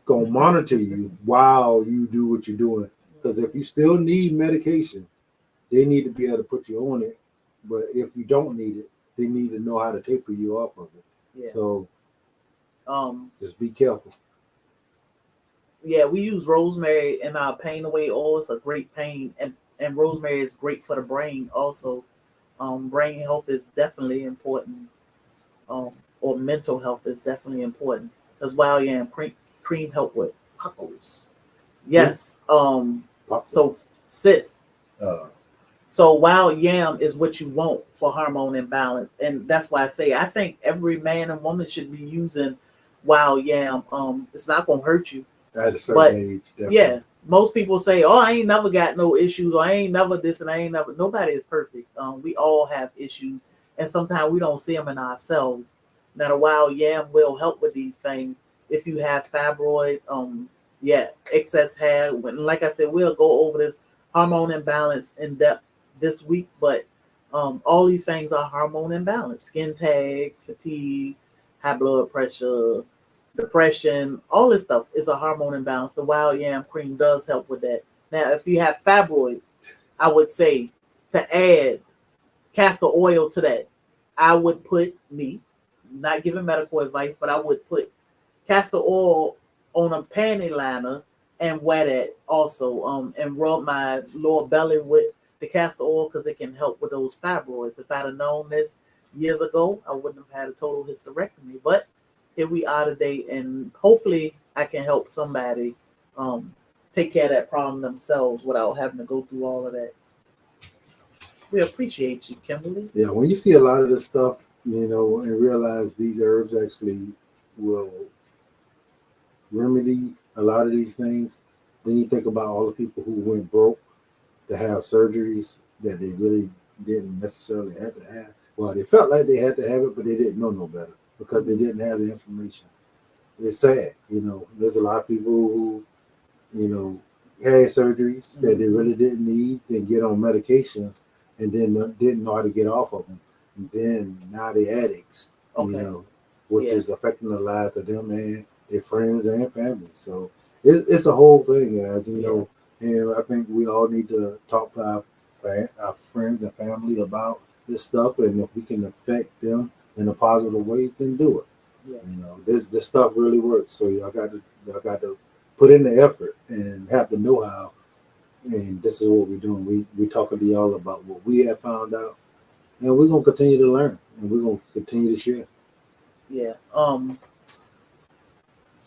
go monitor you while you do what you're doing. Because if you still need medication, they need to be able to put you on it. But if you don't need it, they need to know how to taper you off of it. Yeah. So Um, just be careful. yeah, we use rosemary in our pain away oil. It's a great pain, and rosemary is great for the brain also. Brain health is definitely important. Um, or mental health is definitely important because wild yam cream help with puckles. Yes. So sis, Uh, so wild yam is what you want for hormone imbalance, and that's why I say I think every man and woman should be using wild yam. It's not gonna hurt you, at a certain but age, definitely. yeah, most people say, "Oh, I ain't never got no issues, or I ain't never this, and I ain't never." Nobody is perfect. We all have issues, and sometimes we don't see them in ourselves. Now, the wild yam will help with these things. If you have fibroids, yeah, excess hair. Like I said, we'll go over this hormone imbalance in depth this week, but all these things are hormone imbalance: skin tags, fatigue, high blood pressure, depression, all this stuff is a hormone imbalance. The wild yam cream does help with that. Now, if you have fibroids, I would say to add castor oil to that. I would put not giving medical advice, but I would put castor oil on a panty liner and wet it also. And rub my lower belly with the castor oil because it can help with those fibroids. If I'd have known this years ago, I wouldn't have had a total hysterectomy. But here we are today, and hopefully I can help somebody take care of that problem themselves without having to go through all of that. We appreciate you, Kimberly. Yeah, when you see a lot of this stuff, and realize these herbs actually will remedy a lot of these things, then you think about all the people who went broke to have surgeries that they really didn't necessarily have to have. Well, they felt like they had to have it, but they didn't know no better because they didn't have the information. It's sad, There's a lot of people who, had surgeries that they really didn't need, then get on medications, and then didn't know how to get off of them. And then now they're addicts, which is affecting the lives of them and their friends and family. So it's a whole thing, guys, and I think we all need to talk to our friends and family about this stuff, and if we can affect them in a positive way, then do it. Yeah. This stuff really works. So y'all got to put in the effort and have the know-how. And this is what we're doing. We talking to y'all about what we have found out, and we're gonna continue to learn, and we're gonna continue to share. Yeah.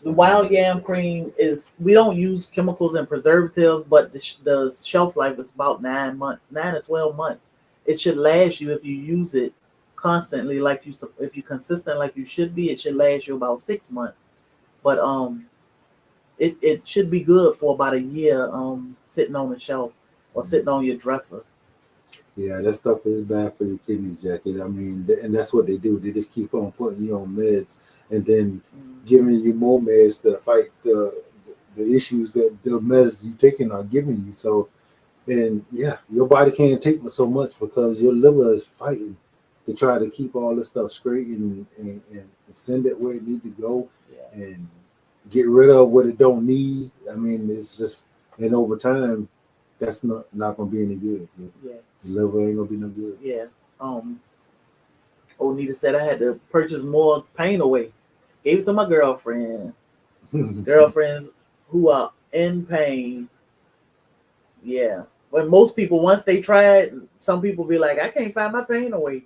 The wild yam cream we don't use chemicals and preservatives, but the shelf life is about 9 months, 9 to 12 months. It should last you if you use it constantly, if you're consistent like you should be. It should last you about 6 months, but it should be good for about a year. Sitting on the shelf or sitting on your dresser. Yeah, that stuff is bad for your kidneys, Jackie. I mean, and that's what they do. They just keep on putting you on meds and then giving you more meds to fight the issues that the meds you taking are giving you. So, and yeah, your body can't take so much because your liver is fighting to try to keep all this stuff straight and send it where it need to go and get rid of what it don't need. I mean, it's just, and over time, that's not going to be any good. Yeah. The liver ain't going to be no good. Yeah. Onita said I had to purchase more pain away. Gave it to my girlfriend. Girlfriends who are in pain. Yeah. But most people, once they try it, some people be like, I can't find my pain away.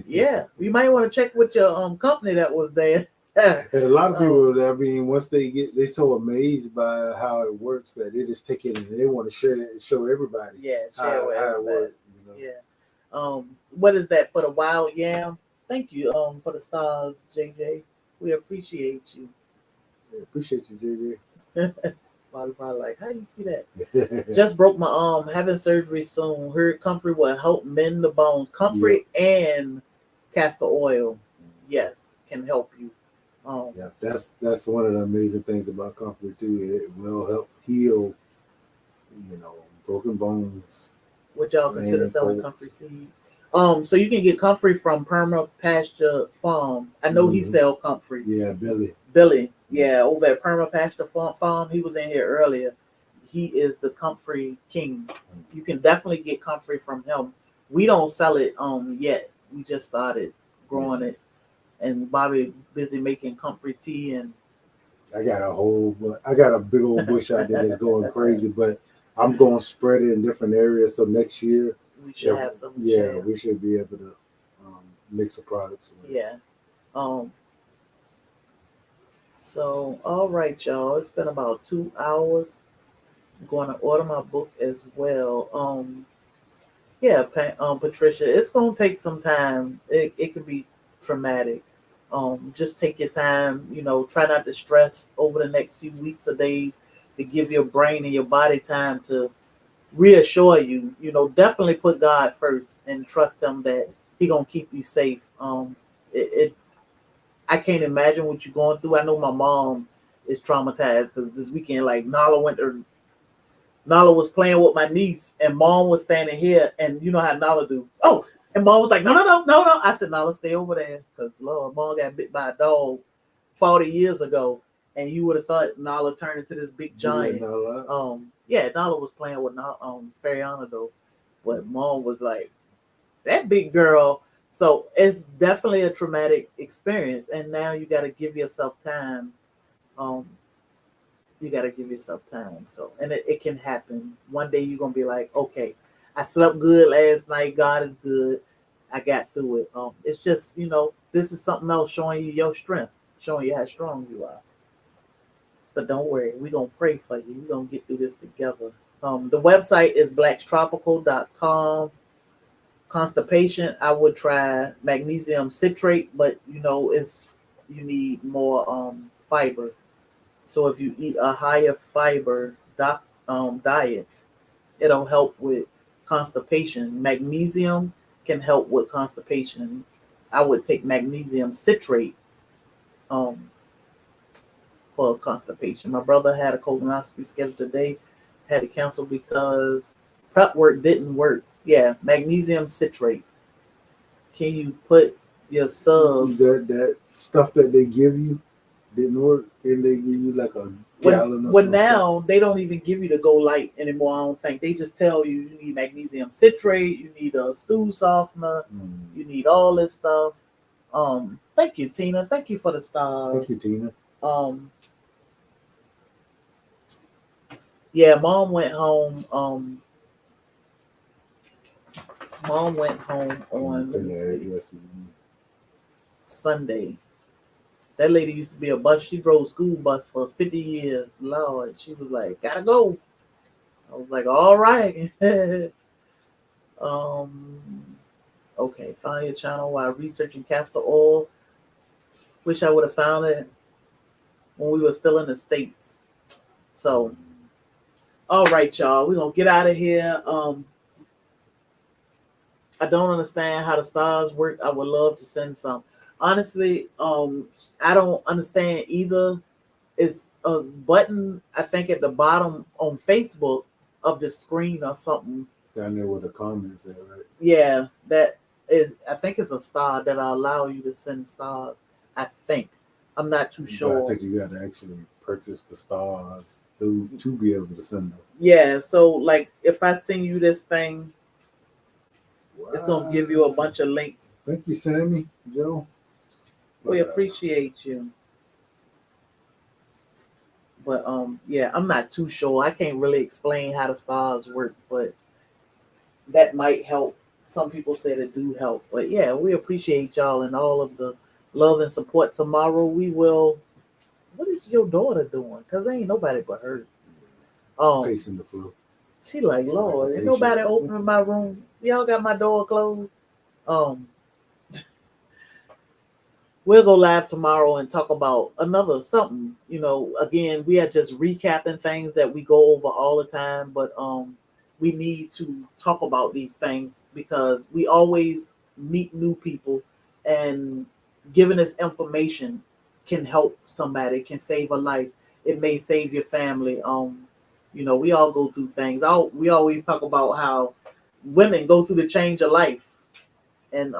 Yeah. You might want to check with your company that was there. And a lot of people, I mean, once they're so amazed by how it works that they just take it and they want to show everybody. Yeah, how it works. Yeah. What is that for the wild yam? Thank you for the stars, JJ. We appreciate you. Yeah, appreciate you, JJ. Probably like, how do you see that? Just broke my arm, having surgery soon. Heard comfrey will help mend the bones. Comfrey and castor oil, yes, can help you. Yeah, that's one of the amazing things about comfrey too. It will help heal, broken bones. What y'all consider selling comfrey seeds? So you can get comfrey from Perma Pasture Farm. I know he sell comfrey. Yeah, Billy. Yeah, over at Perma Pasture Farm. He was in here earlier. He is the comfrey king. You can definitely get comfrey from him. We don't sell it yet. We just started growing it, and Bobby busy making comfrey tea. And I got a big old bush out there that's going crazy, but I'm going to spread it in different areas. So next year, we should have some. Yeah, we should be able to mix the products. Yeah. So, all right, y'all. It's been about 2 hours. I'm going to order my book as well. Yeah, Patricia, it's gonna take some time. It can be traumatic. Just take your time. Try not to stress over the next few weeks or days to give your brain and your body time to reassure you. Definitely put God first and trust Him that He gonna keep you safe. I can't imagine what you're going through. I know my mom is traumatized because this weekend, like Nala was playing with my niece, and Mom was standing here, and you know how Nala do. Oh, and Mom was like, no, no, no, no, no. I said, Nala, stay over there, because Lord, Mom got bit by a dog 40 years ago, and you would have thought Nala turned into this big giant. Nala was playing with Fariana though, but Mom was like, that big girl. So it's definitely a traumatic experience, and now you got to give yourself time. You got to give yourself time. So, and it can happen. One day you're going to be like, okay, I slept good last night. God is good. I got through it. It's just, this is something else showing you your strength, showing you how strong you are. But don't worry. We're going to pray for you. We're going to get through this together. The website is blackstropical.com. Constipation, I would try magnesium citrate, but you need more fiber. So if you eat a higher fiber diet, it'll help with constipation. Magnesium can help with constipation. I would take magnesium citrate for constipation. My brother had a colonoscopy scheduled today, had to cancel because prep work didn't work. Yeah, magnesium citrate. Can you put your subs? That stuff that they give you didn't work, and they give you like a gallon or something. Now they don't even give you the Go Light anymore. I don't think they just tell you need magnesium citrate, you need a stool softener, you need all this stuff. Thank you, Tina. Thank you for the stars. Thank you, Tina. Yeah, Mom went home. Mom went home on Sunday. That lady used to be a bus. She drove school bus for 50 years. Lord, she was like, gotta go. I was like, all right. Okay, find your channel while researching castor oil. Wish I would have found it when we were still in the States. So, all right, y'all. We're going to get out of here. I don't understand how the stars work. I would love to send some. Honestly, I don't understand either. It's a button, I think, at the bottom on Facebook of the screen or something. Down there where the comments are, right? Yeah, that is, I think it's a star that will allow you to send stars. I think. I'm not too sure. I think you got to actually purchase the stars to be able to send them. Yeah, so like if I send you this thing, it's going to give you a bunch of links. Thank you, Sammy, Joe. We appreciate you. But yeah, I'm not too sure. I can't really explain how the stars work, but that might help. Some people say that do help. But yeah, we appreciate y'all and all of the love and support. Tomorrow we will. What is your daughter doing? Because ain't nobody but her. Pacing the floor. She like, Lord, ain't nobody opening my room. See, y'all got my door closed. We'll go live tomorrow and talk about another something. Again, we are just recapping things that we go over all the time, but we need to talk about these things because we always meet new people, and giving us information can help somebody, can save a life. It may save your family. We all go through things. We always talk about how women go through the change of life, and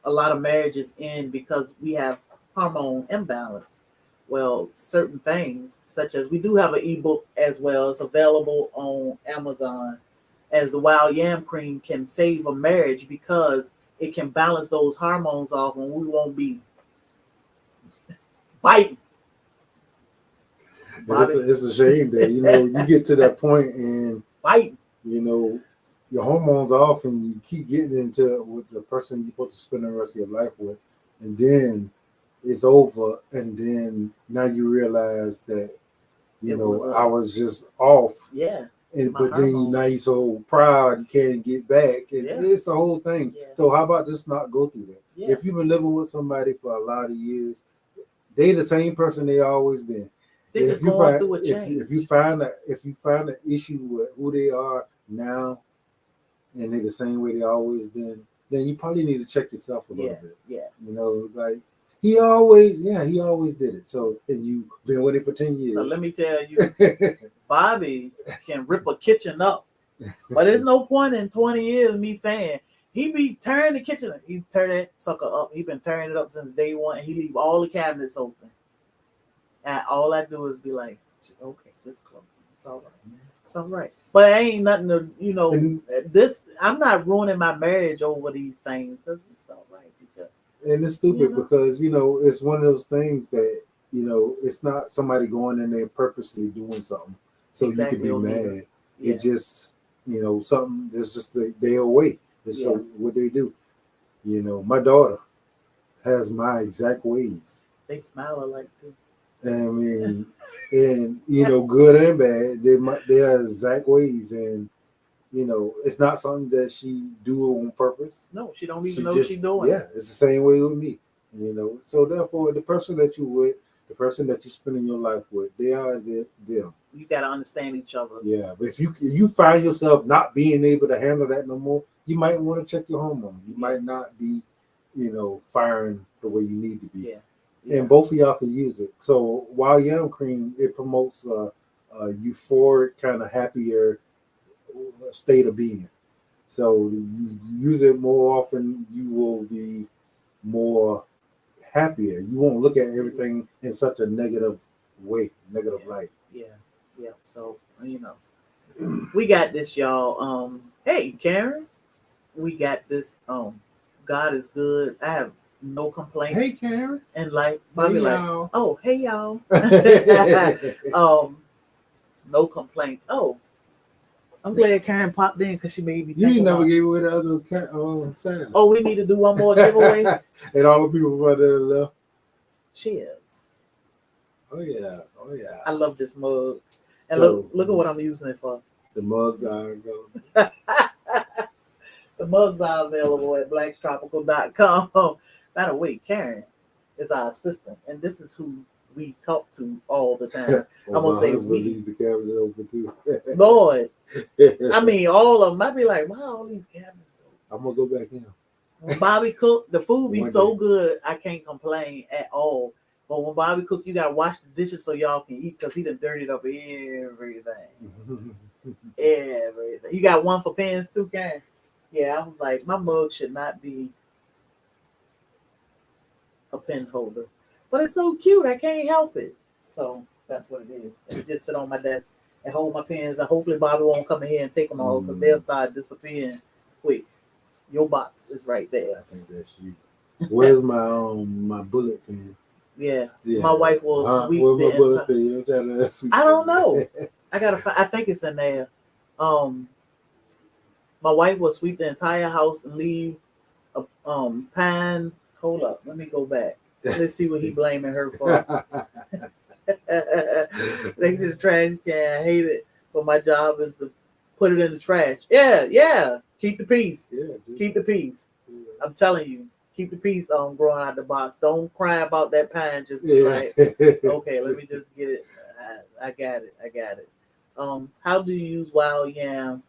a lot of marriages end because we have hormone imbalance. Well, certain things, such as we do have an ebook as well. It's available on Amazon, as the Wild Yam Cream can save a marriage because it can balance those hormones off, and we won't be biting. It's a shame that you get to that point and Biting. Your hormones off, and you keep getting into it with the person you're supposed to spend the rest of your life with, and then it's over, and then now you realize that I was just off. Yeah. But then now you're so proud you can't get back, and it's the whole thing. Yeah. So how about just not go through that? Yeah. If you've been living with somebody for a lot of years, they the same person they always been. They're just going through a change. If you find an issue with who they are now, and they're the same way they always been, then you probably need to check yourself a little bit. Yeah. Like he always did it. So, and you've been with it for 10 years. So let me tell you, Bobby can rip a kitchen up, but there's no point in 20 years me saying he be tearing the kitchen. He tear that sucker up. He been tearing it up since day one. And he leave all the cabinets open, and all I do is be like, okay, just close. It's all right. It's all right. But ain't nothing to this. I'm not ruining my marriage over these things because it's all right. And it's stupid because it's one of those things that it's not somebody going in there purposely doing something so you can be mad. Yeah. It just something that's just they away. It's so what they do. My daughter has my exact ways. They smile alike too. I mean, and good and bad. They are exact ways, and it's not something that she do on purpose. No, she don't even know she's doing. Yeah, it's the same way with me. So therefore, the person that you with, the person that you're spending your life with, they are them. You got to understand each other. Yeah, but if you find yourself not being able to handle that no more, you might want to check your hormone. You might not be, firing the way you need to be. Yeah. And both of y'all can use it. So Wild Yam Cream, it promotes a euphoric, kind of happier state of being. So you use it more often, you will be more happier. You won't look at everything in such a negative way, negative light. Yeah. So we got this, y'all. Hey, Karen, we got this. God is good. I have no complaints. Hey, Karen. And like Bobby, hey y'all. No complaints. Oh, I'm glad Karen popped in because she made me think. You never gave away the other sound. Oh, we need to do one more giveaway. And all the people right there left. Cheers. Oh yeah. I love this mug. And look at what I'm using it for. The mugs are available. The mugs are available at blackstropical.com. By the way, Karen is our assistant, and this is who we talk to all the time. I'm gonna say we. Leaves the cabinet open too. Lord, I mean all of them. I'd be like, why all these cabinets open? I'm gonna go back in. When Bobby cook, the food be so good, I can't complain at all. But when Bobby cook, you gotta wash the dishes so y'all can eat because he done dirtied up everything. Everything. You got one for pens too, Karen? Yeah, I was like, my mug should not be a pen holder. But it's so cute, I can't help it. So that's what it is. It just sit on my desk and hold my pens, and hopefully Bobby won't come in here and take them all because they'll start disappearing quick. Your box is right there. I think that's you. Where's my bullet pen? Yeah. My wife will sweep the bullet pen? I don't know. I think it's in there. My wife will sweep the entire house and leave a pan. Hold up, let me go back. Let's see what he blaming her for. Next to the trash can. I hate it, but my job is to put it in the trash. Yeah. Keep the peace. Keep the peace. Yeah. I'm telling you, keep the peace. Growing out the box. Don't cry about that pine. Just be like, okay, let me just get it. I got it. How do you use wild yam?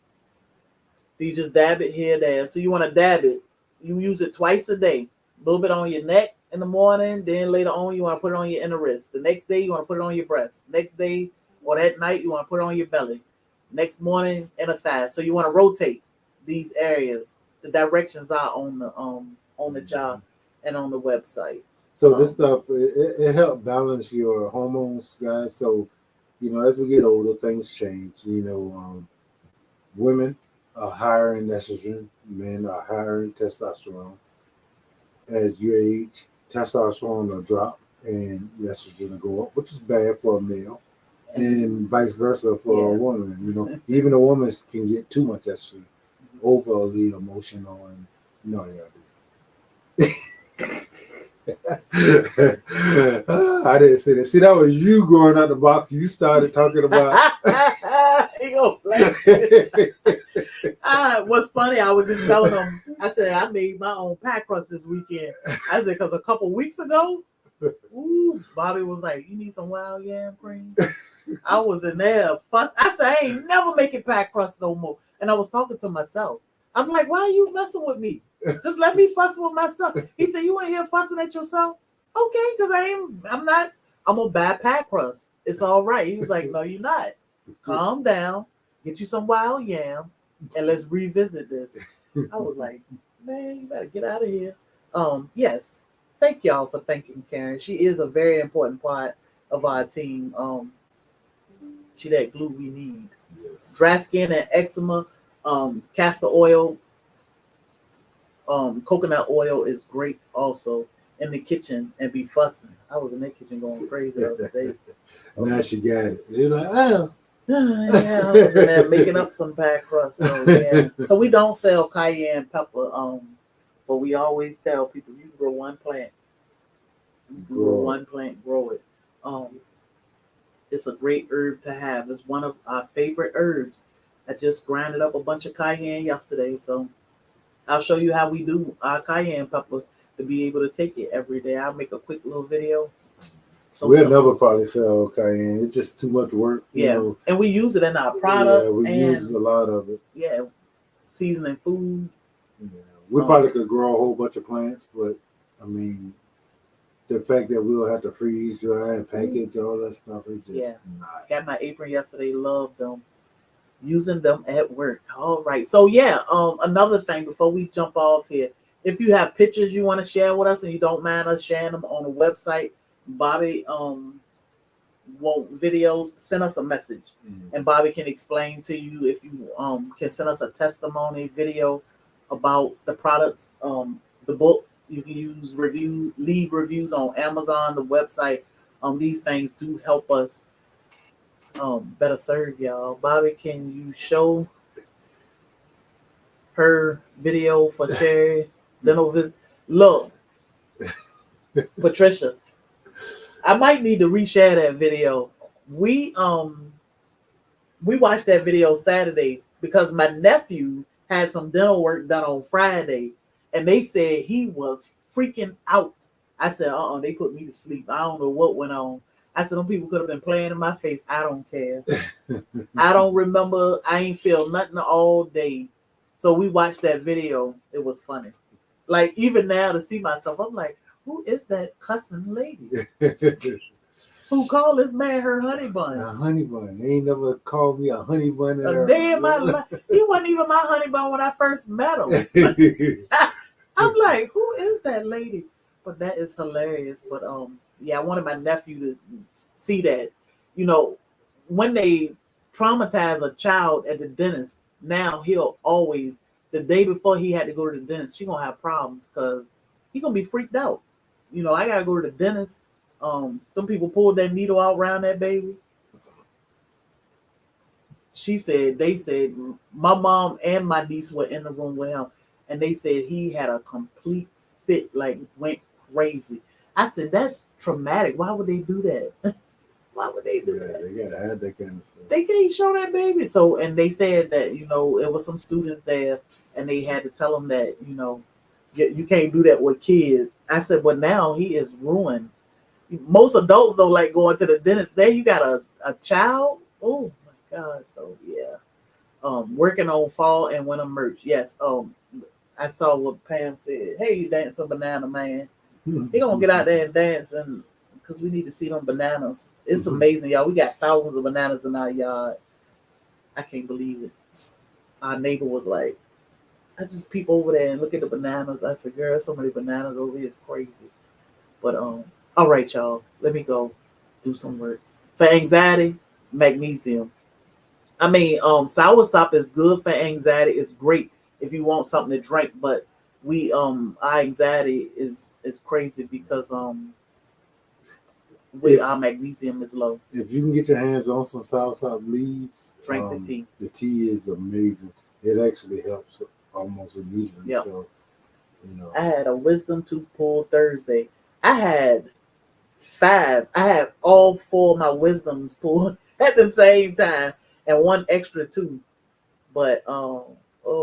Do you just dab it here, there? So you want to dab it. You use it twice a day. A little bit on your neck in the morning. Then later on, you want to put it on your inner wrist. The next day, you want to put it on your breast. Next day or that night, you want to put it on your belly. Next morning, inner thigh. So you want to rotate these areas. The directions are on the job and on the website. So this stuff, it helps balance your hormones, guys. So, as we get older, things change. Women are higher in estrogen men are higher in testosterone. As you age, testosterone will drop and estrogen will go up, which is bad for a male, and vice versa for a woman. You know, even a woman can get too much estrogen, overly emotional, and you know, I didn't say that. See, that was you going out the box. You started talking about. What's funny, I was just telling them, I said, I made my own pie crust this weekend. I said, because a couple weeks ago, Bobby was like, you need some wild yam cream? I was in there. I said, I ain't never making pie crust no more. And I was talking to myself. I'm like, why are you messing with me? Just let me fuss with myself. He said, you ain't here fussing at yourself? Okay, because I'm gonna buy pie crust. It's all right. He was like, no, you're not. Calm down, get you some wild yam, and let's revisit this. I was like, man, you better get out of here. Yes. Thank y'all for thanking Karen. She is a very important part of our team. She that glue we need. Yes. Dry skin and eczema, castor oil, coconut oil is great also in the kitchen and be fussing. I was in that kitchen going crazy the other day. Now she got it. You're like, oh. Yeah, I was in there making up some pie crust. So yeah. So we don't sell cayenne pepper, but we always tell people you can grow one plant. Grow it. It's a great herb to have. It's one of our favorite herbs. I just grinded up a bunch of cayenne yesterday, so I'll show you how we do our cayenne pepper to be able to take it every day. I'll make a quick little video. So we'll never probably sell cayenne. It's just too much work. You know. And we use it in our products. Yeah, we use a lot of it. Yeah, seasoning food. Yeah, we probably could grow a whole bunch of plants, but I mean, the fact that we'll have to freeze dry and package all that stuff is just not. Got my apron yesterday. Loved them. Using them at work. All right. So another thing before we jump off here, if you have pictures you want to share with us and you don't mind us sharing them on the website, Bobby want videos, send us a message and Bobby can explain to you. If you can send us a testimony video about the products, the book, you can leave reviews on Amazon, the website. These things do help us better serve y'all. Bobby, can you show her video for Sherry? Look, Patricia, I might need to reshare that video. We watched that video Saturday because my nephew had some dental work done on Friday, and they said he was freaking out. I said, they put me to sleep. I don't know what went on. I said, them people could have been playing in my face. I don't care. I don't remember. I ain't feel nothing all day. So we watched that video. It was funny. Like, even now to see myself, I'm like, who is that cussing lady who called this man her honey bun? A honey bun. They ain't never called me a honey bun. A day in my life. He wasn't even my honey bun when I first met him. I'm like, who is that lady? But that is hilarious. But I wanted my nephew to see that. You know, when they traumatize a child at the dentist, now he'll always, the day before he had to go to the dentist, she's gonna have problems because he's gonna be freaked out. You know, I gotta go to the dentist. Some people pulled that needle out around that baby. They said, my mom and my niece were in the room with him, and they said he had a complete fit, like went crazy. I said, that's traumatic. Why would they do that? Why would they do that? They gotta have that kind of stuff. They can't show that baby. So, and they said that, you know, it was some students there, and they had to tell them that, you know, you can't do that with kids. I said, but now he is ruined. Most adults don't like going to the dentist. There you got a child. Oh my God. So yeah. Working on fall and winter merch. Yes. I saw what Pam said. Hey, you dancing banana man. He gonna get out there and dance, and because we need to see them bananas. It's amazing, y'all. We got thousands of bananas in our yard. I can't believe it. Our neighbor was like, I just peep over there and look at the bananas. I said, girl, so many bananas over here is crazy. But all right, y'all. Let me go do some work. For anxiety, magnesium. I mean, soursop is good for anxiety. It's great. if you want something to drink. But we our anxiety is crazy because our magnesium is low. If you can get your hands on some soursop leaves, Drink the tea. The tea is amazing. It actually helps almost immediately. Yep. So, I had a wisdom tooth pulled Thursday. I had 5. I had all 4 of my wisdoms pulled at the same time, and 1 extra tooth. But oh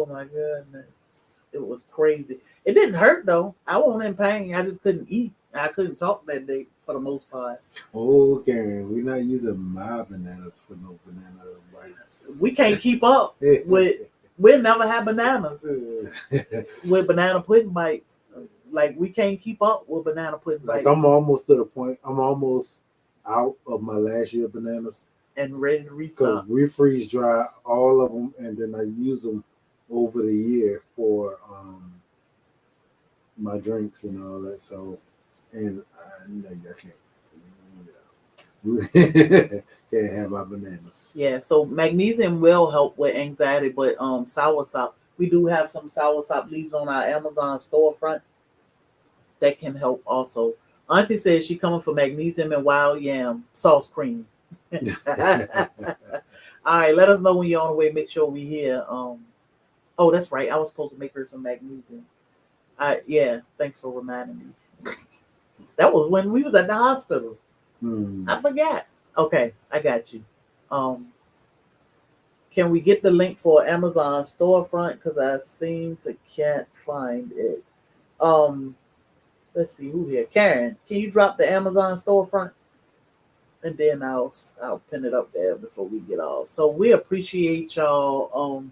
my goodness, it was crazy. It didn't hurt though. I wasn't in pain. I just couldn't eat. I couldn't talk that day for the most part. Oh, Karen, we're not using my bananas for no banana bites. We can't keep up with. We'll never have bananas with banana pudding bites. Like we can't keep up with banana pudding bites. I'm almost to the point. I'm almost out of my last year bananas and ready to restock. Because we freeze dry all of them, and then I use them over the year for my drinks and all that. So, and I know I can't. Can't have my bananas. Yeah, so magnesium will help with anxiety, but soursop, we do have some soursop leaves on our Amazon storefront that can help also. Auntie says she coming for magnesium and wild yam sauce cream. All right, let us know when you're on the way. Make sure we hear. Oh, that's right. I was supposed to make her some magnesium. Yeah, thanks for reminding me. That was when we was at the hospital. I forgot. Okay, I got you. Can we get the link for Amazon storefront? Because I seem to can't find it. Let's see who here. Karen, can you drop the Amazon storefront? And then I'll pin it up there before we get off. So we appreciate y'all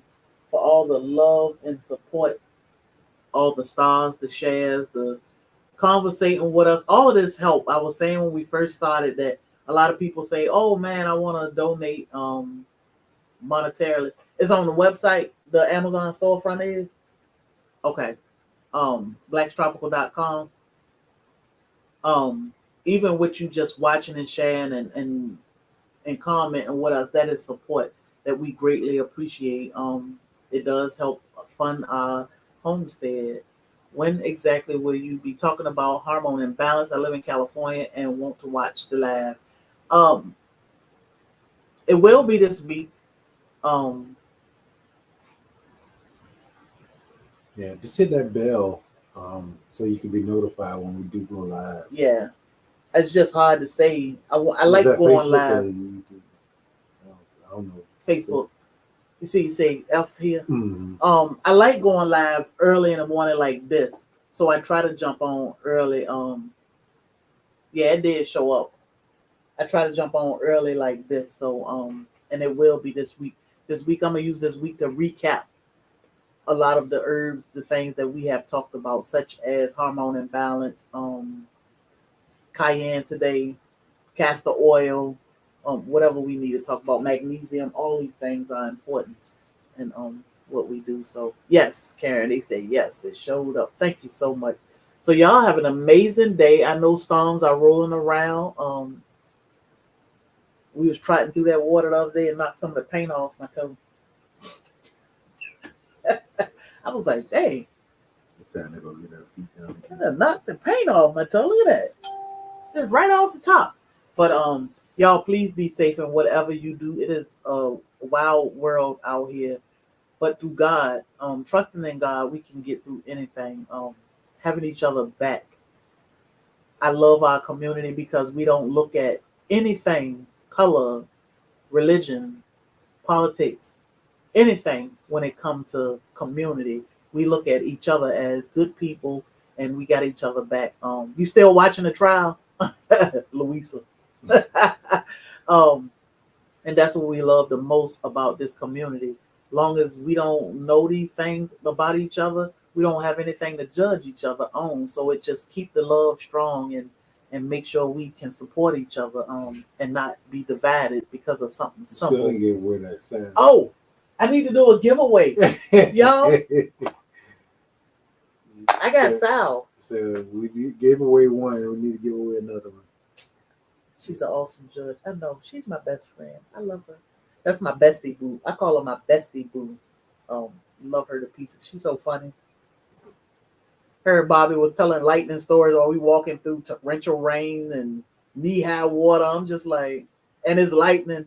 for all the love and support, all the stars, the shares, the conversating with us. All of this help. I was saying when we first started that a lot of people say, "Oh man, I want to donate monetarily." It's on the website. The Amazon storefront is okay. Blackstropical.com. Even with you just watching and sharing and commenting with us, that is support that we greatly appreciate. It does help fund our homestead. When exactly will you be talking about hormone imbalance? I live in California and want to watch the live. It will be this week. Yeah, just hit that bell so you can be notified when we do go live. Yeah, it's just hard to say. I like going live. I don't know. Facebook. You see, you say F here. Mm-hmm. I like going live early in the morning like this, so I try to jump on early. Yeah, it did show up. I try to jump on early like this, so and it will be this week. This week I'm gonna use this week to recap a lot of the herbs, the things that we have talked about, such as hormone imbalance, cayenne today, castor oil, whatever we need to talk about, magnesium. All these things are important in what we do. So yes, Karen, they say yes, it showed up. Thank you so much. So y'all have an amazing day. I know storms are rolling around. We was trotting through that water the other day and knocked some of the paint off my toe. I was like, dang. It's time to go get our feet down. I knocked the paint off my toe. Look at that. It's right off the top. But y'all please be safe in whatever you do. It is a wild world out here. But through God, trusting in God, we can get through anything. Having each other back. I love our community because we don't look at anything, color, religion, politics, anything when it comes to community. We look at each other as good people and we got each other back. You still watching the trial? Louisa. And that's what we love the most about this community. Long as we don't know these things about each other, we don't have anything to judge each other on. So it just keep the love strong and make sure we can support each other and not be divided because of something simple. Still give away that sound. Oh, I need to do a giveaway. Yo, I got Sal. So we gave away one. We need to give away another one. She's an awesome judge. I know. She's my best friend. I love her. That's my bestie boo. I call her my bestie boo. Love her to pieces. She's so funny. Her and Bobby was telling lightning stories while we walking through torrential rain and knee-high water. I'm just like, and it's lightning.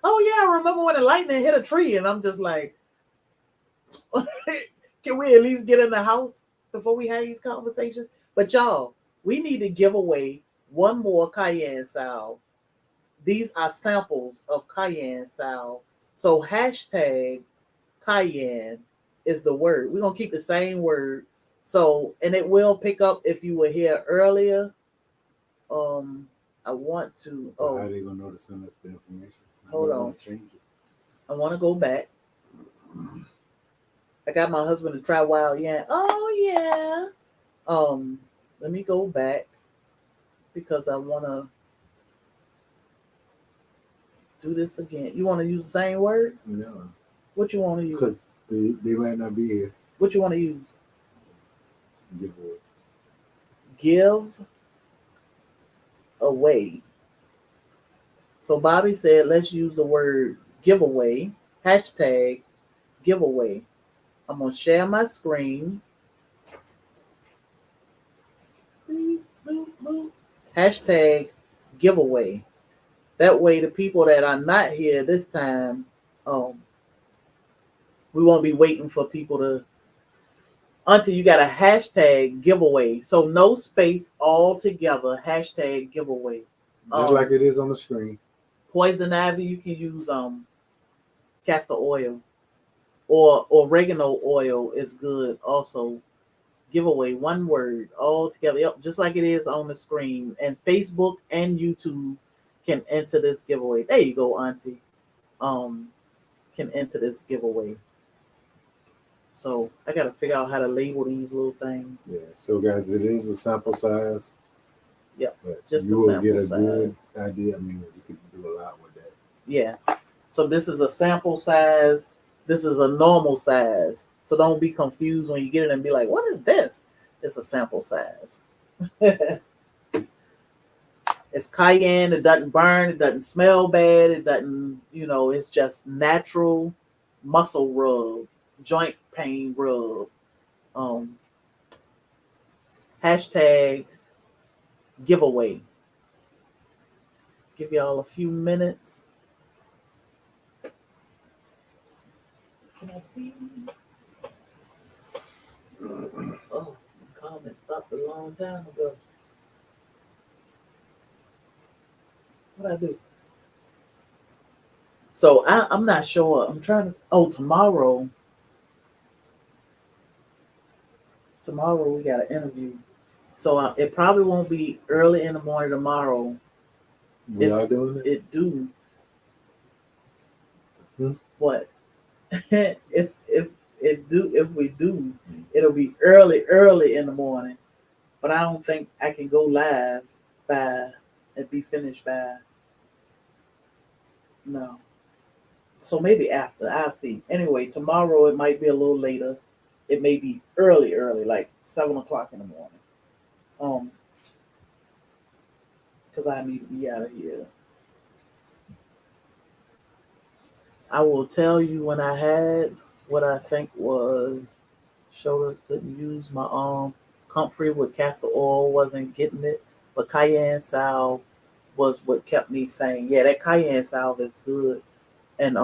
Oh yeah, I remember when the lightning hit a tree, and I'm just like, can we at least get in the house before we have these conversations? But y'all, we need to give away one more Cayenne salve. These are samples of Cayenne salve. So hashtag Cayenne is the word. We're gonna keep the same word. So, and it will pick up if you were here earlier. I want to. How are they gonna know to send us the information? Hold on. Change it. I want to go back. I got my husband to try wild yam. Oh yeah. Let me go back because I want to do this again. You want to use the same word? No. What you want to use? Because they might not be here. What you want to use? Give away. Give away. So Bobby said, let's use the word giveaway. Hashtag giveaway. I'm going to share my screen. Boop, boop, boop. Hashtag giveaway. That way the people that are not here this time, we won't be waiting for people to, until you got a hashtag giveaway. So no space all together. Hashtag giveaway. Just like it is on the screen. Poison ivy, you can use castor oil. Or oregano oil is good also. Giveaway, one word, all together. Yep, just like it is on the screen. And Facebook and YouTube can enter this giveaway. There you go, Auntie. Can enter this giveaway. So I gotta figure out how to label these little things. Yeah. So guys, it is a sample size. Yep. But Just you a will sample get a good size. idea. I mean, you can do a lot with that. Yeah. So this is a sample size. This is a normal size. So don't be confused when you get it and be like, what is this? It's a sample size. It's cayenne. It doesn't burn. It doesn't smell bad. It doesn't, it's just natural muscle rub, joint pain rub. Hashtag giveaway. Give y'all a few minutes. Can I see? Oh, the comment stopped a long time ago. What'd I do? So I'm not sure. I'm trying to. Oh, tomorrow we got an interview. So it probably won't be early in the morning tomorrow. We are doing it? It do. What? if we do, it'll be early in the morning. But I don't think I can go live and be finished by. No. So maybe after. I'll see. Anyway, tomorrow it might be a little later. It may be early, like 7:00 in the morning. Because I need to be out of here. I will tell you when I had what I think was shoulders couldn't use my arm. Comfrey with castor oil wasn't getting it, but cayenne salve was what kept me saying, yeah, that cayenne salve is good. And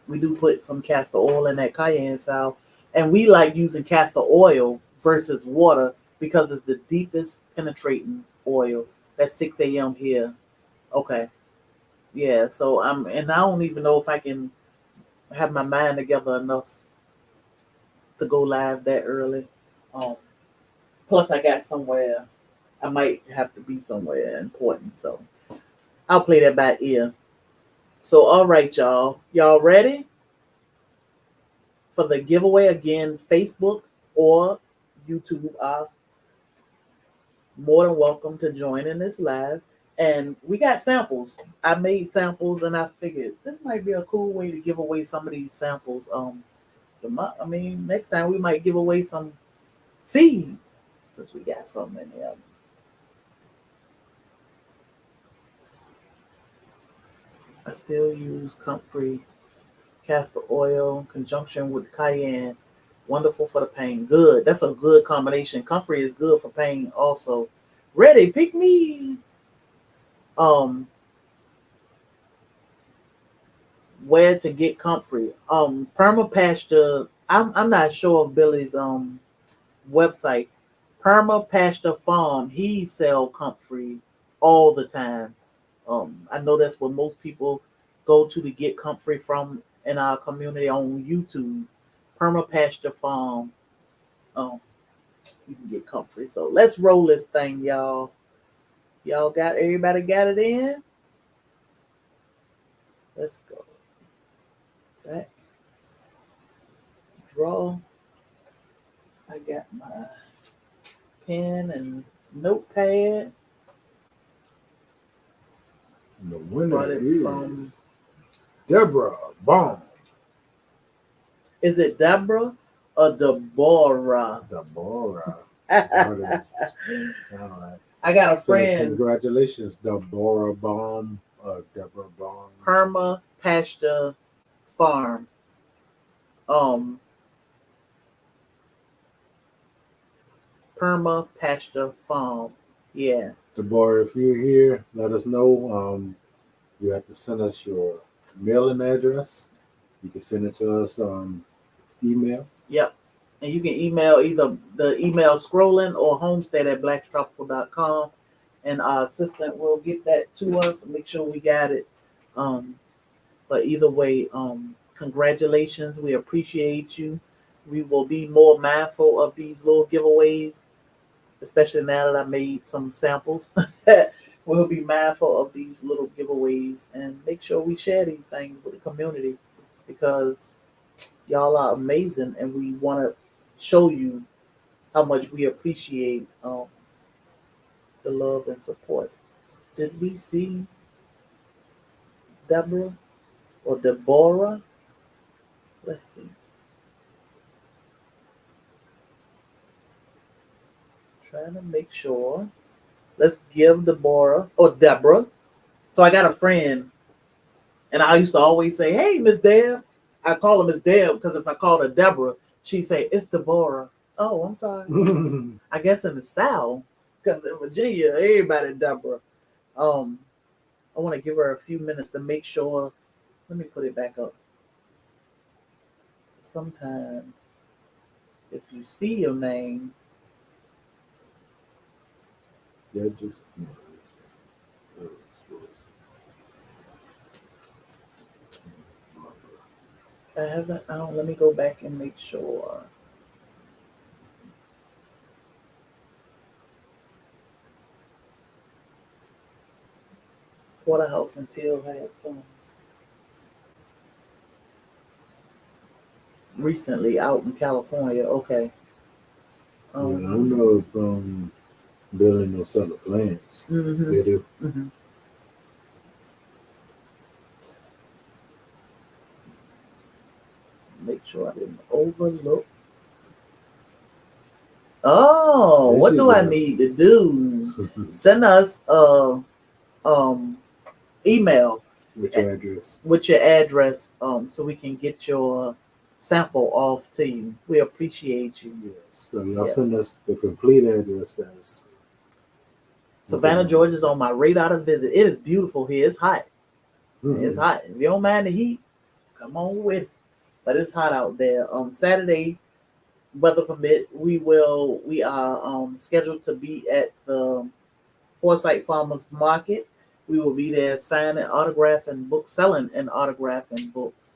we do put some castor oil in that cayenne salve, and we like using castor oil versus water because it's the deepest penetrating oil. That's 6 a.m. here. Okay. Yeah, so and I don't even know if I can have my mind together enough to go live that early. Plus I got somewhere, I might have to be somewhere important, so I'll play that by ear. So all right, y'all ready for the giveaway? Again, Facebook or YouTube are more than welcome to join in this live. And we got samples. I made samples, and I figured this might be a cool way to give away some of these samples. Next time we might give away some seeds since we got so many of them. I still use Comfrey Castor oil in conjunction with cayenne. Wonderful for the pain. Good. That's a good combination. Comfrey is good for pain also. Ready, pick me. Where to get comfrey. Perma Pasture. I'm not sure of Billy's website. Perma Pasture Farm. He sell comfrey all the time. I know that's what most people go to get comfrey from in our community on YouTube. Perma Pasture Farm. You can get comfrey. So let's roll this thing, y'all. Y'all got everybody got it in? Let's go. Back. Draw. I got my pen and notepad. The winner is Deborah Baum. Is it Deborah or Deborah? Deborah. What does it sound like? I got a friend. Congratulations, Deborah Baum. Deborah Baum. Perma Pasture Farm. Perma Pasture Farm. Yeah. Deborah, if you're here, let us know. You have to send us your mailing address. You can send it to us email. Yep. And you can email either the email scrolling or homestead@blackstropical.com. And our assistant will get that to us and make sure we got it. But either way, congratulations. We appreciate you. We will be more mindful of these little giveaways, especially now that I made some samples. We'll be mindful of these little giveaways and make sure we share these things with the community because y'all are amazing and we want to show you how much we appreciate the love and support. Did we see Deborah or Deborah? Let's see. Trying to make sure. Let's give Deborah or Deborah. So I got a friend, and I used to always say, "Hey, Miss Deb." I call her Miss Deb because if I called her Deborah, she'd say, "It's Deborah." Oh, I'm sorry. I guess in the South, because in Virginia, everybody Deborah. I want to give her a few minutes to make sure. Let me put it back up. Sometime, if you see your name, Yeah, just I haven't. Let me go back and make sure. Porterhouse and Till had some recently out in California. Okay. I don't know if building those other plants. Mm-hmm. They do. Mm-hmm. Make sure I didn't overlook. Oh, what do I need to do? Send us email with your address. With your address, so we can get your sample off to you. We appreciate you. Yes. So y'all send us the complete address, guys. Savannah, Georgia is on my radar to visit. It is beautiful here. It's hot. Mm-hmm. It's hot. If you don't mind the heat, come on with it. But it's hot out there. Saturday, weather permit, we are scheduled to be at the Foresight Farmers Market. We will be there signing, autographing books, selling and autographing books,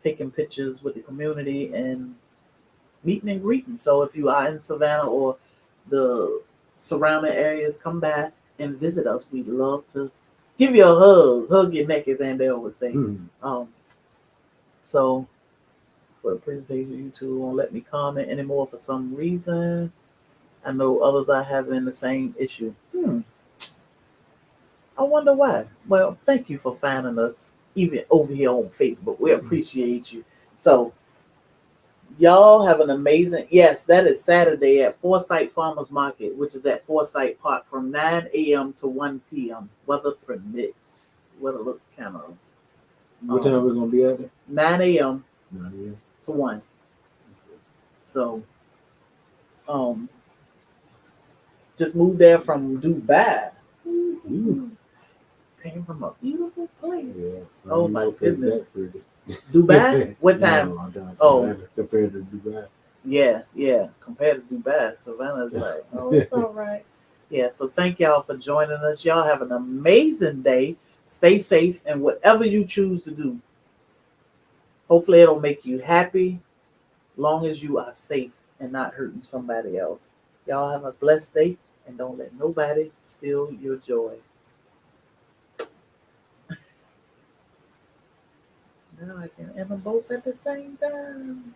taking pictures with the community and meeting and greeting. So if you are in Savannah or the surrounding areas, come back and visit us. We'd love to give you a hug your neck, as Andale would say. Mm-hmm. So for the presentation, you two won't let me comment anymore for some reason. I know others are having the same issue. I wonder why. Well, thank you for finding us, even over here on Facebook. We appreciate you. So, y'all have an amazing, yes, that is Saturday at Foresight Farmers Market, which is at Foresight Park from 9 a.m. to 1 p.m. Weather permits. Weather look kind of What time we're gonna be at? 9 a.m. 9 a.m. to 1. So, just moved there from Dubai. Ooh. Came from a beautiful place. Yeah. Oh my goodness. That Dubai? What time? No, I'm down Oh. Savannah compared to Dubai. Yeah. Compared to Dubai, Savannah's like, oh, it's all right. Yeah, so thank y'all for joining us. Y'all have an amazing day. Stay safe, and whatever you choose to do, hopefully it'll make you happy, long as you are safe and not hurting somebody else. Y'all have a blessed day, and don't let nobody steal your joy. Now I can end them both at the same time.